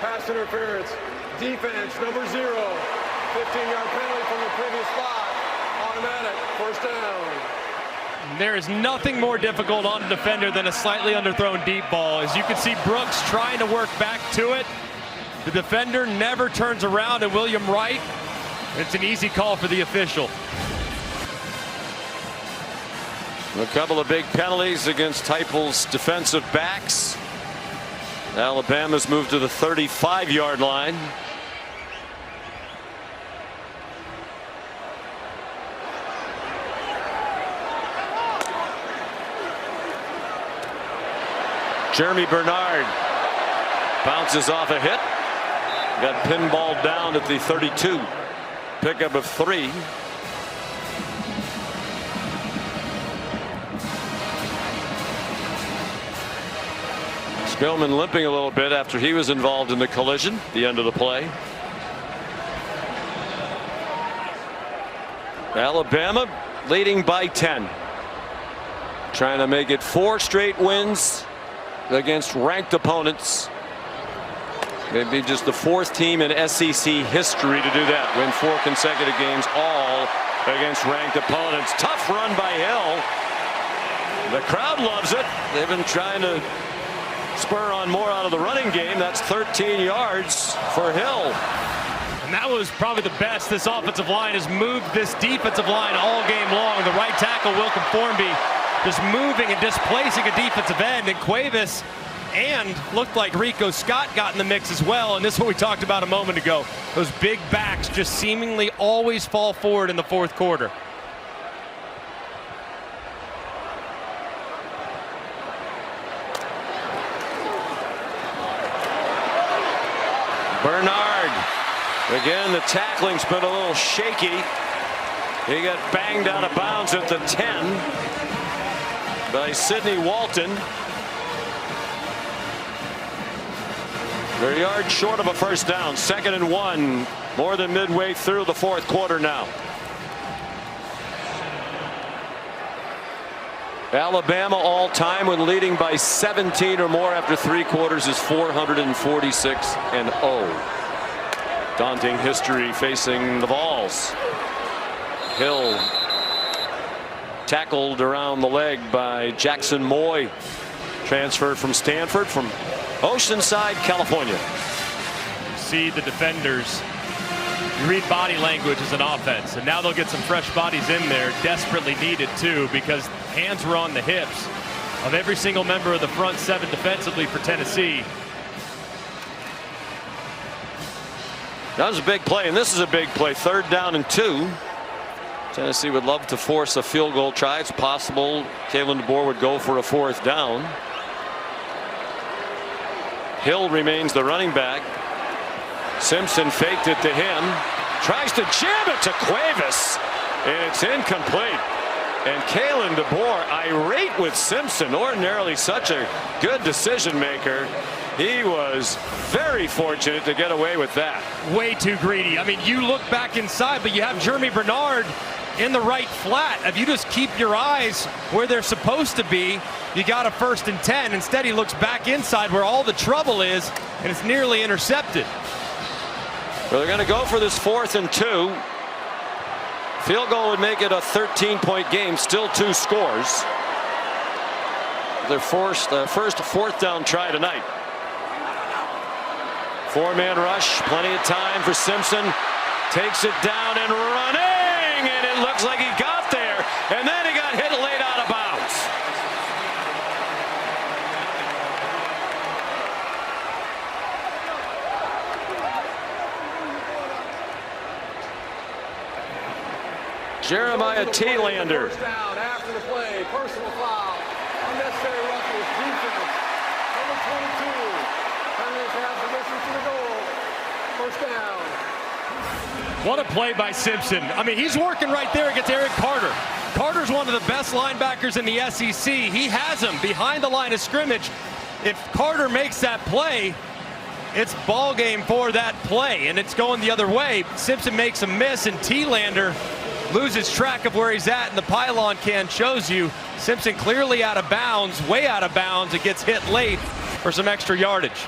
Pass interference. Defense, number 0. 15-yard penalty from the previous spot. Automatic. First down. There is nothing more difficult on a defender than a slightly underthrown deep ball. As you can see, Brooks trying to work back to it. The defender never turns around, and William Wright, it's an easy call for the official. A couple of big penalties against Heupel's defensive backs. Alabama's moved to the 35-yard line. Jeremy Bernard bounces off a hit. Got pinballed down at the 32. Pickup of 3. Spillman limping a little bit after he was involved in the collision at the end of the play. Alabama leading by 10. Trying to make it 4 straight wins against ranked opponents. Maybe just the 4th team in SEC history to do that. Win 4 consecutive games, all against ranked opponents. Tough run by Hill. The crowd loves it. They've been trying to spur on more out of the running game. That's 13 yards for Hill. And that was probably the best this offensive line has moved this defensive line all game long. The right tackle, Wilkin Formby, just moving and displacing a defensive end. And Cuevas and looked like Rico Scott got in the mix as well. And this is what we talked about a moment ago. Those big backs just seemingly always fall forward in the 4th quarter. Bernard. Again, the tackling's been a little shaky. He got banged out of bounds at the 10 by Sidney Walton. They're a yard short of a first down. 2nd and 1. More than midway through the 4th quarter now. Alabama all time when leading by 17 or more after 3 quarters is 446-0. Daunting history facing the Vols. Hill tackled around the leg by Jackson Moy, transferred from Stanford from Oceanside, California. See the defenders. You read body language as an offense, and now they'll get some fresh bodies in there, desperately needed too, because hands were on the hips of every single member of the front 7 defensively for Tennessee. That was a big play, and this is a big play. 3rd down and 2. Tennessee would love to force a field goal try. It's possible Kalen DeBoer would go for a 4th down. Hill remains the running back. Simpson faked it to him. Tries to jam it to Cuevas, and it's incomplete. And Kalen DeBoer irate with Simpson, ordinarily such a good decision maker. He was very fortunate to get away with that. Way too greedy. I mean, you look back inside, but you have Jeremy Bernard in the right flat. If you just keep your eyes where they're supposed to be, you got a 1st and 10. Instead, he looks back inside where all the trouble is, and it's nearly intercepted. Well, they're going to go for this 4th and 2. Field goal would make it a 13-point game. Still 2 scores. Their first 4th down try tonight. 4-man rush. Plenty of time for Simpson. Takes it down and running, and it looks like he got there, and then he got hit late out of bounds. Jeremiah Thielander. First down after the play, personal foul, unnecessary roughness, defense, number 22. Penalties have permission to the goal. First down. What a play by Simpson. I mean, he's working right there against Eric Carter. Carter's one of the best linebackers in the SEC. He has him behind the line of scrimmage. If Carter makes that play, it's ball game for that play, and it's going the other way. Simpson makes a miss, and Thielander loses track of where he's at, and the pylon can shows you Simpson clearly out of bounds, way out of bounds. It gets hit late for some extra yardage.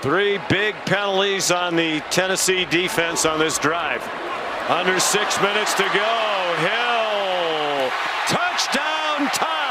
3 big penalties on the Tennessee defense on this drive. Under 6 minutes to go. Hill, touchdown, Tide.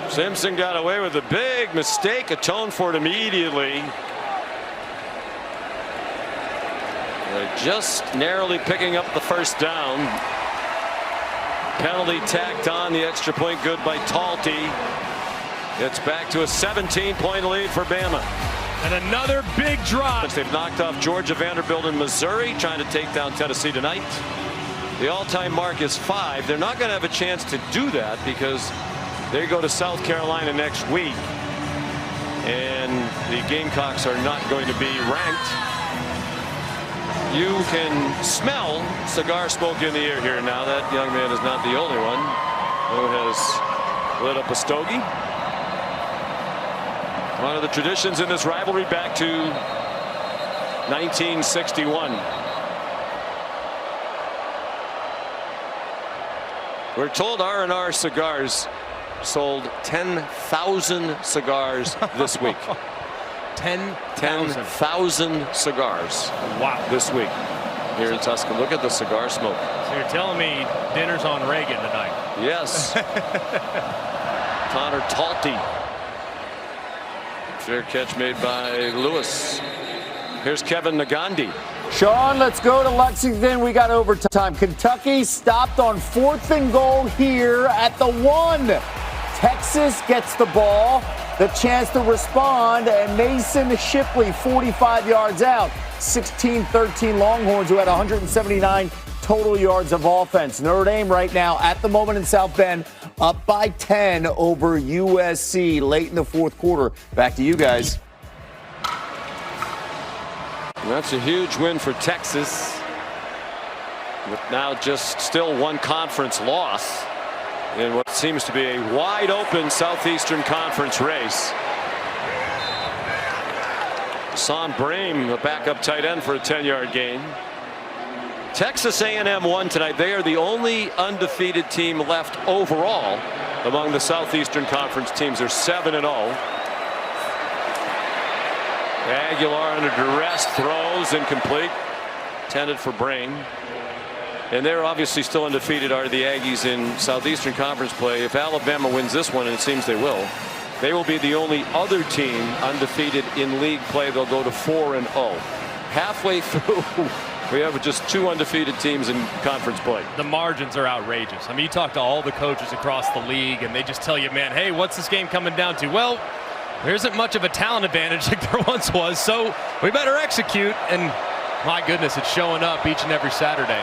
Simpson got away with a big mistake, atoned for it immediately. They're just narrowly picking up the 1st down. Penalty tacked on, the extra point good by Talty. It's back to a 17-point lead for Bama. And another big drop. They've knocked off Georgia, Vanderbilt, and Missouri, trying to take down Tennessee tonight. The all-time mark is 5. They're not going to have a chance to do that because they go to South Carolina next week, and the Gamecocks are not going to be ranked. You can smell cigar smoke in the air here now. That young man is not the only one who has lit up a stogie. One of the traditions in this rivalry back to 1961. We're told R&R Cigars sold 10,000 cigars this week. 10,000 cigars. Wow. This week here in Tuscaloosa. Look at the cigar smoke. So you're telling me dinner's on Reagan tonight? Yes. Connor Talty. Fair catch made by Lewis. Here's Kevin Nagandi. Sean, let's go to Lexington. We got overtime. Kentucky stopped on 4th and goal here at the 1. Texas gets the ball, the chance to respond, and Mason Shipley 45 yards out. 16-13 Longhorns, who had 179 total yards of offense. Notre Dame right now at the moment in South Bend up by 10 over USC late in the 4th quarter. Back to you guys. That's a huge win for Texas, with now just still 1 conference loss in what seems to be a wide open Southeastern Conference race. Son Brame, the backup tight end, for a 10-yard gain. Texas A&M won tonight. They are the only undefeated team left overall among the Southeastern Conference teams. They're 7-0. Aguilar under duress, throws incomplete, intended for Brame. And they're obviously still undefeated, are the Aggies in Southeastern Conference play. If Alabama wins this one, and it seems they will, they will be the only other team undefeated in league play. They'll go to 4-0. Halfway through, we have just 2 undefeated teams in conference play. The margins are outrageous. I mean, you talk to all the coaches across the league, and they just tell you, man, hey, what's this game coming down to? Well, there isn't much of a talent advantage like there once was, so we better execute. And my goodness, it's showing up each and every Saturday.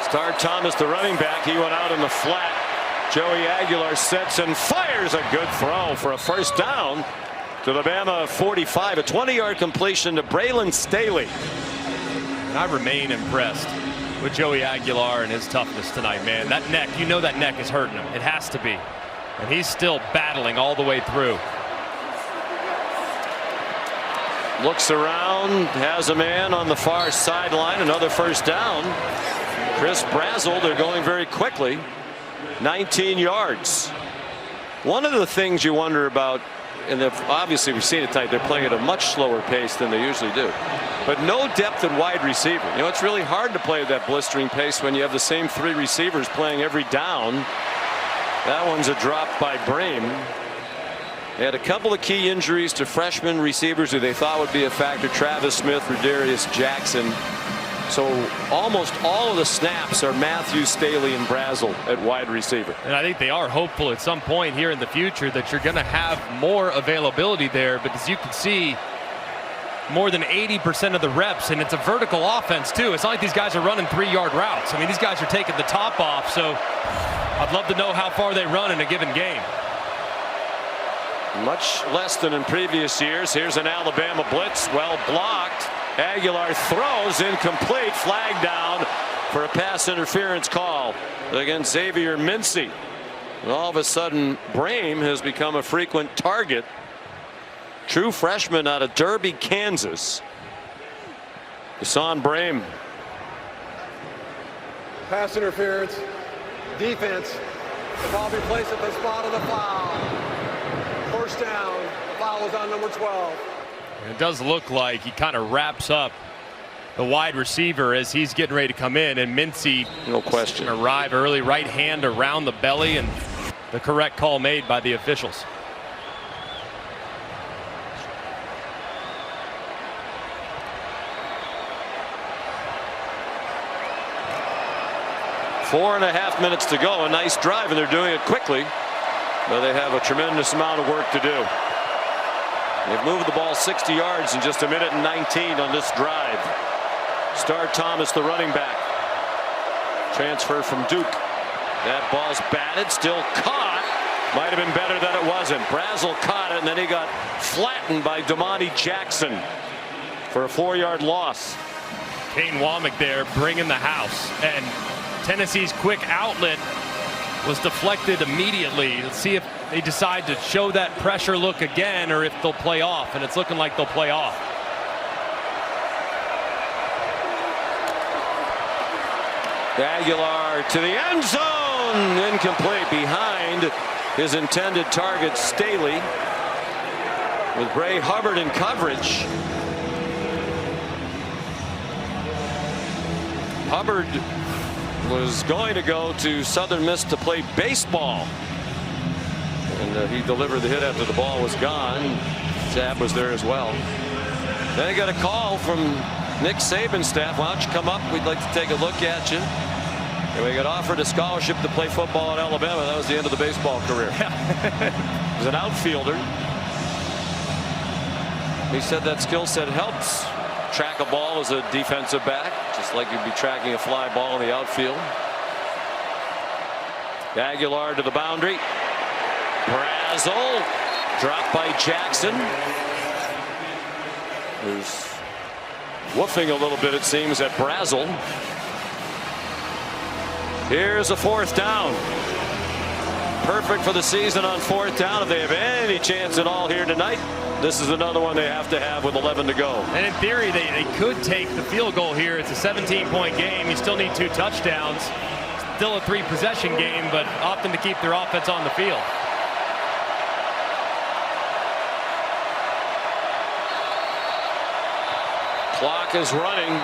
Star Thomas, the running back, he went out in the flat. Joey Aguilar sets and fires a good throw for a first down to the Bama 45. A 20-yard completion to Braylon Staley. And I remain impressed with Joey Aguilar and his toughness tonight, man. That neck, you know that neck is hurting him. It has to be. And he's still battling all the way through. Looks around, has a man on the far sideline. Another first down. Chris Brazel, they're going very quickly. 19 yards. One of the things you wonder about, and obviously we've seen it tonight, they're playing at a much slower pace than they usually do. But no depth at wide receiver. You know, it's really hard to play at that blistering pace when you have the same 3 receivers playing every down. That one's a drop by Bream. They had a couple of key injuries to freshman receivers who they thought would be a factor. Travis Smith, Rodarius Jackson. So almost all of the snaps are Matthews, Staley, and Brazel at wide receiver. And I think they are hopeful at some point here in the future that you're going to have more availability there. But as you can see, more than 80% of the reps, and it's a vertical offense too. It's not like these guys are running 3-yard routes. I mean, these guys are taking the top off. So I'd love to know how far they run in a given game. Much less than in previous years. Here's an Alabama blitz, well blocked. Aguilar throws, incomplete, flag down for a pass interference call against Xavier Mincy. And all of a sudden, Bream has become a frequent target. True freshman out of Derby, Kansas. Hassan Bream. Pass interference. Defense. The ball be placed at the spot of the foul. First down. The foul is on number 12. It does look like he kind of wraps up the wide receiver as he's getting ready to come in, and Mincy, no question, arrive early, right hand around the belly, and the correct call made by the officials. Four and a half minutes to go. A nice drive, and they're doing it quickly, but they have a tremendous amount of work to do. They've moved the ball 60 yards in just 1:19 on this drive. Star Thomas, the running back. Transfer from Duke. That ball's batted, still caught. Might have been better than it wasn't. Brazel caught it, and then he got flattened by Damani Jackson for a 4-yard loss. Kane Womack there bringing the house, and Tennessee's quick outlet was deflected immediately. Let's see if they decide to show that pressure look again or if they'll play off, and it's looking like they'll play off. Aguilar to the end zone, incomplete, behind his intended target Staley, with Bray Hubbard in coverage. Hubbard was going to go to Southern Miss to play baseball, and he delivered the hit after the ball was gone. Zab was there as well. Then he got a call from Nick Saban's staff. Why don't you come up? We'd like to take a look at you. And we got offered a scholarship to play football at Alabama. That was the end of the baseball career. He was an outfielder. He said that skill set helps track a ball as a defensive back, just like you'd be tracking a fly ball in the outfield. Aguilar to the boundary. Brazel dropped by Jackson, who's woofing a little bit, it seems, at Brazel. Here's a fourth down. Perfect for the season on fourth down. If they have any chance at all here tonight, this is another one they have to have with 11 to go. And in theory, they could take the field goal here. It's a 17-point game. You still need 2 touchdowns. Still a 3-possession game, but opting to keep their offense on the field. Clock is running.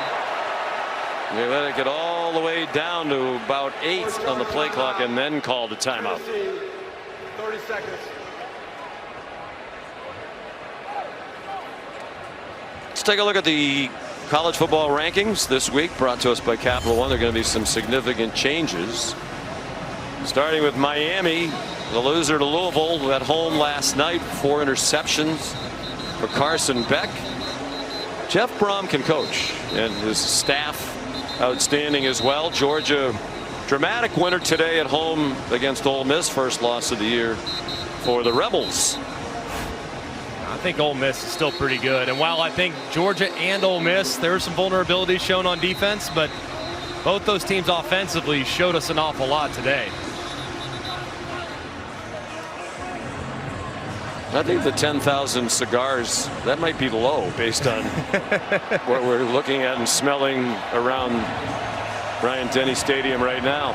They let it get all the way down to about 8 on the play clock and then called a timeout. 30 seconds. Let's take a look at the college football rankings this week, brought to us by Capital One. There are going to be some significant changes. Starting with Miami, the loser to Louisville at home last night. 4 interceptions for Carson Beck. Jeff Brom can coach, and his staff outstanding as well. Georgia, dramatic winner today at home against Ole Miss. First loss of the year for the Rebels. I think Ole Miss is still pretty good. And while I think Georgia and Ole Miss, there were some vulnerabilities shown on defense, but both those teams offensively showed us an awful lot today. I think the 10,000 cigars, that might be low based on what we're looking at and smelling around Bryant-Denny Stadium right now.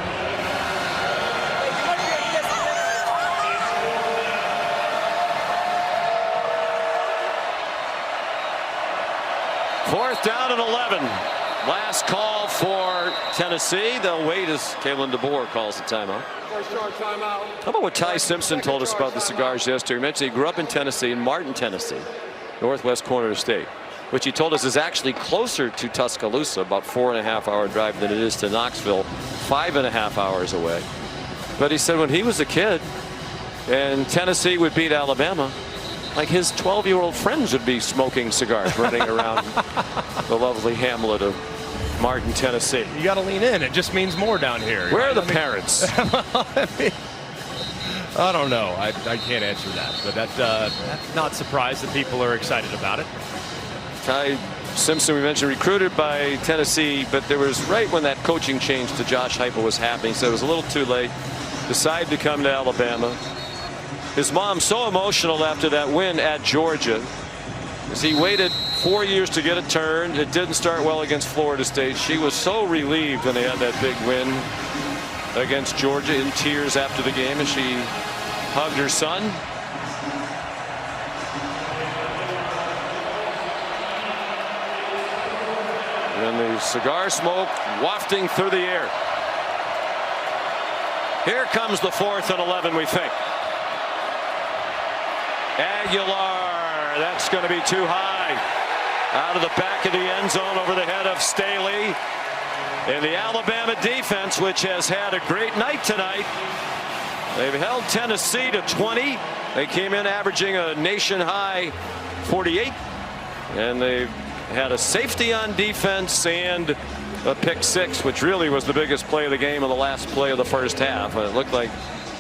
Fourth down and 11. Last call for Tennessee. They'll wait as Kalen DeBoer calls the timeout. First yard timeout. How about what Ty Simpson told us about the cigars yesterday? He mentioned he grew up in Tennessee, in Martin, Tennessee, northwest corner of the state, which he told us is actually closer to Tuscaloosa, about 4.5-hour drive, than it is to Knoxville, 5.5 hours away. But he said when he was a kid and Tennessee would beat Alabama, like his 12-year-old friends would be smoking cigars running around the lovely hamlet of Martin, Tennessee. You got to lean in. It just means more down here. Where are the parents? I don't know. I can't answer that. But that's not surprised that people are excited about it. Ty Simpson, we mentioned, recruited by Tennessee, but there was right when that coaching change to Josh Heupel was happening, so it was a little too late. Decided to come to Alabama. His mom so emotional after that win at Georgia, as he waited 4 years to get a turn. It didn't start well against Florida State. She was so relieved when they had that big win against Georgia, in tears after the game, as she hugged her son. And the cigar smoke wafting through the air. Here comes the 4th and 11, we think. Aguilar, that's going to be too high. Out of the back of the end zone over the head of Staley. And the Alabama defense, which has had a great night tonight. They've held Tennessee to 20. They came in averaging a nation high 48. And they've had a safety on defense and a pick 6, which really was the biggest play of the game on the last play of the first half. And it looked like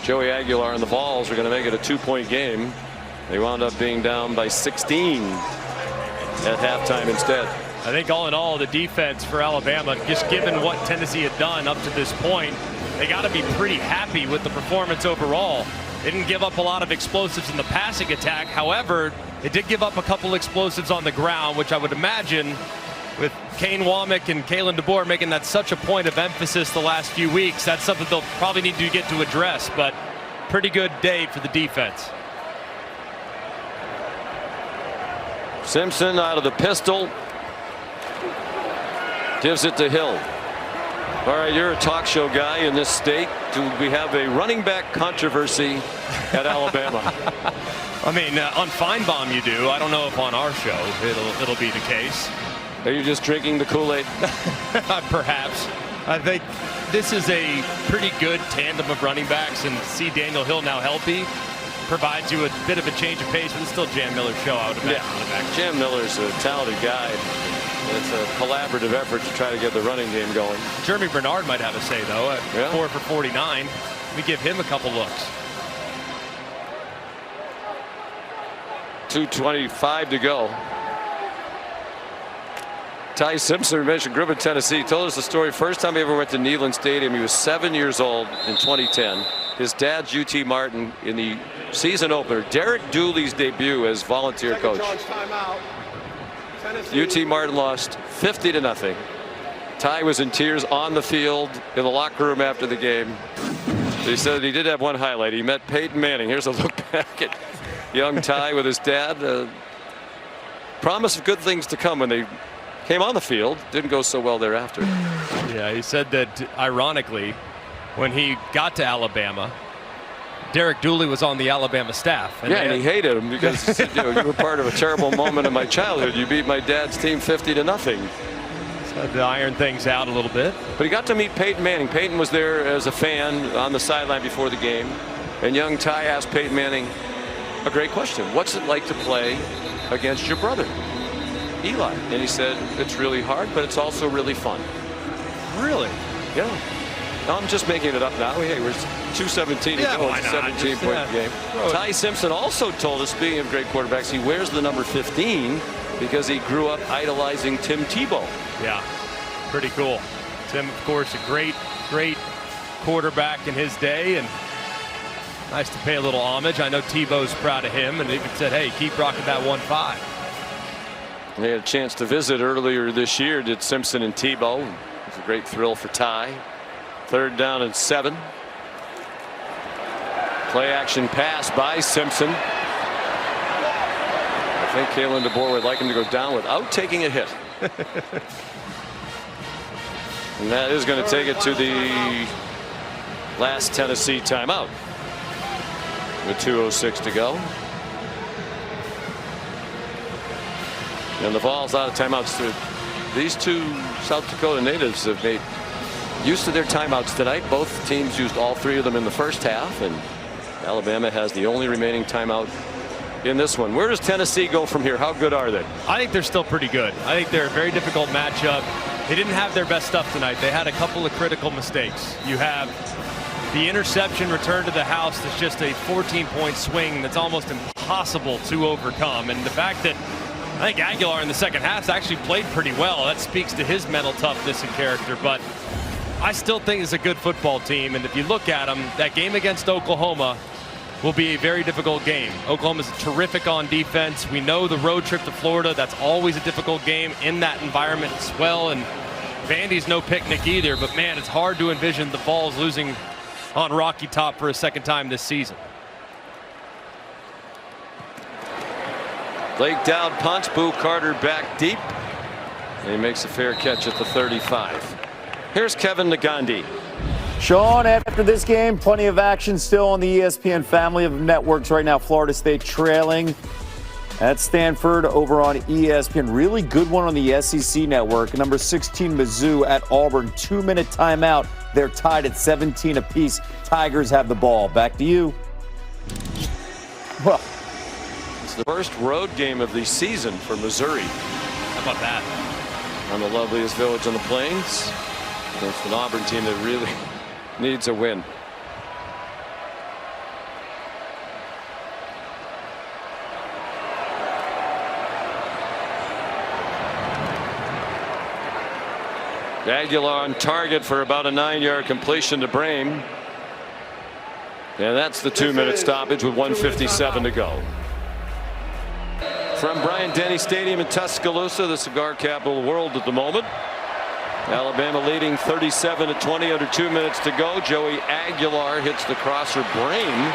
Joey Aguilar and the Vols were going to make it a 2-point game. They wound up being down by 16 at halftime instead. I think all in all, the defense for Alabama, just given what Tennessee had done up to this point, they got to be pretty happy with the performance overall. They didn't give up a lot of explosives in the passing attack. However, they did give up a couple explosives on the ground, which I would imagine with Kane Womack and Kalen DeBoer making that such a point of emphasis the last few weeks, that's something they'll probably need to get to address. But pretty good day for the defense. Simpson out of the pistol. Gives it to Hill. All right, you're a talk show guy in this state. Do we have a running back controversy at Alabama? I mean, on Feinbaum you do. I don't know if on our show it'll be the case. Are you just drinking the Kool-Aid? Perhaps. I think this is a pretty good tandem of running backs, and see Daniel Hill now healthy provides you a bit of a change of pace, but it's still Jam Miller's show, I would imagine. Yeah, Jam Miller's a talented guy. It's a collaborative effort to try to get the running game going. Jeremy Bernard might have a say, though, at 4 for 49. Let me give him a couple looks. 2:25 to go. Ty Simpson, mentioned Griffin, Tennessee, told us the story. First time he ever went to Neyland Stadium, he was 7 years old in 2010. His dad's UT Martin in the season opener. Derek Dooley's debut as volunteer coach. UT Martin lost 50-0. Ty was in tears on the field in the locker room after the game. He said he did have one highlight. He met Peyton Manning. Here's a look back at young Ty with his dad. Promise of good things to come when they came on the field. Didn't go so well thereafter. Yeah, he said that ironically, when he got to Alabama, Derek Dooley was on the Alabama staff. And he hated him because he said, you were part of a terrible moment in my childhood. You beat my dad's team 50-0. Had to iron things out a little bit. But he got to meet Peyton Manning. Peyton was there as a fan on the sideline before the game. And young Ty asked Peyton Manning a great question. What's it like to play against your brother, Eli? And he said, it's really hard, but it's also really fun. Really? Yeah. No, I'm just making it up now. Hey, we're 2:17 to go. It's a 17-point game. Ty Simpson also told us, speaking of great quarterbacks, he wears the number 15 because he grew up idolizing Tim Tebow. Yeah, pretty cool. Tim, of course, a great quarterback in his day, and nice to pay a little homage. I know Tebow's proud of him, and even said, hey, keep rocking that 1-5. They had a chance to visit earlier this year, did Simpson and Tebow. It was a great thrill for Ty. 3rd down and 7. Play action pass by Simpson. I think Kalen DeBoer would like him to go down without taking a hit. And that is going to take it to the last Tennessee timeout with 2:06 to go. And the Vols out of timeouts. These two South Dakota natives have made use of their timeouts tonight. Both teams used all 3 of them in the first half, and Alabama has the only remaining timeout in this one. Where does Tennessee go from here? How good are they? I think they're still pretty good. I think they're a very difficult matchup. They didn't have their best stuff tonight. They had a couple of critical mistakes. You have the interception return to the house that's just a 14-point swing that's almost impossible to overcome. And the fact that I think Aguilar in the second half actually played pretty well, that speaks to his mental toughness and character. But I still think it's a good football team. And if you look at them, that game against Oklahoma will be a very difficult game. Oklahoma's terrific on defense. We know the road trip to Florida, that's always a difficult game in that environment as well. And Vandy's no picnic either, but man, it's hard to envision the Vols losing on Rocky Top for a second time this season. Lake down punts, Boo Carter back deep. And he makes a fair catch at the 35. Here's Kevin Nagandi. Sean, after this game, plenty of action still on the ESPN family of networks right now. Florida State trailing at Stanford over on ESPN. Really good one on the SEC network. Number 16, Mizzou at Auburn. 2-minute timeout. They're tied at 17 apiece. Tigers have the ball. Back to you. Well, it's the first road game of the season for Missouri. How about that? On the loveliest village on the plains. It's an Auburn team that really needs a win. Aguilar on target for about a 9-yard completion to Brame. And that's the 2-minute stoppage with 1:57 to go. From Bryant-Denny Stadium in Tuscaloosa, the cigar capital of the world at the moment. Alabama leading 37-20 under 2 minutes to go. Joey Aguilar hits the crosser. Brame,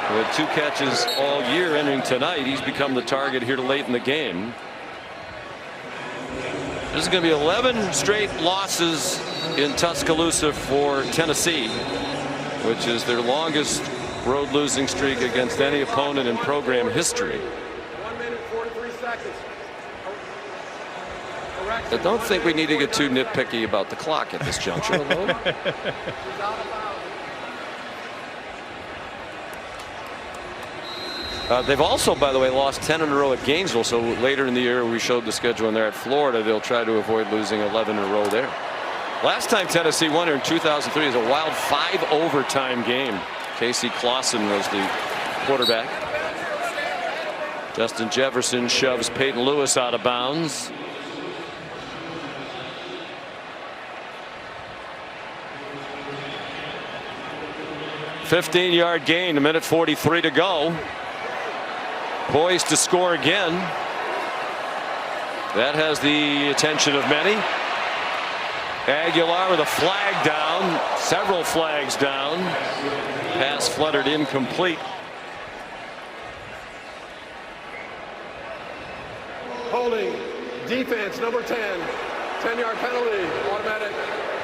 who had 2 catches all year entering tonight, he's become the target here late in the game. This is going to be 11 straight losses in Tuscaloosa for Tennessee, which is their longest road losing streak against any opponent in program history. 1 minute 43 seconds. I don't think we need to get too nitpicky about the clock at this juncture. They've also, by the way, lost 10 in a row at Gainesville. So later in the year, we showed the schedule, and they're at Florida. They'll try to avoid losing 11 in a row there. Last time Tennessee won here in 2003 is a wild 5 overtime game. Casey Clausen was the quarterback. Justin Jefferson shoves Peyton Lewis out of bounds. $15-yard gain, 1:43 to go. Poised to score again. That has the attention of many. Aguilar with a flag down, several flags down. Pass fluttered incomplete. Holding defense number 10. 10-yard penalty, automatic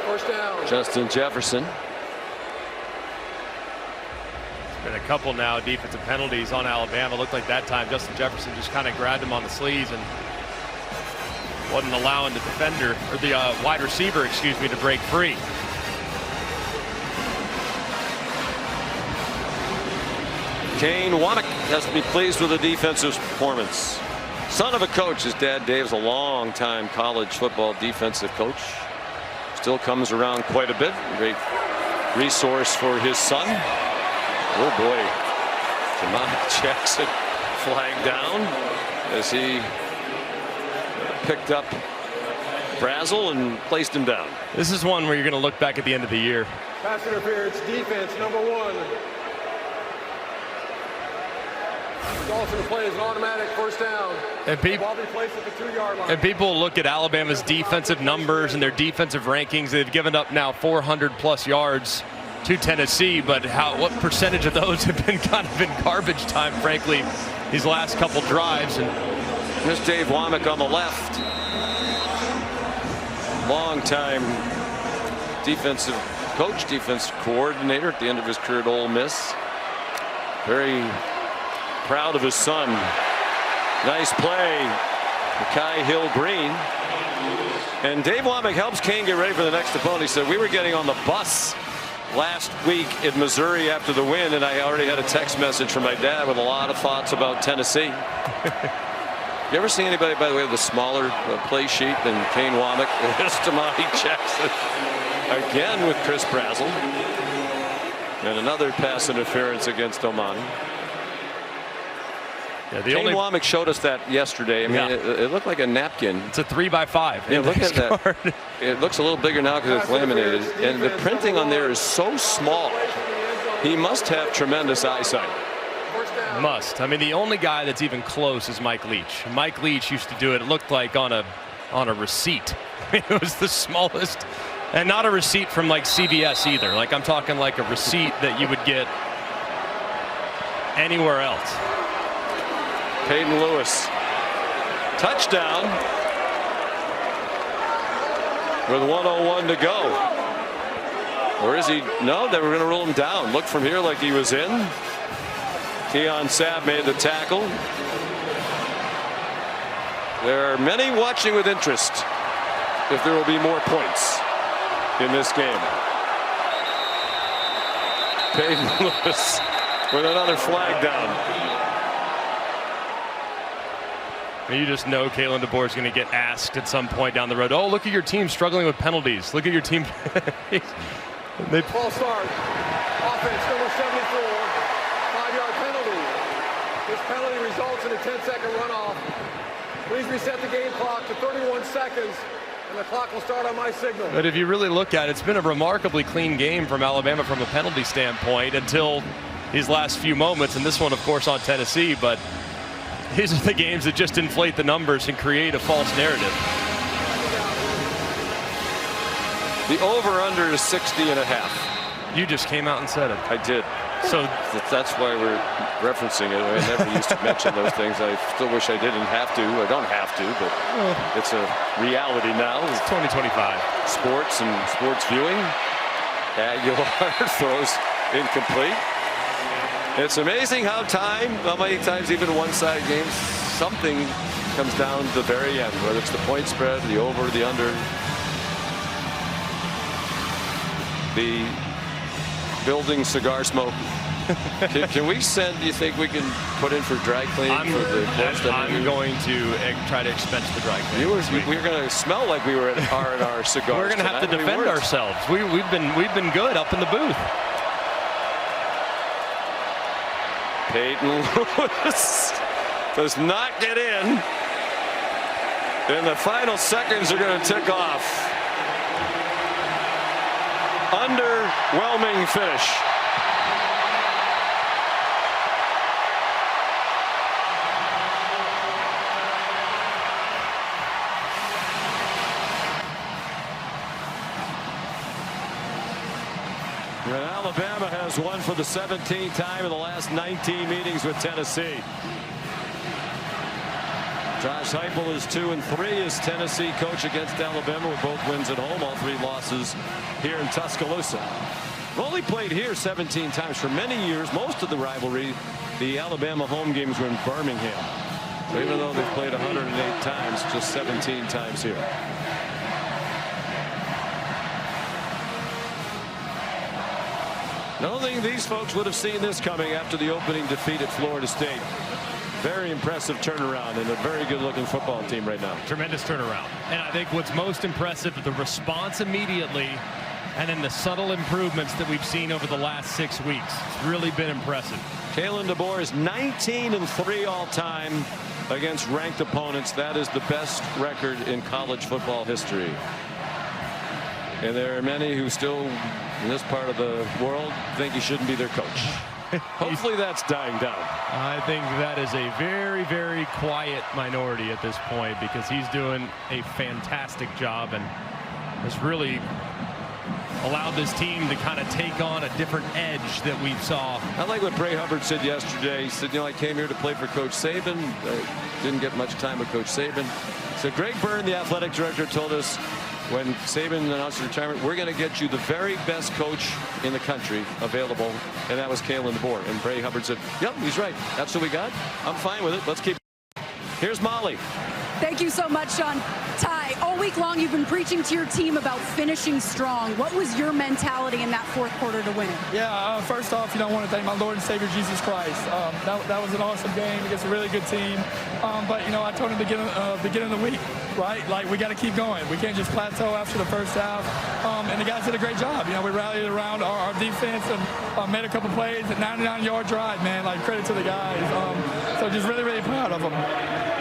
first down. Justin Jefferson. And a couple now defensive penalties on Alabama. Looked like that time Justin Jefferson just kind of grabbed him on the sleeves and wasn't allowing the defender, or the wide receiver, excuse me, to break free. Kane Womack has to be pleased with the defensive performance. Son of a coach, his dad Dave's a long-time college football defensive coach. Still comes around quite a bit. Great resource for his son. Oh boy, Jamon Jackson flagged down as he picked up Brazel and placed him down. This is one where you're going to look back at the end of the year. Pass interference, defense, number 1. Dawson plays an automatic first down. And Ball be placed at the 2-yard line. And people look at Alabama's defensive numbers and their defensive rankings. They've given up now 400+ yards to Tennessee, but what percentage of those have been kind of in garbage time, frankly, these last couple drives? And there's Dave Womack on the left. Long-time defensive coach, defensive coordinator at the end of his career at Ole Miss. Very proud of his son. Nice play, Mekhi Hill-Green. And Dave Womack helps Kane get ready for the next opponent. He said, we were getting on the bus last week in Missouri after the win, and I already had a text message from my dad with a lot of thoughts about Tennessee. You ever see anybody, by the way, with a smaller play sheet than Kane Womack? There's Jamon Jackson again with Chris Brazel. And another pass interference against Omani. Yeah, Kane Womack showed us that yesterday. I mean, it looked like a napkin. It's a 3x5. Yeah, look at that. It looks a little bigger now because it's laminated. And the printing on there is so small. He must have tremendous eyesight. Must. I mean, the only guy that's even close is Mike Leach. Mike Leach used to do it. It looked like on a receipt. It was the smallest. And not a receipt from like CVS either. Like, I'm talking like a receipt that you would get anywhere else. Peyton Lewis, touchdown with 1:01 to go. Or is he? No, they were going to rule him down. Looked from here like he was in. Keon Sabb made the tackle. There are many watching with interest if there will be more points in this game. Peyton Lewis with another flag down. You just know Kalen DeBoer is going to get asked at some point down the road. Oh, look at your team struggling with penalties. Look at your team. False start. Offense number 74. 5-yard penalty. This penalty results in a 10-second runoff. Please reset the game clock to 31 seconds, and the clock will start on my signal. But if you really look at it, it's been a remarkably clean game from Alabama from a penalty standpoint until these last few moments, and this one, of course, on Tennessee. But these are the games that just inflate the numbers and create a false narrative. The over-under is 60.5. You just came out and said it. I did. So that's why we're referencing it. I never used to mention those things. I still wish I didn't have to. I don't have to, but it's a reality now. It's 2025. Sports and sports viewing. Aguilar throws incomplete. It's amazing how many times even one-sided games, something comes down to the very end, whether it's the point spread, the over, the under. The building cigar smoke. Can we send, do you think we can put in for dry cleaning for the course? I'm going to try to expense the dry cleaning. We're going to smell like we were at R&R Cigars. We're going to have to defend ourselves. We've been good up in the booth. Peyton Lewis does not get in. And the final seconds are going to tick off. Underwhelming finish. And Alabama has won for the 17th time in the last 19 meetings with Tennessee. Josh Heupel is 2-3 as Tennessee coach against Alabama with both wins at home, all 3 losses here in Tuscaloosa. Only played here 17 times. For many years, most of the rivalry, the Alabama home games were in Birmingham. So even though they've played 108 times, just 17 times here. I don't think these folks would have seen this coming after the opening defeat at Florida State. Very impressive turnaround and a very good looking football team right now. Tremendous turnaround. And I think what's most impressive is the response immediately, and then the subtle improvements that we've seen over the last 6 weeks. It's really been impressive. Kalen DeBoer is 19-3 all time against ranked opponents. That is the best record in college football history. And there are many who still, in this part of the world, think he shouldn't be their coach. Hopefully that's dying down. I think that is a very, very quiet minority at this point, because he's doing a fantastic job and has really allowed this team to kind of take on a different edge that we saw. I like what Bray Hubbard said yesterday. He said, you know, I came here to play for Coach Saban. I didn't get much time with Coach Saban. So Greg Byrne, the athletic director, told us when Saban announced his retirement, we're going to get you the very best coach in the country available, and that was Kalen DeBoer. And Bray Hubbard said, yep, he's right. That's what we got. I'm fine with it. Let's keep. Here's Molly. Thank you so much, Sean. Ty, all week long you've been preaching to your team about finishing strong. What was your mentality in that fourth quarter to win it? Yeah, first off, I want to thank my Lord and Savior Jesus Christ. That was an awesome game against a really good team. But I told him at the beginning of the week, right? Like, we got to keep going. We can't just plateau after the first half. And the guys did a great job. We rallied around our defense and made a couple plays. A 99-yard drive, man. Like, credit to the guys. So just really, really proud of them.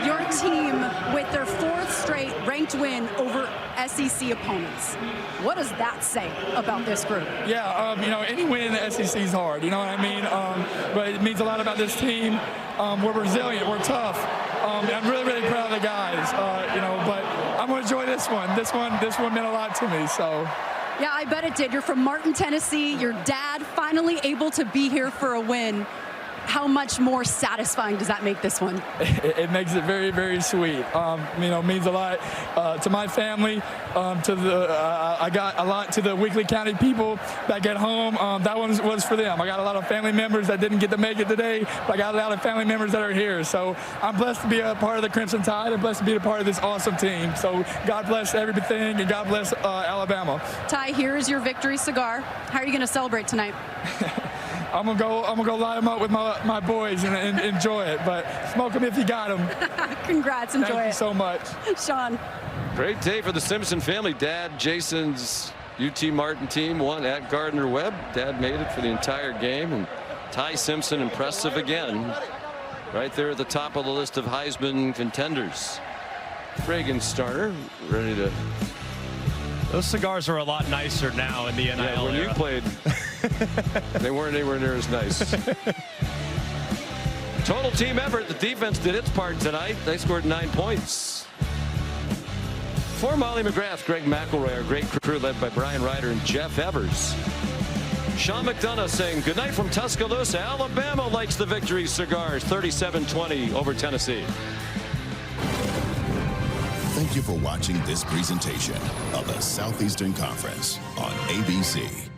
Your team with their fourth straight ranked win over SEC opponents. What does that say about this group? Yeah, any win in the SEC is hard. You know what I mean? But it means a lot about this team. We're resilient. We're tough. I'm really, really proud of the guys. But I'm going to enjoy this one. This one meant a lot to me. So. Yeah, I bet it did. You're from Martin, Tennessee. Your dad finally able to be here for a win. How much more satisfying does that make this one? It makes it very, very sweet. It means a lot to my family. I got a lot to the Weakley County people back at home. That one was for them. I got a lot of family members that didn't get to make it today, but I got a lot of family members that are here. So I'm blessed to be a part of the Crimson Tide and blessed to be a part of this awesome team. So God bless everything, and God bless Alabama. Ty, here is your victory cigar. How are you going to celebrate tonight? I'm gonna go light them up with my boys and enjoy it. But smoke them if you got them. Congrats, enjoy it. Thank you so much, Sean. Great day for the Simpson family. Dad, Jason's UT Martin team won at Gardner Webb. Dad made it for the entire game, and Ty Simpson impressive again, right there at the top of the list of Heisman contenders. Reagan Starner ready to. Those cigars are a lot nicer now in the NIL Yeah, when era. you played, they weren't anywhere near as nice. Total team effort. The defense did its part tonight. They scored 9 points. For Molly McGrath, Greg McElroy, our great crew led by Brian Ryder and Jeff Evers. Sean McDonough saying goodnight from Tuscaloosa. Alabama likes the victory cigars. 37-20 over Tennessee. Thank you for watching this presentation of the Southeastern Conference on ABC.